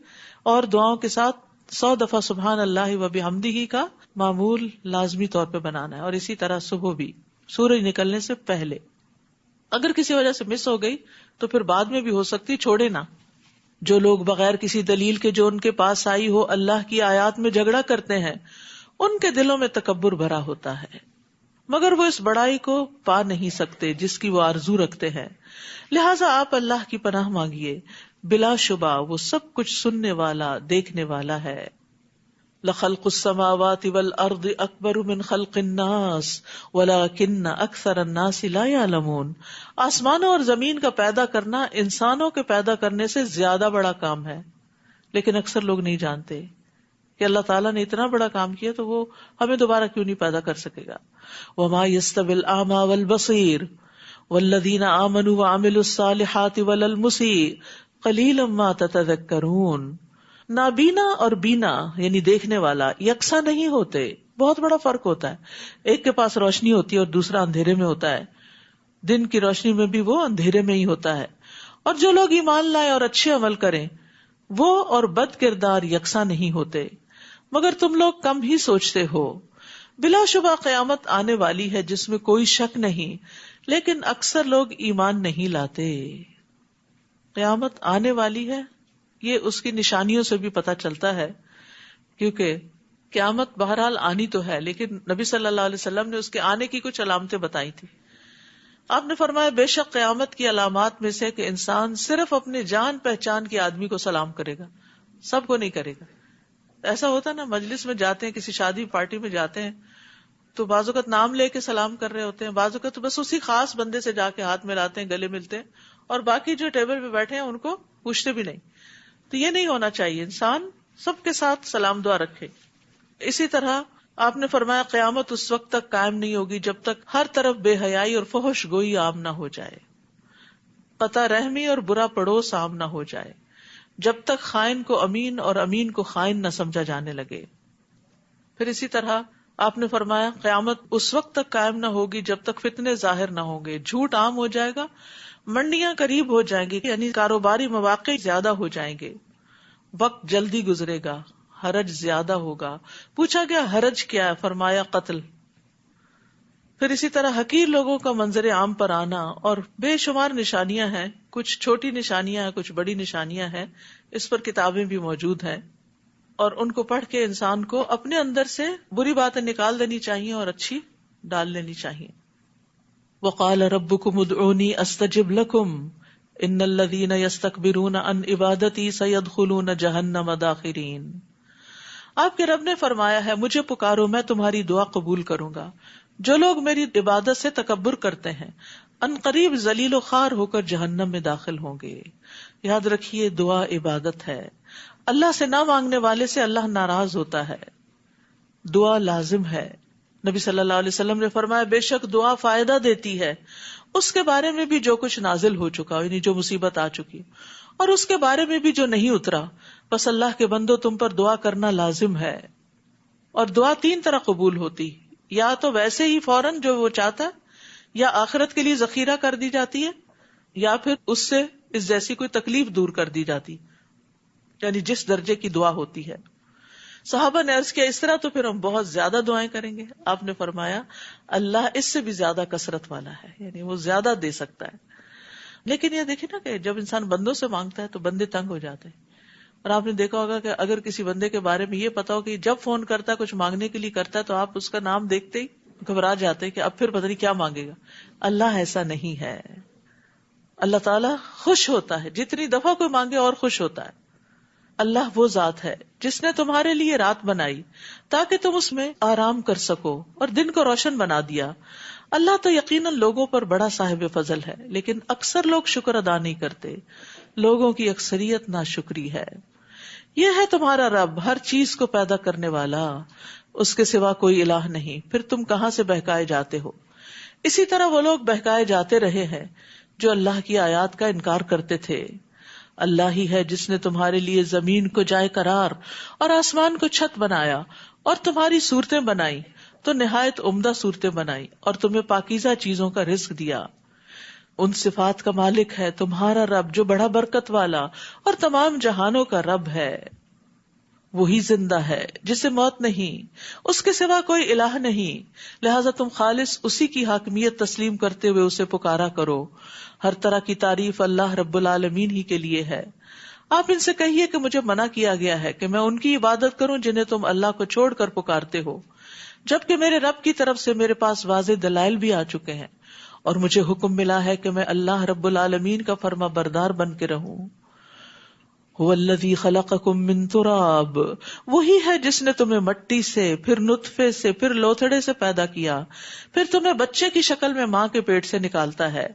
اور دعاؤں کے ساتھ 100 دفعہ سبحان اللہ و بحمدہ کا معمول لازمی طور پہ بنانا ہے. اور اسی طرح صبح بھی سورج نکلنے سے پہلے. اگر کسی وجہ سے مس ہو گئی تو پھر بعد میں بھی ہو سکتی، چھوڑے نہ. جو لوگ بغیر کسی دلیل کے جو ان کے پاس آئی ہو اللہ کی آیات میں جھگڑا کرتے ہیں ان کے دلوں میں تکبر بھرا ہوتا ہے، مگر وہ اس بڑائی کو پا نہیں سکتے جس کی وہ آرزو رکھتے ہیں، لہٰذا آپ اللہ کی پناہ مانگیے، بلا شبہ وہ سب کچھ سننے والا دیکھنے والا ہے۔ لخلق السماوات والارض اکبر من خلق الناس ولکن اکثر الناس لا یعلمون، آسمانوں اور زمین کا پیدا کرنا انسانوں کے پیدا کرنے سے زیادہ بڑا کام ہے، لیکن اکثر لوگ نہیں جانتے کہ اللہ تعالیٰ نے اتنا بڑا کام کیا تو وہ ہمیں دوبارہ کیوں نہیں پیدا کر سکے گا۔ وما يستوي الاعمى والبصير والذین آمنوا وعملوا الصالحات ولا المسيء قلیلا ما تتذکرون، نابینا اور بینا یعنی دیکھنے والا یکساں نہیں ہوتے، بہت بڑا فرق ہوتا ہے، ایک کے پاس روشنی ہوتی ہے اور دوسرا اندھیرے میں ہوتا ہے، دن کی روشنی میں بھی وہ اندھیرے میں ہی ہوتا ہے، اور جو لوگ ایمان لائیں اور اچھے عمل کریں وہ اور بد کردار یکساں نہیں ہوتے، مگر تم لوگ کم ہی سوچتے ہو۔ بلا شبہ قیامت آنے والی ہے جس میں کوئی شک نہیں، لیکن اکثر لوگ ایمان نہیں لاتے۔ قیامت آنے والی ہے یہ اس کی نشانیوں سے بھی پتہ چلتا ہے، کیونکہ قیامت بہرحال آنی تو ہے، لیکن نبی صلی اللہ علیہ وسلم نے اس کے آنے کی کچھ علامتیں بتائی تھی۔ آپ نے فرمایا بے شک قیامت کی علامات میں سے کہ انسان صرف اپنے جان پہچان کے آدمی کو سلام کرے گا، سب کو نہیں کرے گا۔ ایسا ہوتا ہے نا، مجلس میں جاتے ہیں، کسی شادی پارٹی میں جاتے ہیں تو بعض اوقات نام لے کے سلام کر رہے ہوتے ہیں، بعض اوقات تو بس اسی خاص بندے سے جا کے ہاتھ ملاتے ہیں، گلے ملتے ہیں، اور باقی جو ٹیبل پہ بیٹھے ہیں ان کو پوچھتے بھی نہیں۔ تو یہ نہیں ہونا چاہیے، انسان سب کے ساتھ سلام دعا رکھے۔ اسی طرح آپ نے فرمایا قیامت اس وقت تک قائم نہیں ہوگی جب تک ہر طرف بے حیائی اور فحش گوئی عام نہ ہو جائے، قطع رحمی اور برا پڑوس عام نہ ہو جائے، جب تک خائن کو امین اور امین کو خائن نہ سمجھا جانے لگے۔ پھر اسی طرح آپ نے فرمایا قیامت اس وقت تک قائم نہ ہوگی جب تک فتنے ظاہر نہ ہوں گے، جھوٹ عام ہو جائے گا، منڈیاں قریب ہو جائیں گی، یعنی کاروباری مواقع زیادہ ہو جائیں گے، وقت جلدی گزرے گا، حرج زیادہ ہوگا۔ پوچھا گیا حرج کیا ہے؟ فرمایا قتل۔ پھر اسی طرح حقیر لوگوں کا منظر عام پر آنا، اور بے شمار نشانیاں ہیں، کچھ چھوٹی نشانیاں ہیں، کچھ بڑی نشانیاں ہیں، اس پر کتابیں بھی موجود ہیں، اور ان کو پڑھ کے انسان کو اپنے اندر سے بری باتیں نکال دینی چاہیے اور اچھی ڈال لینی چاہیے۔ وقال ربكم ادعوني استجب لكم ان الذين يستكبرون عن عبادتي سيدخلون جهنم داخرين۔ آپ کے رب نے فرمایا ہے مجھے پکارو میں تمہاری دعا قبول کروں گا، جو لوگ میری عبادت سے تکبر کرتے ہیں ان قریب ذلیل و خوار ہو کر جہنم میں داخل ہوں گے۔ یاد رکھیے دعا عبادت ہے، اللہ سے نہ مانگنے والے سے اللہ ناراض ہوتا ہے، دعا لازم ہے۔ نبی صلی اللہ علیہ وسلم نے فرمایا بے شک دعا فائدہ دیتی ہے، اس کے بارے میں بھی جو کچھ نازل ہو چکا، یعنی جو مصیبت آ چکی، اور اس کے بارے میں بھی جو نہیں اترا، بس اللہ کے بندو تم پر دعا کرنا لازم ہے۔ اور دعا تین طرح قبول ہوتی، یا تو ویسے ہی فوراً جو وہ چاہتا ہے، یا آخرت کے لیے ذخیرہ کر دی جاتی ہے، یا پھر اس سے اس جیسی کوئی تکلیف دور کر دی جاتی، یعنی جس درجے کی دعا ہوتی ہے۔ صحابہ نے عرض کیا اس طرح تو پھر ہم بہت زیادہ دعائیں کریں گے۔ آپ نے فرمایا اللہ اس سے بھی زیادہ کثرت والا ہے، یعنی وہ زیادہ دے سکتا ہے۔ لیکن یہ دیکھیں نا کہ جب انسان بندوں سے مانگتا ہے تو بندے تنگ ہو جاتے ہیں، اور آپ نے دیکھا ہوگا کہ اگر کسی بندے کے بارے میں یہ پتا ہو کہ جب فون کرتا ہے کچھ مانگنے کے لیے کرتا ہے تو آپ اس کا نام دیکھتے ہی گھبرا جاتے ہیں کہ اب پھر پتہ نہیں کیا مانگے گا۔ اللہ ایسا نہیں ہے، اللہ تعالیٰ خوش ہوتا ہے، جتنی دفعہ کوئی مانگے اور خوش ہوتا ہے۔ اللہ وہ ذات ہے جس نے تمہارے لیے رات بنائی تاکہ تم اس میں آرام کر سکو اور دن کو روشن بنا دیا۔ اللہ تو یقیناً لوگوں پر بڑا صاحب فضل ہے، لیکن اکثر لوگ شکر ادا نہیں کرتے، لوگوں کی اکثریت ناشکری ہے۔ یہ ہے تمہارا رب ہر چیز کو پیدا کرنے والا، اس کے سوا کوئی الہ نہیں، پھر تم کہاں سے بہکائے جاتے ہو۔ اسی طرح وہ لوگ بہکائے جاتے رہے ہیں جو اللہ کی آیات کا انکار کرتے تھے۔ اللہ ہی ہے جس نے تمہارے لیے زمین کو جائے قرار اور آسمان کو چھت بنایا، اور تمہاری صورتیں بنائی تو نہایت عمدہ صورتیں بنائی، اور تمہیں پاکیزہ چیزوں کا رزق دیا۔ ان صفات کا مالک ہے تمہارا رب جو بڑا برکت والا اور تمام جہانوں کا رب ہے۔ وہی زندہ ہے جسے موت نہیں، اس کے سوا کوئی الہ نہیں، لہذا تم خالص اسی کی حاکمیت تسلیم کرتے ہوئے اسے پکارا کرو۔ ہر طرح کی تعریف اللہ رب العالمین ہی کے لیے ہے۔ آپ ان سے کہیے کہ مجھے منع کیا گیا ہے کہ میں ان کی عبادت کروں جنہیں تم اللہ کو چھوڑ کر پکارتے ہو، جبکہ میرے رب کی طرف سے میرے پاس واضح دلائل بھی آ چکے ہیں، اور مجھے حکم ملا ہے کہ میں اللہ رب العالمین کا فرما بردار بن کے رہوں۔ هو الذی خلقکم من تراب، وہی ہے جس نے تمہیں مٹی سے، پھر نطفے سے، پھر لوتھڑے سے پیدا کیا، پھر تمہیں بچے کی شکل میں ماں کے پیٹ سے نکالتا ہے،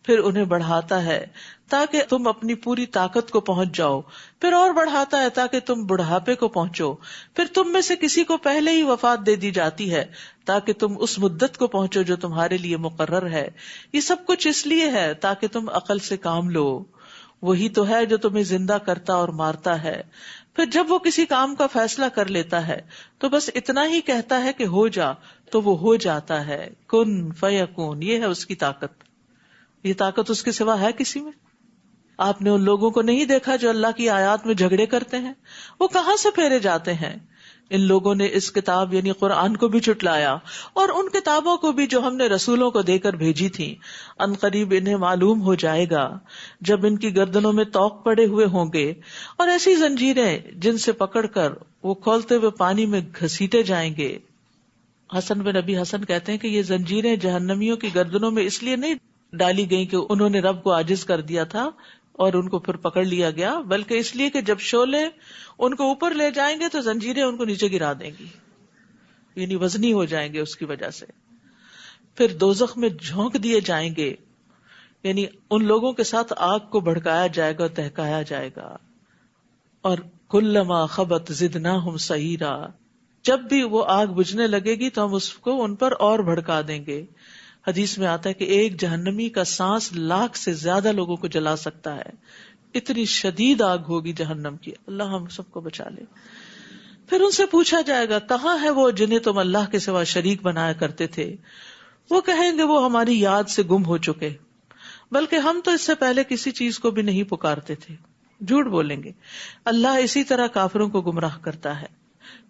پھر انہیں بڑھاتا ہے تاکہ تم اپنی پوری طاقت کو پہنچ جاؤ، پھر اور بڑھاتا ہے تاکہ تم بڑھاپے کو پہنچو، پھر تم میں سے کسی کو پہلے ہی وفات دے دی جاتی ہے تاکہ تم اس مدت کو پہنچو جو تمہارے لیے مقرر ہے۔ یہ سب کچھ اس لیے ہے تاکہ تم عقل سے کام لو۔ وہی تو ہے جو تمہیں زندہ کرتا اور مارتا ہے، پھر جب وہ کسی کام کا فیصلہ کر لیتا ہے تو بس اتنا ہی کہتا ہے کہ ہو جا، تو وہ ہو جاتا ہے۔ کن فیکون، یہ ہے اس کی طاقت۔ یہ طاقت اس کے سوا ہے کسی میں؟ آپ نے ان لوگوں کو نہیں دیکھا جو اللہ کی آیات میں جھگڑے کرتے ہیں؟ وہ کہاں سے پھیرے جاتے ہیں؟ ان لوگوں نے اس کتاب یعنی قرآن کو بھی جھٹلایا، اور ان کتابوں کو بھی جو ہم نے رسولوں کو دے کر بھیجی تھی۔ ان قریب انہیں معلوم ہو جائے گا جب ان کی گردنوں میں توق پڑے ہوئے ہوں گے، اور ایسی زنجیریں جن سے پکڑ کر وہ کھولتے ہوئے پانی میں گھسیٹے جائیں گے۔ حسن بن نبی حسن کہتے ہیں کہ یہ زنجیریں جہنمیوں کی گردنوں میں اس لیے نہیں ڈالی گئی کہ انہوں نے رب کو عاجز کر دیا تھا اور ان کو پھر پکڑ لیا گیا، بلکہ اس لیے کہ جب شعلے ان کو اوپر لے جائیں گے تو زنجیریں ان کو نیچے گرا دیں گی، یعنی وزنی ہو جائیں گے اس کی وجہ سے۔ پھر دوزخ میں جھونک دیے جائیں گے، یعنی ان لوگوں کے ساتھ آگ کو بھڑکایا جائے گا، تہکایا جائے گا۔ اور کلما خبت زدناہم سعیرا، جب بھی وہ آگ بجھنے لگے گی تو ہم اس کو ان پر اور بھڑکا دیں گے۔ حدیث میں آتا ہے کہ ایک جہنمی کا سانس 1,00,000 سے زیادہ لوگوں کو جلا سکتا ہے، اتنی شدید آگ ہوگی جہنم کی، اللہ ہم سب کو بچا لے۔ پھر ان سے پوچھا جائے گا کہاں ہے وہ جنہیں تم اللہ کے سوا شریک بنایا کرتے تھے؟ وہ کہیں گے وہ ہماری یاد سے گم ہو چکے، بلکہ ہم تو اس سے پہلے کسی چیز کو بھی نہیں پکارتے تھے۔ جھوٹ بولیں گے۔ اللہ اسی طرح کافروں کو گمراہ کرتا ہے۔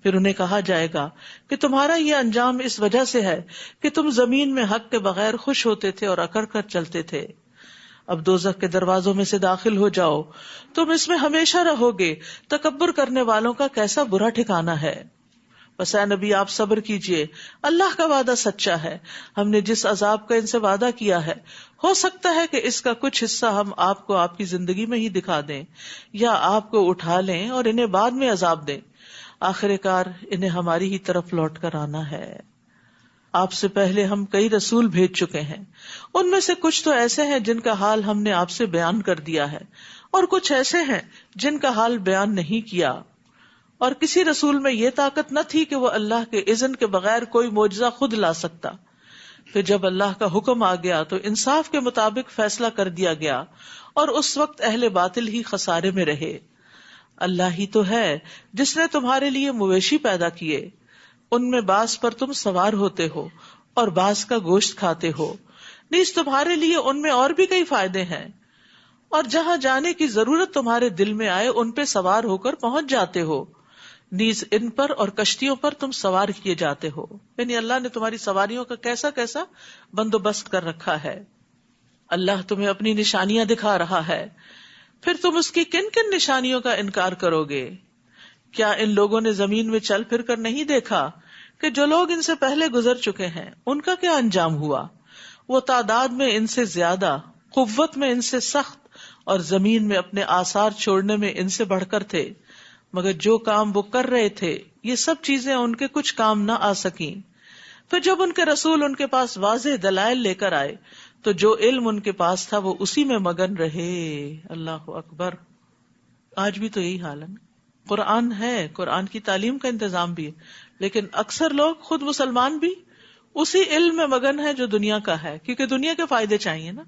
پھر انہیں کہا جائے گا کہ تمہارا یہ انجام اس وجہ سے ہے کہ تم زمین میں حق کے بغیر خوش ہوتے تھے اور اکڑ کر چلتے تھے۔ اب دوزخ کے دروازوں میں سے داخل ہو جاؤ، تم اس میں ہمیشہ رہو گے۔ تکبر کرنے والوں کا کیسا برا ٹھکانہ ہے۔ بس اے نبی آپ صبر کیجئے، اللہ کا وعدہ سچا ہے۔ ہم نے جس عذاب کا ان سے وعدہ کیا ہے، ہو سکتا ہے کہ اس کا کچھ حصہ ہم آپ کو آپ کی زندگی میں ہی دکھا دیں، یا آپ کو اٹھا لیں اور انہیں بعد میں عذاب دیں۔ آخر کار انہیں ہماری ہی طرف لوٹ کر آنا ہے۔ آپ سے پہلے ہم کئی رسول بھیج چکے ہیں، ان میں سے کچھ تو ایسے ہیں جن کا حال ہم نے آپ سے بیان کر دیا ہے، اور کچھ ایسے ہیں جن کا حال بیان نہیں کیا۔ اور کسی رسول میں یہ طاقت نہ تھی کہ وہ اللہ کے اذن کے بغیر کوئی معجزہ خود لا سکتا۔ پھر جب اللہ کا حکم آ گیا تو انصاف کے مطابق فیصلہ کر دیا گیا، اور اس وقت اہل باطل ہی خسارے میں رہے۔ اللہ ہی تو ہے جس نے تمہارے لیے مویشی پیدا کیے، ان میں بعض پر تم سوار ہوتے ہو اور بعض کا گوشت کھاتے ہو، نیز تمہارے لیے ان میں اور بھی کئی فائدے ہیں، اور جہاں جانے کی ضرورت تمہارے دل میں آئے ان پہ سوار ہو کر پہنچ جاتے ہو، نیز ان پر اور کشتیوں پر تم سوار کیے جاتے ہو۔ یعنی اللہ نے تمہاری سواریوں کا کیسا کیسا بندوبست کر رکھا ہے۔ اللہ تمہیں اپنی نشانیاں دکھا رہا ہے، پھر تم اس کی کن کن نشانیوں کا انکار کرو گے؟ کیا ان لوگوں نے زمین میں چل پھر کر نہیں دیکھا کہ جو لوگ ان سے پہلے گزر چکے ہیں ان کا کیا انجام ہوا؟ وہ تعداد میں ان سے زیادہ، قوت میں ان سے سخت، اور زمین میں اپنے آثار چھوڑنے میں ان سے بڑھ کر تھے، مگر جو کام وہ کر رہے تھے یہ سب چیزیں ان کے کچھ کام نہ آ سکیں۔ پھر جب ان کے رسول ان کے پاس واضح دلائل لے کر آئے تو جو علم ان کے پاس تھا وہ اسی میں مگن رہے۔ اللہ اکبر۔ آج بھی تو یہی حال ہے نا۔ قرآن ہے، قرآن کی تعلیم کا انتظام بھی ہے، لیکن اکثر لوگ خود مسلمان بھی اسی علم میں مگن ہے جو دنیا کا ہے، کیونکہ دنیا کے فائدے چاہیے نا،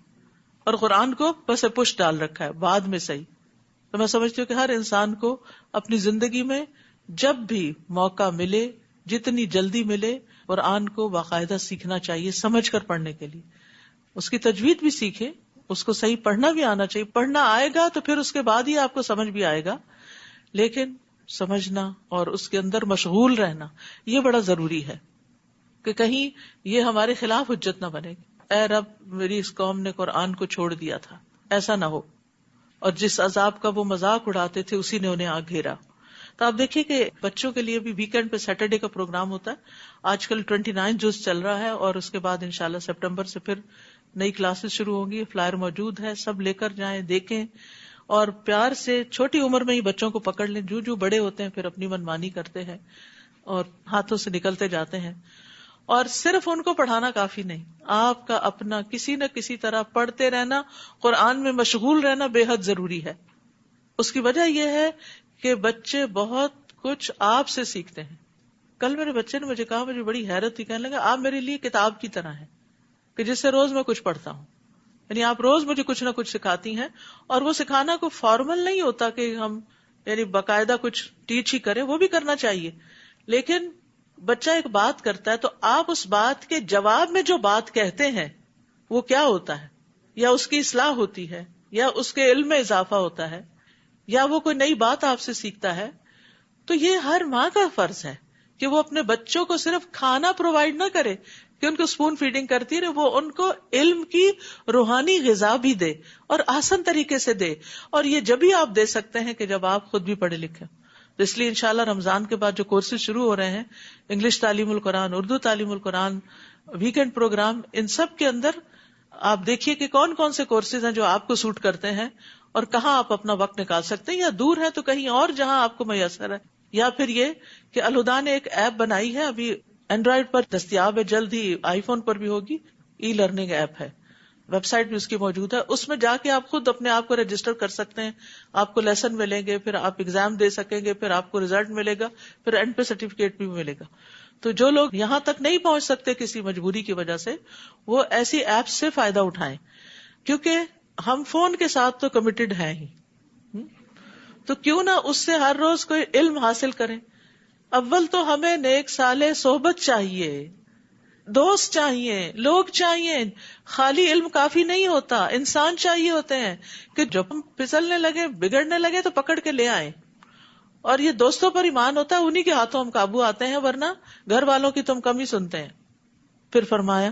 اور قرآن کو بس پش ڈال رکھا ہے بعد میں صحیح۔ تو میں سمجھتی ہوں کہ ہر انسان کو اپنی زندگی میں جب بھی موقع ملے، جتنی جلدی ملے، قرآن کو باقاعدہ سیکھنا چاہیے، سمجھ کر پڑھنے کے لیے۔ اس کی تجوید بھی سیکھے، اس کو صحیح پڑھنا بھی آنا چاہیے۔ پڑھنا آئے گا تو پھر اس کے بعد ہی آپ کو سمجھ بھی آئے گا، لیکن سمجھنا اور اس کے اندر مشغول رہنا یہ بڑا ضروری ہے کہ کہیں یہ ہمارے خلاف حجت نہ بنے، اے رب میری اس قوم نے قرآن کو چھوڑ دیا تھا، ایسا نہ ہو۔ اور جس عذاب کا وہ مذاق اڑاتے تھے اسی نے انہیں آ گھیرا۔ تو آپ دیکھیے کہ بچوں کے لیے بھی ویکینڈ پہ سیٹرڈے کا پروگرام ہوتا ہے. آج کل 29 جز چل رہا ہے اور اس کے بعد انشاءاللہ سپٹمبر سے پھر نئی کلاسز شروع ہوں گی. فلائر موجود ہے, سب لے کر جائیں, دیکھیں اور پیار سے چھوٹی عمر میں ہی بچوں کو پکڑ لیں. جو بڑے ہوتے ہیں پھر اپنی منمانی کرتے ہیں اور ہاتھوں سے نکلتے جاتے ہیں. اور صرف ان کو پڑھانا کافی نہیں, آپ کا اپنا کسی نہ کسی طرح پڑھتے رہنا, قرآن میں مشغول رہنا بے حد ضروری ہے. اس کی وجہ یہ ہے کہ بچے بہت کچھ آپ سے سیکھتے ہیں. کل میرے بچے نے مجھے کہا, مجھے بڑی حیرت تھی, کہنے لگا آپ میرے لیے کتاب کی طرح ہیں کہ جس سے روز میں کچھ پڑھتا ہوں. یعنی آپ روز مجھے کچھ نہ کچھ سکھاتی ہیں, اور وہ سکھانا کوئی فارمل نہیں ہوتا کہ ہم یعنی باقاعدہ کچھ ٹیچ ہی کریں, وہ بھی کرنا چاہیے, لیکن بچہ ایک بات کرتا ہے تو آپ اس بات کے جواب میں جو بات کہتے ہیں وہ کیا ہوتا ہے, یا اس کی اصلاح ہوتی ہے, یا اس کے علم میں اضافہ ہوتا ہے, یا وہ کوئی نئی بات آپ سے سیکھتا ہے. تو یہ ہر ماں کا فرض ہے کہ وہ اپنے بچوں کو صرف کھانا پرووائڈ نہ کرے کہ ان کو اسپون فیڈنگ کرتی رہے, وہ ان کو علم کی روحانی غذا بھی دے اور آسان طریقے سے دے. اور یہ جبھی آپ دے سکتے ہیں کہ جب آپ خود بھی پڑھے لکھے. تو اس لیے انشاءاللہ رمضان کے بعد جو کورسز شروع ہو رہے ہیں, انگلش تعلیم القرآن, اردو تعلیم القرآن, ویکینڈ پروگرام, ان سب کے اندر آپ دیکھیے کہ کون کون سے کورسز ہیں جو آپ کو سوٹ کرتے ہیں اور کہاں آپ اپنا وقت نکال سکتے ہیں, یا دور ہے تو کہیں اور جہاں آپ کو میسر ہے. یا پھر یہ کہ الہدا نے ایک ایپ بنائی ہے, ابھی اینڈرائیڈ پر دستیاب ہے, جلد ہی آئی فون پر بھی ہوگی, ای لرننگ ایپ ہے, ویب سائٹ بھی اس کی موجود ہے. اس میں جا کے آپ خود اپنے آپ کو رجسٹر کر سکتے ہیں, آپ کو لیسن ملیں گے, پھر آپ ایگزام دے سکیں گے, پھر آپ کو ریزلٹ ملے گا, پھر اینڈ پہ سرٹیفکیٹ بھی ملے گا. تو جو لوگ یہاں تک نہیں پہنچ سکتے کسی مجبوری کی وجہ سے, وہ ایسی ایپس سے فائدہ اٹھائیں, کیونکہ ہم فون کے ساتھ تو کمیٹڈ ہیں ہی, تو کیوں نہ اس سے ہر روز کوئی علم حاصل کریں. اول تو ہمیں نیک صالح صحبت چاہیے, دوست چاہیے, لوگ چاہیے. خالی علم کافی نہیں ہوتا, انسان چاہیے ہوتے ہیں کہ جب ہم پھسلنے لگے, بگڑنے لگے تو پکڑ کے لے آئیں. اور یہ دوستوں پر ایمان ہوتا ہے, انہی کے ہاتھوں ہم قابو آتے ہیں, ورنہ گھر والوں کی تم کم ہی سنتے ہیں. پھر فرمایا,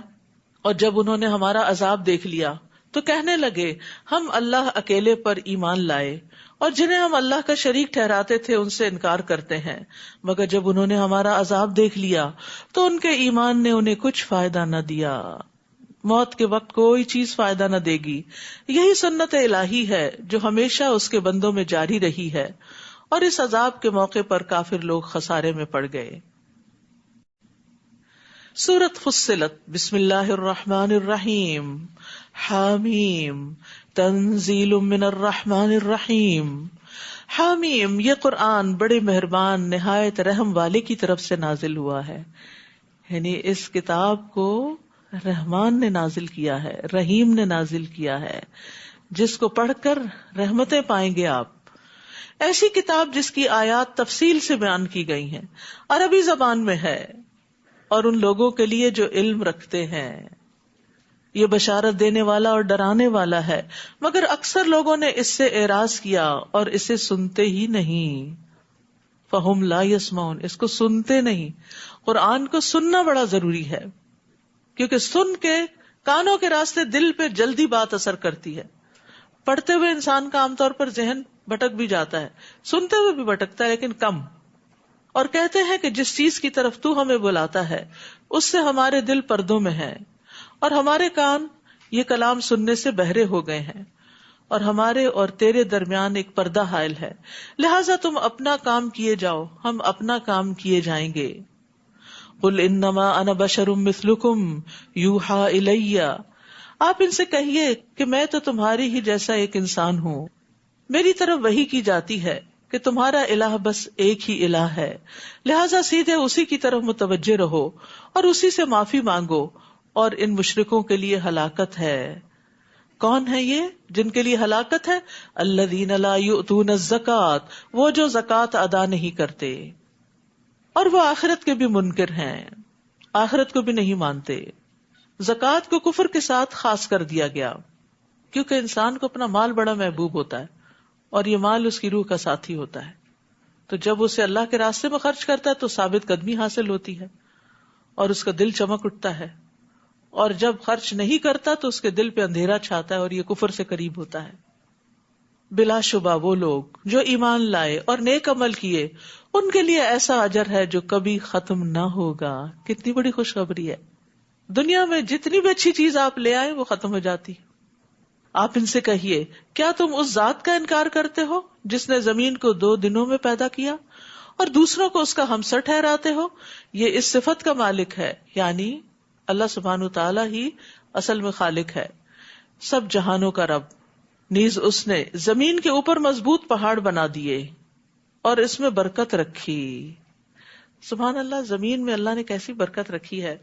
اور جب انہوں نے ہمارا عذاب دیکھ لیا تو کہنے لگے ہم اللہ اکیلے پر ایمان لائے, اور جنہیں ہم اللہ کا شریک ٹھہراتے تھے ان سے انکار کرتے ہیں. مگر جب انہوں نے ہمارا عذاب دیکھ لیا تو ان کے ایمان نے انہیں کچھ فائدہ نہ دیا. موت کے وقت کوئی چیز فائدہ نہ دے گی. یہی سنت الہی ہے جو ہمیشہ اس کے بندوں میں جاری رہی ہے, اور اس عذاب کے موقع پر کافر لوگ خسارے میں پڑ گئے. سورۃ فصلت. بسم اللہ الرحمن الرحیم. حامیم تنزیل من الرحمن الرحیم. حامیم, یہ قرآن بڑے مہربان نہایت رحم والے کی طرف سے نازل ہوا ہے. یعنی اس کتاب کو رحمان نے نازل کیا ہے, رحیم نے نازل کیا ہے, جس کو پڑھ کر رحمتیں پائیں گے آپ. ایسی کتاب جس کی آیات تفصیل سے بیان کی گئی ہیں, عربی زبان میں ہے, اور ان لوگوں کے لیے جو علم رکھتے ہیں. یہ بشارت دینے والا اور ڈرانے والا ہے, مگر اکثر لوگوں نے اس سے اعراض کیا اور اسے سنتے ہی نہیں. فہم لا یسمعون, اس کو سنتے نہیں. قرآن کو سننا بڑا ضروری ہے, کیونکہ سن کے کانوں کے راستے دل پہ جلدی بات اثر کرتی ہے. پڑھتے ہوئے انسان کا عام طور پر ذہن بھٹک بھی جاتا ہے, سنتے ہوئے بھی بھٹکتا ہے لیکن کم. اور کہتے ہیں کہ جس چیز کی طرف تو ہمیں بلاتا ہے اس سے ہمارے دل پردوں میں ہے, اور ہمارے کان یہ کلام سننے سے بہرے ہو گئے ہیں, اور ہمارے اور تیرے درمیان ایک پردہ حائل ہے, لہٰذا تم اپنا کام کیے جاؤ, ہم اپنا کام کیے جائیں گے. قل انما انا بشر مثلکم یوحا الی, آپ ان سے کہیے کہ میں تو تمہاری ہی جیسا ایک انسان ہوں, میری طرف وحی کی جاتی ہے کہ تمہارا الہ بس ایک ہی الہ ہے, لہٰذا سیدھے اسی کی طرف متوجہ رہو اور اسی سے معافی مانگو, اور ان مشرکوں کے لیے ہلاکت ہے. کون ہے یہ جن کے لیے ہلاکت ہے؟ الذین لا یؤتون الزکوٰۃ, وہ جو زکوٰۃ ادا نہیں کرتے, اور وہ آخرت کے بھی منکر ہیں, آخرت کو بھی نہیں مانتے. زکوٰۃ کو کفر کے ساتھ خاص کر دیا گیا, کیونکہ انسان کو اپنا مال بڑا محبوب ہوتا ہے, اور یہ مال اس کی روح کا ساتھی ہوتا ہے. تو جب اسے اللہ کے راستے میں خرچ کرتا ہے تو ثابت قدمی حاصل ہوتی ہے, اور اس کا دل چمک اٹھتا ہے, اور جب خرچ نہیں کرتا تو اس کے دل پہ اندھیرا چھاتا ہے, اور یہ کفر سے قریب ہوتا ہے. بلا شبہ وہ لوگ جو ایمان لائے اور نیک عمل کیے ان کے لیے ایسا اجر ہے جو کبھی ختم نہ ہوگا. کتنی بڑی خوشخبری ہے. دنیا میں جتنی بھی اچھی چیز آپ لے آئے وہ ختم ہو جاتی. آپ ان سے کہیے کیا تم اس ذات کا انکار کرتے ہو جس نے زمین کو 2 دنوں میں پیدا کیا اور دوسروں کو اس کا ہمسر ٹھہراتے ہو؟ یہ اس صفت کا مالک ہے، یعنی اللہ سبحانہ وتعالی ہی اصل میں خالق ہے، سب جہانوں کا رب. نیز اس نے زمین کے اوپر مضبوط پہاڑ بنا دیے اور اس میں برکت رکھی. سبحان اللہ، زمین میں اللہ نے کیسی برکت رکھی ہے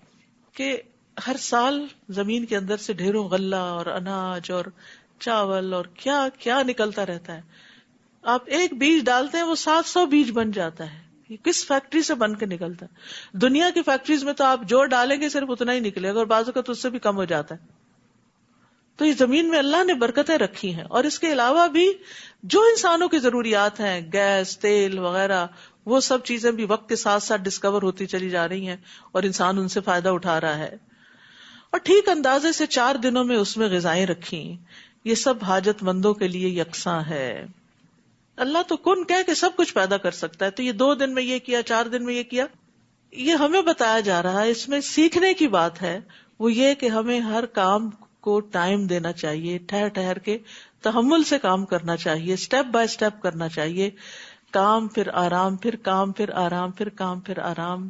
کہ ہر سال زمین کے اندر سے ڈھیروں غلہ اور اناج اور چاول اور کیا کیا نکلتا رہتا ہے. آپ ایک بیج ڈالتے ہیں وہ 700 بیج بن جاتا ہے. یہ کس فیکٹری سے بن کے نکلتا ہے؟ دنیا کی فیکٹریز میں تو آپ جو ڈالیں گے صرف اتنا ہی نکلے گا اور بعض اوقات اس سے بھی کم ہو جاتا ہے. تو یہ زمین میں اللہ نے برکتیں رکھی ہیں. اور اس کے علاوہ بھی جو انسانوں کی ضروریات ہیں، گیس، تیل وغیرہ، وہ سب چیزیں بھی وقت کے ساتھ ساتھ ڈسکور ہوتی چلی جا رہی ہیں اور انسان ان سے فائدہ اٹھا رہا ہے. اور ٹھیک اندازے سے 4 دنوں میں اس میں غذائیں رکھی. یہ سب حاجت مندوں کے لیے یکساں ہے. اللہ تو کن کہہ کے سب کچھ پیدا کر سکتا ہے. تو یہ 2 دن میں یہ کیا، 4 دن میں یہ کیا، یہ ہمیں بتایا جا رہا ہے. اس میں سیکھنے کی بات ہے وہ یہ کہ ہمیں ہر کام کو ٹائم دینا چاہیے، ٹھہر ٹھہر کے تحمل سے کام کرنا چاہیے، سٹیپ بائی سٹیپ کرنا چاہیے. کام پھر آرام، پھر کام پھر آرام، پھر کام پھر آرام.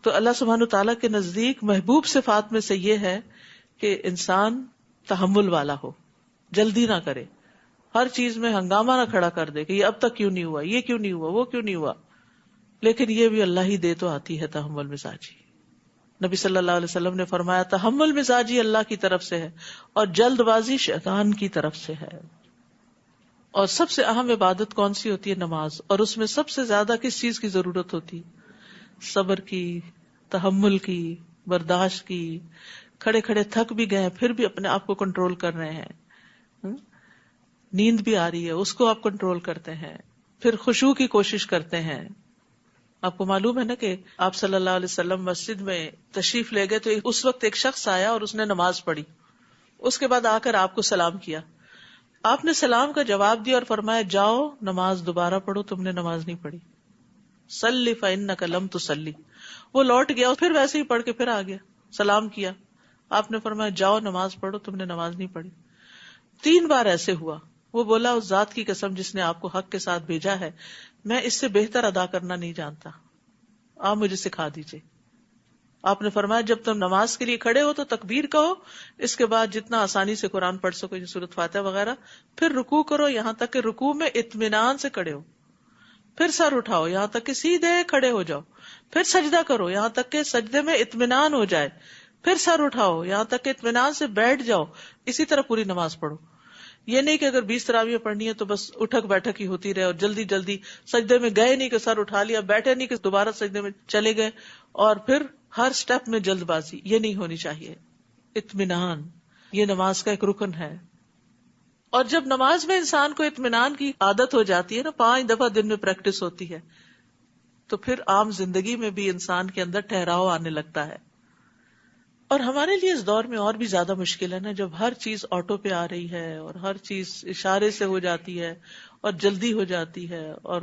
تو اللہ سبحانہ تعالیٰ کے نزدیک محبوب صفات میں سے یہ ہے کہ انسان تحمل والا ہو، جلدی نہ کرے، ہر چیز میں ہنگامہ نہ کھڑا کر دے کہ یہ اب تک کیوں نہیں ہوا، یہ کیوں نہیں ہوا، وہ کیوں نہیں ہوا. لیکن یہ بھی اللہ ہی دے تو آتی ہے تحمل مزاجی. نبی صلی اللہ علیہ وسلم نے فرمایا تحمل مزاجی اللہ کی طرف سے ہے اور جلد بازی شیطان کی طرف سے ہے. اور سب سے اہم عبادت کون سی ہوتی ہے؟ نماز. اور اس میں سب سے زیادہ کس چیز کی ضرورت ہوتی؟ صبر کی، تحمل کی، برداشت کی. کھڑے کھڑے تھک بھی گئے پھر بھی اپنے آپ کو کنٹرول کر رہے ہیں. نیند بھی آ رہی ہے اس کو آپ کنٹرول کرتے ہیں. پھر خشوع کی کوشش کرتے ہیں. آپ کو معلوم ہے نا کہ آپ صلی اللہ علیہ وسلم مسجد میں تشریف لے گئے تو اس وقت ایک شخص آیا اور اس نے نماز پڑھی. اس کے بعد آ کر آپ کو سلام کیا. آپ نے سلام کا جواب دیا اور فرمایا جاؤ نماز دوبارہ پڑھو، تم نے نماز نہیں پڑھی. صلی فإنک لم تصلی. وہ لوٹ گیا پھر ویسے ہی پڑھ کے پھر آ گیا، سلام کیا. آپ نے فرمایا جاؤ نماز پڑھو، تم نے نماز نہیں پڑھی. 3 بار ایسے ہوا. وہ بولا اس ذات کی قسم جس نے آپ کو حق کے ساتھ بھیجا ہے، میں اس سے بہتر ادا کرنا نہیں جانتا، آپ مجھے سکھا دیجئے. آپ نے فرمایا جب تم نماز کے لیے کھڑے ہو تو تکبیر کہو، اس کے بعد جتنا آسانی سے قرآن پڑھ سکو، سورۃ فاتحہ وغیرہ، پھر رکوع کرو یہاں تک کہ رکوع میں اطمینان سے کھڑے ہو، پھر سر اٹھاؤ یہاں تک کہ سیدھے کھڑے ہو جاؤ، پھر سجدہ کرو یہاں تک کہ سجدے میں اطمینان ہو جائے، پھر سر اٹھاؤ یہاں تک کہ اطمینان سے بیٹھ جاؤ. اسی طرح پوری نماز پڑھو. یہ نہیں کہ اگر 20 تراویح پڑھنی ہے تو بس اٹھک بیٹھک ہی ہوتی رہے اور جلدی جلدی سجدے میں گئے نہیں کہ سر اٹھا لیا، بیٹھے نہیں کہ دوبارہ سجدے میں چلے گئے اور پھر ہر سٹیپ میں جلد بازی. یہ نہیں ہونی چاہیے. اطمینان یہ نماز کا ایک رکن ہے. اور جب نماز میں انسان کو اطمینان کی عادت ہو جاتی ہے نا، 5 دفعہ دن میں پریکٹس ہوتی ہے، تو پھر عام زندگی میں بھی انسان کے اندر ٹھہراؤ آنے لگتا ہے. اور ہمارے لیے اس دور میں اور بھی زیادہ مشکل ہے نا، جب ہر چیز آٹو پہ آ رہی ہے اور ہر چیز اشارے سے ہو جاتی ہے اور جلدی ہو جاتی ہے اور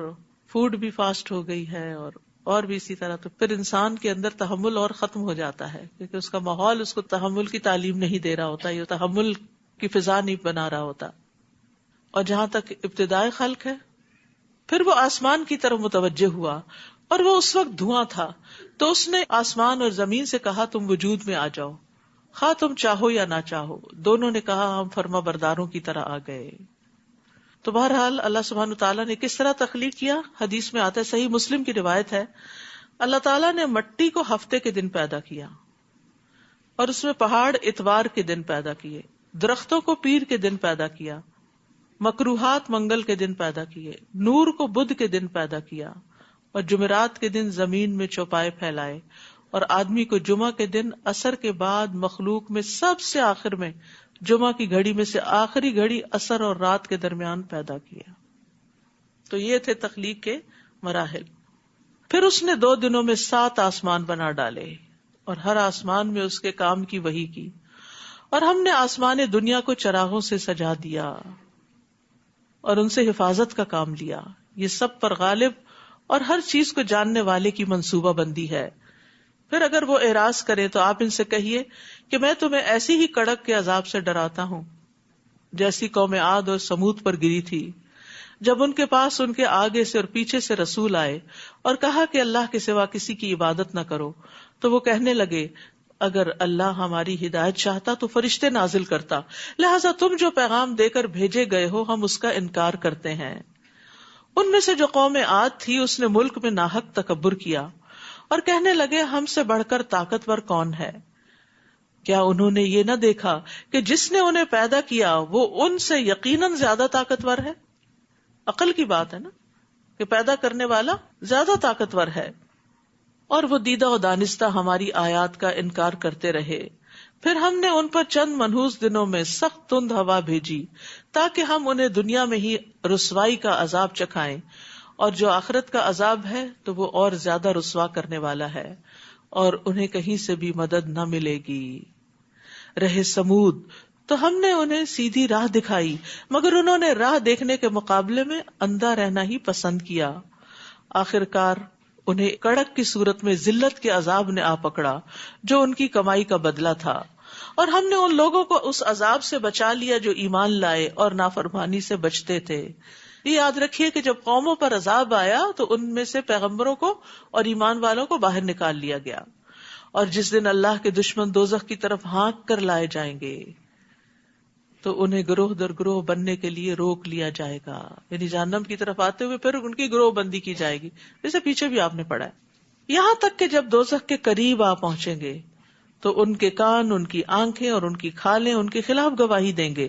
فوڈ بھی فاسٹ ہو گئی ہے اور بھی اسی طرح. تو پھر انسان کے اندر تحمل اور ختم ہو جاتا ہے کیونکہ اس کا ماحول اس کو تحمل کی تعلیم نہیں دے رہا ہوتا، یہ تحمل کی فضا نہیں بنا رہا ہوتا. اور جہاں تک ابتدائے خلق ہے، پھر وہ آسمان کی طرف متوجہ ہوا اور وہ اس وقت دھواں تھا، تو اس نے آسمان اور زمین سے کہا تم وجود میں آ جاؤ، خواہ تم چاہو یا نہ چاہو. دونوں نے کہا ہم فرما برداروں کی طرح آ گئے. تو بہرحال اللہ سبحانہ تعالیٰ نے کس طرح تخلیق کیا؟ حدیث میں آتا ہے، صحیح مسلم کی روایت ہے، اللہ تعالیٰ نے مٹی کو ہفتے کے دن پیدا کیا اور اس میں پہاڑ اتوار کے دن پیدا کیے، درختوں کو پیر کے دن پیدا کیا، مکروہات منگل کے دن پیدا کیے، نور کو بدھ کے دن پیدا کیا اور جمعرات کے دن زمین میں چوپائے پھیلائے، اور آدمی کو جمعہ کے دن عصر کے بعد مخلوق میں سب سے آخر میں جمعہ کی گھڑی میں سے آخری گھڑی عصر اور رات کے درمیان پیدا کیا. تو یہ تھے تخلیق کے مراحل. پھر اس نے 2 دنوں میں 7 آسمان بنا ڈالے اور ہر آسمان میں اس کے کام کی وحی کی، اور ہم نے آسمان دنیا کو چراغوں سے سجا دیا. اور ان سے حفاظت کا کام لیا. یہ سب پر غالب اور ہر چیز کو جاننے والے کی منصوبہ بندی ہے. پھر اگر وہ اعراض کرے تو آپ ان سے کہیے کہ میں تمہیں ایسی ہی کڑک کے عذاب سے ڈراتا ہوں جیسی قوم عاد اور سمود پر گری تھی، جب ان کے پاس ان کے آگے سے اور پیچھے سے رسول آئے اور کہا کہ اللہ کے سوا کسی کی عبادت نہ کرو، تو وہ کہنے لگے اگر اللہ ہماری ہدایت چاہتا تو فرشتے نازل کرتا، لہٰذا تم جو پیغام دے کر بھیجے گئے ہو ہم اس کا انکار کرتے ہیں. ان میں سے جو قوم عاد تھی اس نے ملک میں ناحق تکبر کیا اور کہنے لگے ہم سے بڑھ کر طاقتور کون ہے. کیا انہوں نے یہ نہ دیکھا کہ جس نے انہیں پیدا کیا وہ ان سے یقیناً زیادہ طاقتور ہے. عقل کی بات ہے نا کہ پیدا کرنے والا زیادہ طاقتور ہے. اور وہ دیدہ و دانستہ ہماری آیات کا انکار کرتے رہے. پھر ہم نے ان پر چند منحوس دنوں میں سخت تند ہوا بھیجی تاکہ ہم انہیں دنیا میں ہی رسوائی کا عذاب چکھائیں، اور جو آخرت کا عذاب ہے تو وہ اور زیادہ رسوا کرنے والا ہے، اور انہیں کہیں سے بھی مدد نہ ملے گی. رہے سمود تو ہم نے انہیں سیدھی راہ دکھائی مگر انہوں نے راہ دیکھنے کے مقابلے میں اندھا رہنا ہی پسند کیا. آخر کار انہیں کڑک کی صورت میں ذلت کے عذاب نے آ پکڑا جو ان کی کمائی کا بدلہ تھا، اور ہم نے ان لوگوں کو اس عذاب سے بچا لیا جو ایمان لائے اور نافرمانی سے بچتے تھے. یہ یاد رکھیے کہ جب قوموں پر عذاب آیا تو ان میں سے پیغمبروں کو اور ایمان والوں کو باہر نکال لیا گیا، اور جس دن اللہ کے دشمن دوزخ کی طرف ہانک کر لائے جائیں گے تو انہیں گروہ در گروہ بننے کے لیے روک لیا جائے گا. یعنی جہنم کی طرف آتے ہوئے پھر ان کی گروہ بندی کی جائے گی، جیسے پیچھے بھی آپ نے پڑھا ہے. یہاں تک کہ جب دوزخ کے قریب آ پہنچیں گے تو ان کے کان، ان کی آنکھیں اور ان کی کھالیں ان کے خلاف گواہی دیں گے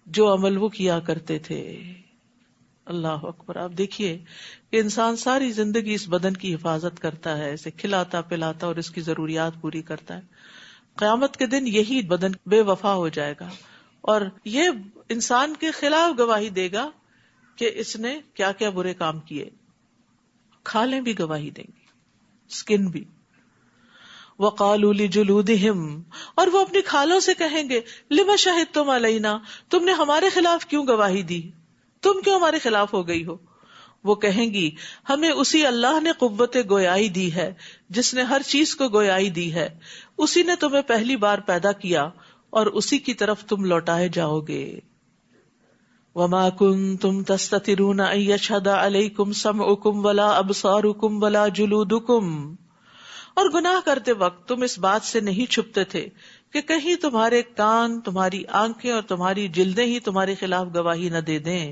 جو عمل وہ کیا کرتے تھے. اللہ اکبر. آپ دیکھیے کہ انسان ساری زندگی اس بدن کی حفاظت کرتا ہے، اسے کھلاتا پلاتا اور اس کی ضروریات پوری کرتا ہے. قیامت کے دن یہی بدن بے وفا ہو جائے گا اور یہ انسان کے خلاف گواہی دے گا کہ اس نے کیا کیا برے کام کیے. کھالیں بھی گواہی دیں گی، اسکن بھی. وَقَالُوا لِجُلُودِهِمْ، اور وہ اپنی کھالوں سے کہیں گے لِمَ شَهِدتُمْ عَلَيْنَا، تم نے ہمارے خلاف کیوں گواہی دی، تم کیوں ہمارے خلاف ہو گئی ہو. وہ کہیں گی ہمیں اسی اللہ نے قوت گویائی دی ہے جس نے ہر چیز کو گویائی دی ہے، اسی نے تمہیں پہلی بار پیدا کیا اور اسی کی طرف تم لوٹائے جاؤ گے. وَمَا كُنتُمْ تَسْتَتِرُونَ أَن يَشْهَدَ عَلَيْكُمْ سَمْعُكُمْ وَلَا أَبْصَارُكُمْ وَلَا جُلُودُكُمْ، اور گناہ کرتے وقت تم اس بات سے نہیں چھپتے تھے کہ کہیں تمہارے کان، تمہاری آنکھیں اور تمہاری جلدیں ہی تمہارے خلاف گواہی نہ دے دیں،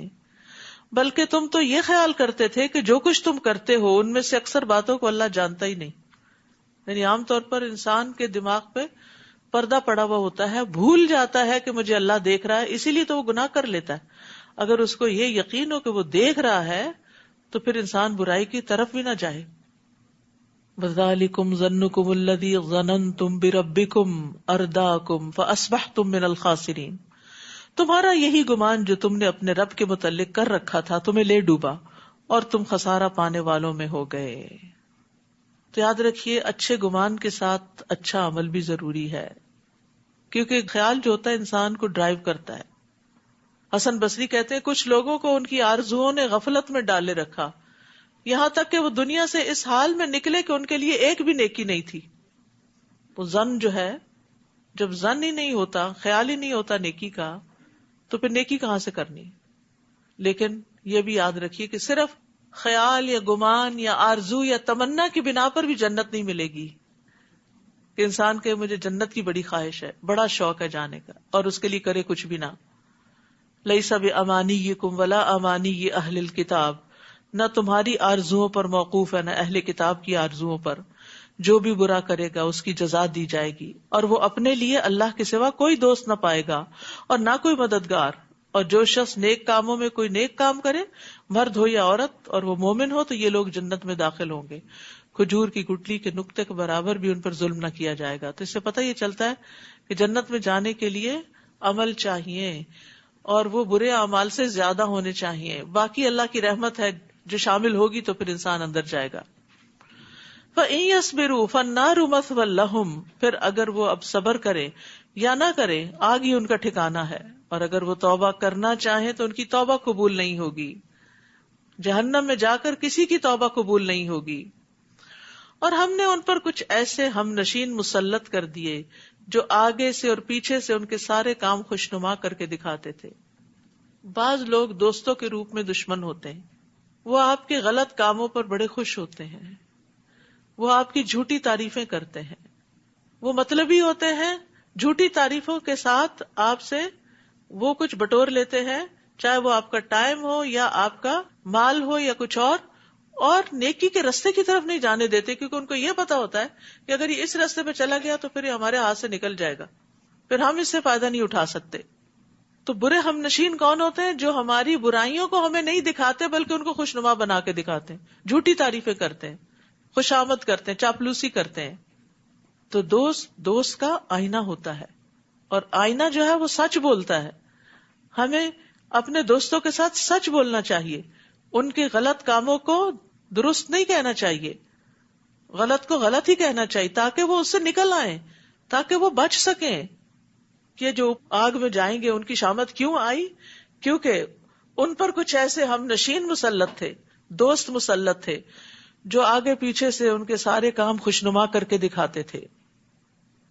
بلکہ تم تو یہ خیال کرتے تھے کہ جو کچھ تم کرتے ہو ان میں سے اکثر باتوں کو اللہ جانتا ہی نہیں. یعنی عام طور پر انسان کے دماغ پہ پردہ پڑا ہوا ہوتا ہے، بھول جاتا ہے کہ مجھے اللہ دیکھ رہا ہے، اسی لیے تو وہ گناہ کر لیتا ہے. اگر اس کو یہ یقین ہو کہ وہ دیکھ رہا ہے تو پھر انسان برائی کی طرف بھی نہ جائے. وَذَلِكُمْ ظَنُّكُمُ الَّذِي ظَنَنْتُمْ بِرَبِّكُمْ أَرْدَاكُمْ فَأَصْبَحْتُمْ مِنَ الْخَاسِرِينَ، تمہارا یہی گمان جو تم نے اپنے رب کے متعلق کر رکھا تھا تمہیں لے ڈوبا اور تم خسارہ پانے والوں میں ہو گئے. تو یاد رکھیے اچھے گمان کے ساتھ اچھا عمل بھی ضروری ہے، کیونکہ خیال جو ہوتا ہے انسان کو ڈرائیو کرتا ہے. حسن بصری کہتے ہیں کچھ لوگوں کو ان کی آرزوؤں نے غفلت میں ڈالے رکھا، یہاں تک کہ وہ دنیا سے اس حال میں نکلے کہ ان کے لیے ایک بھی نیکی نہیں تھی. وہ ظن جو ہے، جب ظن ہی نہیں ہوتا، خیال ہی نہیں ہوتا نیکی کا، تو پھر نیکی کہاں سے کرنی. لیکن یہ بھی یاد رکھیے کہ صرف خیال یا گمان یا آرزو یا تمنا کی بنا پر بھی جنت نہیں ملے گی. کہ انسان کہ مجھے جنت کی بڑی خواہش ہے، بڑا شوق ہے جانے کا، اور اس کے لیے کرے کچھ بھی نہ. لیس بامانیکم ولا امانی اہل الکتاب، نہ تمہاری آرزوؤں پر موقوف ہے نہ اہل کتاب کی آرزوؤں پر. جو بھی برا کرے گا اس کی جزا دی جائے گی، اور وہ اپنے لیے اللہ کے سوا کوئی دوست نہ پائے گا اور نہ کوئی مددگار. اور جو شخص نیک کاموں میں کوئی نیک کام کرے، مرد ہو یا عورت، اور وہ مومن ہو، تو یہ لوگ جنت میں داخل ہوں گے. کھجور کی گٹلی کے نقطے کے برابر بھی ان پر ظلم نہ کیا جائے گا. تو اس سے پتہ یہ چلتا ہے کہ جنت میں جانے کے لیے عمل چاہیے، اور وہ برے اعمال سے زیادہ ہونے چاہیے. باقی اللہ کی رحمت ہے جو شامل ہوگی تو پھر انسان اندر جائے گا. فَإِن يَصْبِرُوا فَالنَّارُ مَثْوًى لَهُمْ، پھر اگر وہ اب صبر کرے یا نہ کریں، آگ ہی ان کا ٹھکانہ ہے، اور اگر وہ توبہ کرنا چاہیں تو ان کی توبہ قبول نہیں ہوگی، جہنم میں جا کر کسی کی توبہ قبول نہیں ہوگی۔ اور ہم نے ان پر کچھ ایسے ہم نشین مسلط کر دیے جو آگے سے اور پیچھے سے ان کے سارے کام خوشنما کر کے دکھاتے تھے۔ بعض لوگ دوستوں کے روپ میں دشمن ہوتے ہیں، وہ آپ کے غلط کاموں پر بڑے خوش ہوتے ہیں، وہ آپ کی جھوٹی تعریفیں کرتے ہیں، وہ مطلبی ہوتے ہیں، جھوٹی تعریفوں کے ساتھ آپ سے وہ کچھ بٹور لیتے ہیں، چاہے وہ آپ کا ٹائم ہو یا آپ کا مال ہو یا کچھ اور نیکی کے رستے کی طرف نہیں جانے دیتے، کیونکہ ان کو یہ پتا ہوتا ہے کہ اگر یہ اس رستے پہ چلا گیا تو پھر یہ ہمارے ہاتھ سے نکل جائے گا، پھر ہم اس سے فائدہ نہیں اٹھا سکتے۔ تو برے ہم نشین کون ہوتے ہیں؟ جو ہماری برائیوں کو ہمیں نہیں دکھاتے بلکہ ان کو خوشنما بنا کے دکھاتے ہیں، جھوٹی تعریفیں کرتے ہیں، خوشامد کرتے ہیں، چاپلوسی کرتے ہیں۔ تو دوست کا آئینہ ہوتا ہے، اور آئینہ جو ہے وہ سچ بولتا ہے۔ ہمیں اپنے دوستوں کے ساتھ سچ بولنا چاہیے، ان کے غلط کاموں کو درست نہیں کہنا چاہیے، غلط کو غلط ہی کہنا چاہیے تاکہ وہ اس سے نکل آئیں، تاکہ وہ بچ سکیں کہ جو آگ میں جائیں گے ان کی شامت کیوں آئی؟ کیونکہ ان پر کچھ ایسے ہم نشین مسلط تھے، دوست مسلط تھے جو آگے پیچھے سے ان کے سارے کام خوشنما کر کے دکھاتے تھے۔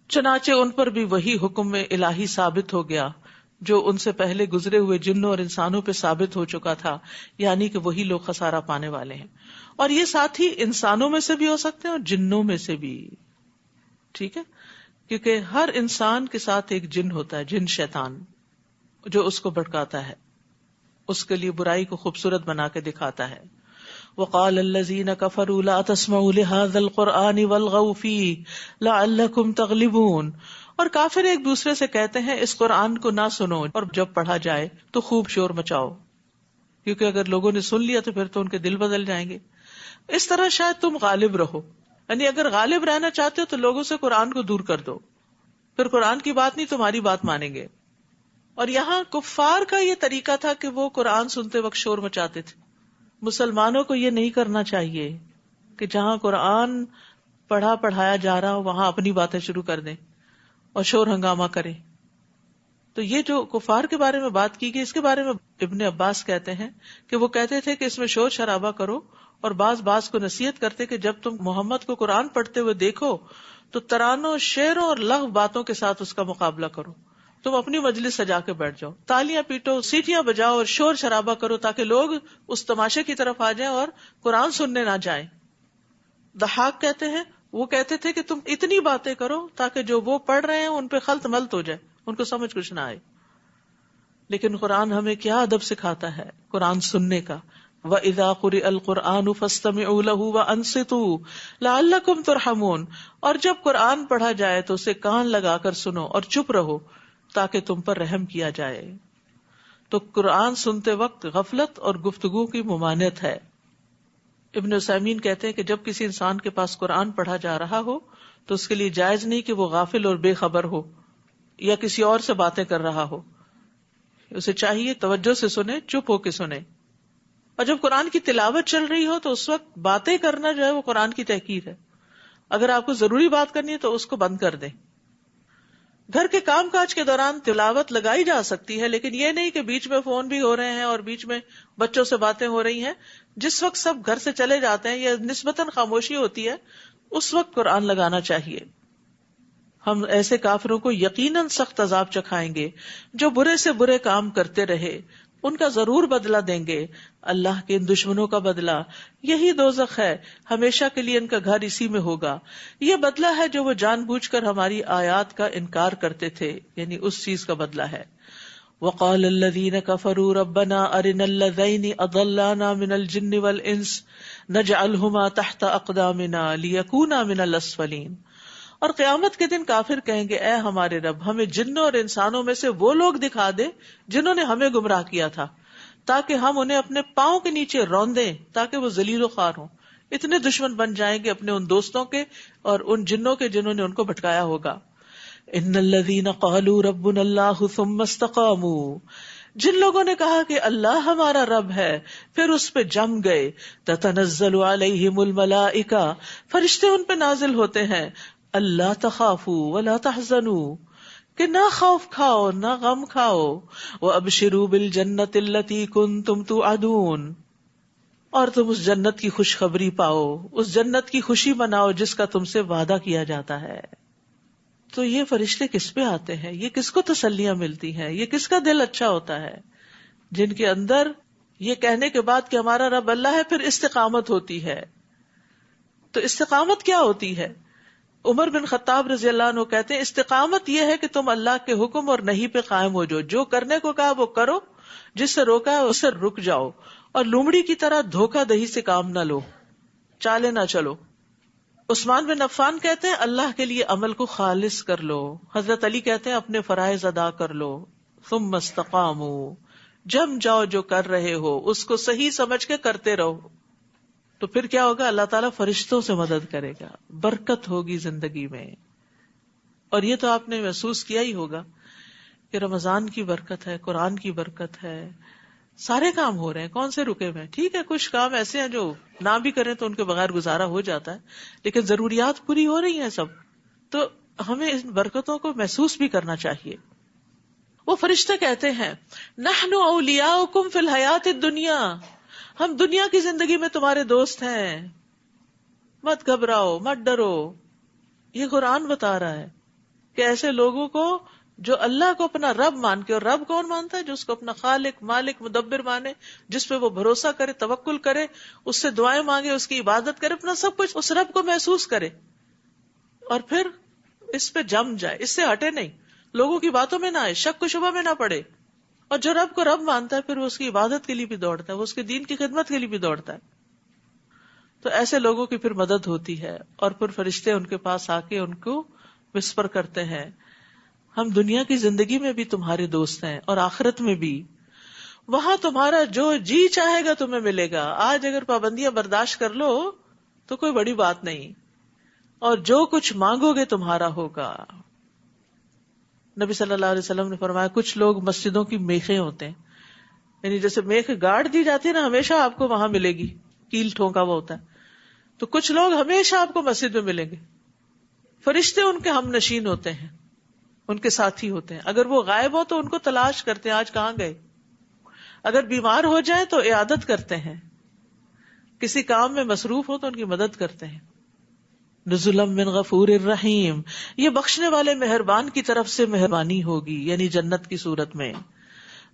چنانچہ ان پر بھی وہی حکم الہی ثابت ہو گیا جو ان سے پہلے گزرے ہوئے جنوں اور انسانوں پہ ثابت ہو چکا تھا، یعنی کہ وہی لوگ خسارہ پانے والے ہیں۔ اور یہ ساتھ ہی انسانوں میں سے بھی ہو سکتے ہیں اور جنوں میں سے بھی، ٹھیک ہے، کیونکہ ہر انسان کے ساتھ ایک جن ہوتا ہے، جن شیطان، جو اس کو بھٹکاتا ہے، اس کے لیے برائی کو خوبصورت بنا کے دکھاتا ہے۔ وقال الذين كفروا لا تسمعوا لهذا القرآن والغوا فيه لعلكم تغلبون، اور کافر ایک دوسرے سے کہتے ہیں اس قرآن کو نہ سنو، اور جب پڑھا جائے تو خوب شور مچاؤ، کیونکہ اگر لوگوں نے سن لیا تو پھر تو ان کے دل بدل جائیں گے، اس طرح شاید تم غالب رہو۔ یعنی اگر غالب رہنا چاہتے ہو تو لوگوں سے قرآن کو دور کر دو، پھر قرآن کی بات نہیں تمہاری بات مانیں گے۔ اور یہاں کفار کا یہ طریقہ تھا کہ وہ قرآن سنتے وقت شور مچاتے تھے۔ مسلمانوں کو یہ نہیں کرنا چاہیے کہ جہاں قرآن پڑھایا جا رہا ہو وہاں اپنی باتیں شروع کر دیں اور شور ہنگامہ کریں۔ تو یہ جو کفار کے بارے میں بات کی گئی، اس کے بارے میں ابن عباس کہتے ہیں کہ وہ کہتے تھے کہ اس میں شور شرابہ کرو، اور بعض کو نصیحت کرتے کہ جب تم محمد کو قرآن پڑھتے ہوئے دیکھو تو ترانوں، شعروں اور لغو باتوں کے ساتھ اس کا مقابلہ کرو، تم اپنی مجلس سجا کے بیٹھ جاؤ، تالیاں پیٹو، سیٹیاں بجاؤ اور شور شرابہ کرو تاکہ لوگ اس تماشے کی طرف آ جائیں اور قرآن سننے نہ جائیں۔ ضحاک کہتے ہیں وہ کہتے تھے کہ تم اتنی باتیں کرو تاکہ جو وہ پڑھ رہے ہیں ان پہ خلط ملط ہو جائے، ان کو سمجھ کچھ نہ آئے۔ لیکن قرآن ہمیں کیا ادب سکھاتا ہے قرآن سننے کا، وَإِذَا قُرِئَ الْقُرْآنُ فَاسْتَمِعُوا لَهُ وَأَنصِتُوا لَعَلَّكُمْ تُرْحَمُونَ، اور جب قرآن پڑھا جائے تو اسے کان لگا کر سنو اور چپ رہو تاکہ تم پر رحم کیا جائے۔ تو قرآن سنتے وقت غفلت اور گفتگو کی ممانعت ہے۔ ابن عثیمین کہتے ہیں کہ جب کسی انسان کے پاس قرآن پڑھا جا رہا ہو تو اس کے لیے جائز نہیں کہ وہ غافل اور بے خبر ہو یا کسی اور سے باتیں کر رہا ہو، اسے چاہیے توجہ سے سنے، چپ ہو کے سنے۔ اور جب قرآن کی تلاوت چل رہی ہو تو اس وقت باتیں کرنا جو ہے وہ قرآن کی تحقیر ہے۔ اگر آپ کو ضروری بات کرنی ہے تو اس کو بند کر دیں۔ گھر کے کام کاج کے دوران تلاوت لگائی جا سکتی ہے، لیکن یہ نہیں کہ بیچ میں فون بھی ہو رہے ہیں اور بیچ میں بچوں سے باتیں ہو رہی ہیں۔ جس وقت سب گھر سے چلے جاتے ہیں یا نسبتاً خاموشی ہوتی ہے اس وقت قرآن لگانا چاہیے۔ ہم ایسے کافروں کو یقیناً سخت عذاب چکھائیں گے جو برے سے برے کام کرتے رہے، ان کا ضرور بدلہ دیں گے۔ اللہ کے ان دشمنوں کا بدلہ یہی دوزخ ہے، ہمیشہ کے لیے ان کا گھر اسی میں ہوگا۔ یہ بدلہ ہے جو وہ جان بوجھ کر ہماری آیات کا انکار کرتے تھے، یعنی اس چیز کا بدلہ ہے۔ وقال الذين كفروا ربنا ارنا الذين اضلانا من الجن والانس نجعلهما تحت اقدامنا ليكونا من الاسفلين، اور قیامت کے دن کافر کہیں گے اے ہمارے رب ہمیں جنوں اور انسانوں میں سے وہ لوگ دکھا دے جنہوں نے ہمیں گمراہ کیا تھا، تاکہ ہم انہیں اپنے پاؤں کے نیچے روندیں تاکہ وہ ذلیل و خوار ہوں۔ اتنے دشمن بن جائیں گے اپنے ان دوستوں کے اور ان جنوں کے جنہوں نے ان کو بھٹکایا ہوگا۔ ان الذين قالوا ربنا الله ثم استقاموا، جن لوگوں نے کہا کہ اللہ ہمارا رب ہے پھر اس پہ جم گئے، تتنزل علیہم الملائکہ، فرشتے ان پہ نازل ہوتے ہیں، اللہ تخافوا ولا تحزنوا، کہ نہ خوف کھاؤ نہ غم کھاؤ. وَأَبْشِرُوا بِالْجَنَّةِ الَّتِي كُنتُمْ تُوعَدُونَ، اور تم اس جنت کی خوشخبری پاؤ، اس جنت کی خوشی مناؤ جس کا تم سے وعدہ کیا جاتا ہے. تو یہ فرشتے کس پہ آتے ہیں؟ یہ کس کو تسلیاں ملتی ہیں؟ یہ کس کا دل اچھا ہوتا ہے؟ جن کے اندر یہ کہنے کے بعد کہ ہمارا رب اللہ ہے پھر استقامت ہوتی ہے. تو استقامت کیا ہوتی ہے؟ عمر بن خطاب رضی اللہ عنہ کہتے ہیں استقامت یہ ہے کہ تم اللہ کے حکم اور نہیں پہ قائم ہو جاؤ، جو کرنے کو کہا وہ کرو، جس سے روکا ہے اس سے رک جاؤ، اور لومڑی کی طرح دھوکہ دہی سے کام نہ لو، چالے نہ چلو. عثمان بن عفان کہتے ہیں اللہ کے لیے عمل کو خالص کر لو. حضرت علی کہتے ہیں اپنے فرائض ادا کر لو. ثم استقاموا، جم جاؤ جو کر رہے ہو اس کو صحیح سمجھ کے کرتے رہو. تو پھر کیا ہوگا؟ اللہ تعالیٰ فرشتوں سے مدد کرے گا، برکت ہوگی زندگی میں. اور یہ تو آپ نے محسوس کیا ہی ہوگا کہ رمضان کی برکت ہے، قرآن کی برکت ہے، سارے کام ہو رہے ہیں. کون سے رکے ہوئے ہیں؟ ٹھیک ہے کچھ کام ایسے ہیں جو نہ بھی کریں تو ان کے بغیر گزارا ہو جاتا ہے، لیکن ضروریات پوری ہو رہی ہیں سب. تو ہمیں ان برکتوں کو محسوس بھی کرنا چاہیے. وہ فرشتے کہتے ہیں نحن اولیاؤکم فی الحیات الدنیا، ہم دنیا کی زندگی میں تمہارے دوست ہیں، مت گھبراؤ مت ڈرو. یہ قرآن بتا رہا ہے کہ ایسے لوگوں کو جو اللہ کو اپنا رب مان کے، اور رب کون مانتا ہے؟ جو اس کو اپنا خالق مالک مدبر مانے، جس پہ وہ بھروسہ کرے، توکل کرے، اس سے دعائیں مانگے، اس کی عبادت کرے، اپنا سب کچھ اس رب کو محسوس کرے، اور پھر اس پہ جم جائے، اس سے ہٹے نہیں، لوگوں کی باتوں میں نہ آئے، شک و شبہ میں نہ پڑے. اور جو رب کو رب مانتا ہے پھر وہ اس کی عبادت کے لیے بھی دوڑتا ہے، وہ اس کے دین کی خدمت کے لیے بھی دوڑتا ہے. تو ایسے لوگوں کی پھر مدد ہوتی ہے، اور پھر فرشتے ان کے پاس آ کے ان کو وسپر کرتے ہیں ہم دنیا کی زندگی میں بھی تمہارے دوست ہیں اور آخرت میں بھی، وہاں تمہارا جو جی چاہے گا تمہیں ملے گا. آج اگر پابندیاں برداشت کر لو تو کوئی بڑی بات نہیں، اور جو کچھ مانگو گے تمہارا ہوگا. نبی صلی اللہ علیہ وسلم نے فرمایا کچھ لوگ مسجدوں کی میخیں ہوتے ہیں، یعنی جیسے میخ گاڑ دی جاتی ہے نا، ہمیشہ آپ کو وہاں ملے گی، کیل ٹھونکا وہ ہوتا ہے. تو کچھ لوگ ہمیشہ آپ کو مسجد میں ملیں گے. فرشتے ان کے ہم نشین ہوتے ہیں، ان کے ساتھی ہوتے ہیں. اگر وہ غائب ہو تو ان کو تلاش کرتے ہیں آج کہاں گئے، اگر بیمار ہو جائیں تو عیادت کرتے ہیں، کسی کام میں مصروف ہو تو ان کی مدد کرتے ہیں. نزلا من غفور الرحیم، یہ بخشنے والے مہربان کی طرف سے مہربانی ہوگی، یعنی جنت کی صورت میں،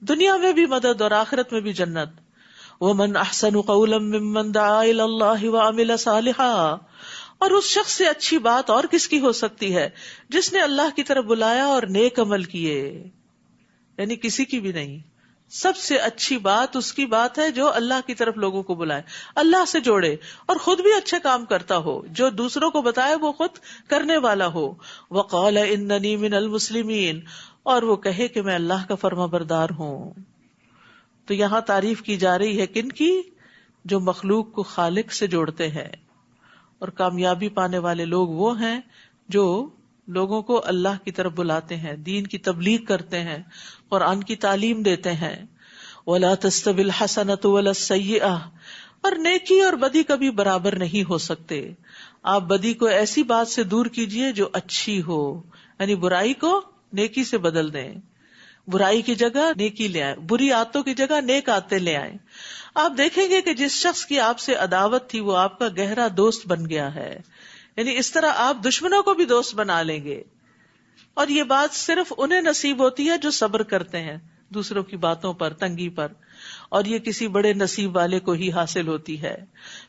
دنیا میں بھی مدد اور آخرت میں بھی جنت. ومن احسن قولا ممن دعا الی اللہ وعمل صالحا، اور اس شخص سے اچھی بات اور کس کی ہو سکتی ہے جس نے اللہ کی طرف بلایا اور نیک عمل کیے. یعنی کسی کی بھی نہیں، سب سے اچھی بات اس کی بات ہے جو اللہ کی طرف لوگوں کو بلائے، اللہ سے جوڑے، اور خود بھی اچھے کام کرتا ہو، جو دوسروں کو بتائے وہ خود کرنے والا ہو. وقال اننی من المسلمین، اور وہ کہے کہ میں اللہ کا فرما بردار ہوں. تو یہاں تعریف کی جا رہی ہے کن کی؟ جو مخلوق کو خالق سے جوڑتے ہیں. اور کامیابی پانے والے لوگ وہ ہیں جو لوگوں کو اللہ کی طرف بلاتے ہیں، دین کی تبلیغ کرتے ہیں، قرآن کی تعلیم دیتے ہیں. وَلَا تَسْتَوِي الْحَسَنَةُ وَلَا السَّيِّئَةُ، اور نیکی اور بدی کبھی برابر نہیں ہو سکتے. آپ بدی کو ایسی بات سے دور کیجئے جو اچھی ہو، یعنی برائی کو نیکی سے بدل دیں، برائی کی جگہ نیکی لے آئیں، بری عادتوں کی جگہ نیک عادتیں لے آئیں. آپ دیکھیں گے کہ جس شخص کی آپ سے عداوت تھی وہ آپ کا گہرا دوست بن گیا ہے. یعنی اس طرح آپ دشمنوں کو بھی دوست بنا لیں گے. اور یہ بات صرف انہیں نصیب ہوتی ہے جو صبر کرتے ہیں دوسروں کی باتوں پر، تنگی پر، اور یہ کسی بڑے نصیب والے کو ہی حاصل ہوتی ہے.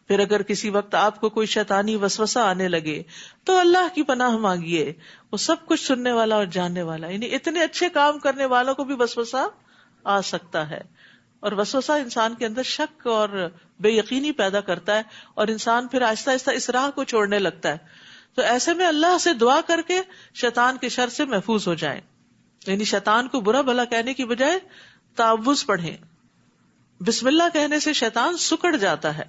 پھر اگر کسی وقت آپ کو کوئی شیطانی وسوسہ آنے لگے تو اللہ کی پناہ مانگیے، وہ سب کچھ سننے والا اور جاننے والا. یعنی اتنے اچھے کام کرنے والوں کو بھی وسوسہ آ سکتا ہے، اور وسوسہ انسان کے اندر شک اور بے یقینی پیدا کرتا ہے، اور انسان پھر آہستہ آہستہ اس راہ کو چھوڑنے لگتا ہے. تو ایسے میں اللہ سے دعا کر کے شیطان کے شر سے محفوظ ہو جائیں. یعنی شیطان کو برا بھلا کہنے کی بجائے تعوذ پڑھیں. بسم اللہ کہنے سے شیطان سکڑ جاتا ہے.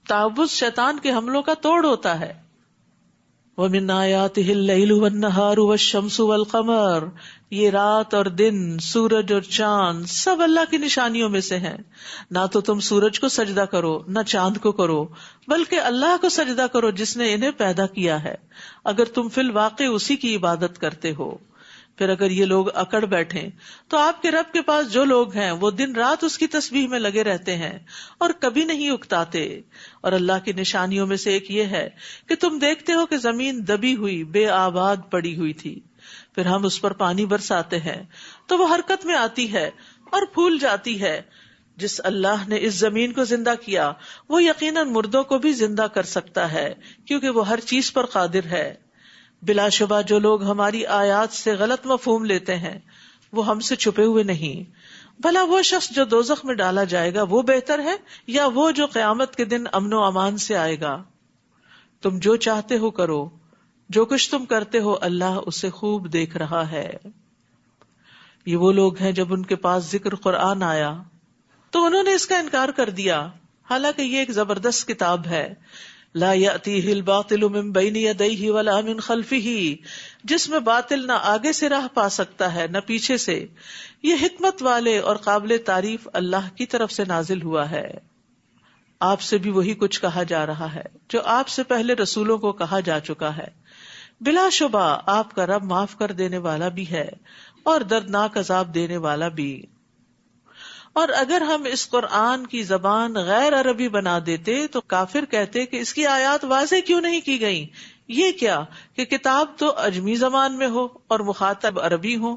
تعوذ شیطان کے حملوں کا توڑ ہوتا ہے. وَمِنْ آيَاتِهِ اللَّيْلُ وَالنَّهَارُ وَالشَّمْسُ وَالْقَمَرُ، یہ رات اور دن، سورج اور چاند سب اللہ کی نشانیوں میں سے ہیں. نہ تو تم سورج کو سجدہ کرو نہ چاند کو کرو، بلکہ اللہ کو سجدہ کرو جس نے انہیں پیدا کیا ہے، اگر تم فی الواقع اسی کی عبادت کرتے ہو. پھر اگر یہ لوگ اکڑ بیٹھیں تو آپ کے رب کے پاس جو لوگ ہیں وہ دن رات اس کی تسبیح میں لگے رہتے ہیں اور کبھی نہیں اکتاتے. اور اللہ کی نشانیوں میں سے ایک یہ ہے کہ تم دیکھتے ہو کہ زمین دبی ہوئی بے آباد پڑی ہوئی تھی، پھر ہم اس پر پانی برساتے ہیں تو وہ حرکت میں آتی ہے اور پھول جاتی ہے. جس اللہ نے اس زمین کو زندہ کیا وہ یقیناً مردوں کو بھی زندہ کر سکتا ہے، کیونکہ وہ ہر چیز پر قادر ہے. بلا شبہ جو لوگ ہماری آیات سے غلط مفہوم لیتے ہیں وہ ہم سے چھپے ہوئے نہیں. بھلا وہ شخص جو دوزخ میں ڈالا جائے گا وہ بہتر ہے یا وہ جو قیامت کے دن امن و امان سے آئے گا؟ تم جو چاہتے ہو کرو، جو کچھ تم کرتے ہو اللہ اسے خوب دیکھ رہا ہے. یہ وہ لوگ ہیں جب ان کے پاس ذکر قرآن آیا تو انہوں نے اس کا انکار کر دیا، حالانکہ یہ ایک زبردست کتاب ہے. لا یأتیہ الباطل من بین یدیہ ولا من خلفہ، جس میں باطل نہ آگے سے راہ پا سکتا ہے نہ پیچھے سے. یہ حکمت والے اور قابل تعریف اللہ کی طرف سے نازل ہوا ہے. آپ سے بھی وہی کچھ کہا جا رہا ہے جو آپ سے پہلے رسولوں کو کہا جا چکا ہے. بلا شبہ آپ کا رب معاف کر دینے والا بھی ہے اور دردناک عذاب دینے والا بھی. اور اگر ہم اس قرآن کی زبان غیر عربی بنا دیتے تو کافر کہتے کہ اس کی آیات واضح کیوں نہیں کی گئیں. یہ کیا کہ کتاب تو اجمی زبان میں ہو اور مخاطب عربی ہو.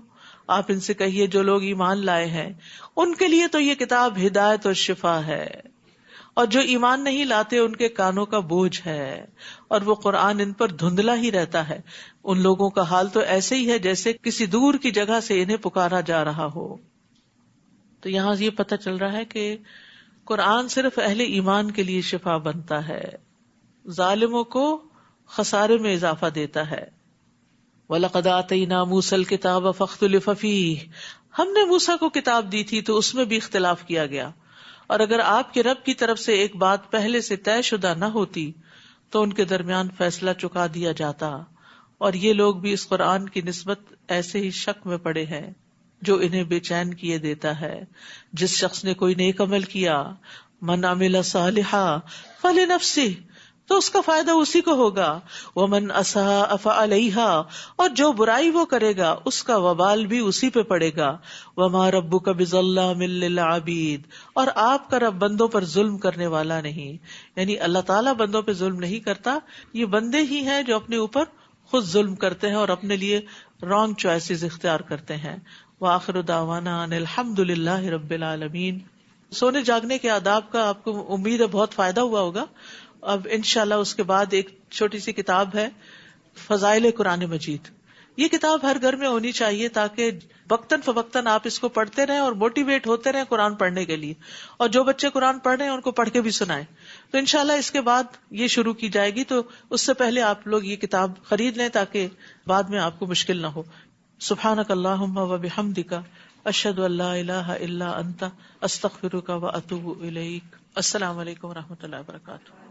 آپ ان سے کہیے جو لوگ ایمان لائے ہیں ان کے لیے تو یہ کتاب ہدایت اور شفا ہے، اور جو ایمان نہیں لاتے ان کے کانوں کا بوجھ ہے اور وہ قرآن ان پر دھندلا ہی رہتا ہے. ان لوگوں کا حال تو ایسے ہی ہے جیسے کسی دور کی جگہ سے انہیں پکارا جا رہا ہو. تو یہاں یہ پتہ چل رہا ہے کہ قرآن صرف اہل ایمان کے لیے شفا بنتا ہے، ظالموں کو خسارے میں اضافہ دیتا ہے. وَلَقَدْ آتَيْنَا مُوسَى الْكِتَابَ فَاخْتُلِفَ فِيهِ، ہم نے موسیٰ کو کتاب دی تھی تو اس میں بھی اختلاف کیا گیا. اور اگر آپ کے رب کی طرف سے ایک بات پہلے سے طے شدہ نہ ہوتی تو ان کے درمیان فیصلہ چکا دیا جاتا. اور یہ لوگ بھی اس قرآن کی نسبت ایسے ہی شک میں پڑے ہیں جو انہیں بے چین کیے دیتا ہے. جس شخص نے کوئی نیک عمل کیا، من عمل صالحا فلنفسہ، تو اس کا فائدہ اسی کو ہوگا. ومن اساء فعلیہا، اور جو برائی وہ کرے گا اس کا وبال بھی اسی پہ پڑے گا. وما ربک بظلام للعبید، اور آپ کا رب بندوں پر ظلم کرنے والا نہیں. یعنی اللہ تعالیٰ بندوں پہ ظلم نہیں کرتا، یہ بندے ہی ہیں جو اپنے اوپر خود ظلم کرتے ہیں اور اپنے لیے رانگ چوائسز اختیار کرتے ہیں. وآخر دعوانا ان الحمد للہ رب العالمین. سونے جاگنے کے آداب کا آپ کو امید ہے بہت فائدہ ہوا ہوگا. اب انشاءاللہ اس کے بعد ایک چھوٹی سی کتاب ہے فضائل قرآن مجید. یہ کتاب ہر گھر میں ہونی چاہیے تاکہ وقتاً فوقتاً آپ اس کو پڑھتے رہیں اور موٹیویٹ ہوتے رہیں قرآن پڑھنے کے لیے. اور جو بچے قرآن پڑھ رہے ہیں ان کو پڑھ کے بھی سنائیں. تو انشاءاللہ اس کے بعد یہ شروع کی جائے گی، تو اس سے پہلے آپ لوگ یہ کتاب خرید لیں تاکہ بعد میں آپ کو مشکل نہ ہو. سبحانک اللہم و بحمدک، اشہد ان لا الہ الا انت، استغفرک و اتوب الیک. السلام علیکم و رحمۃ اللہ وبرکاتہ.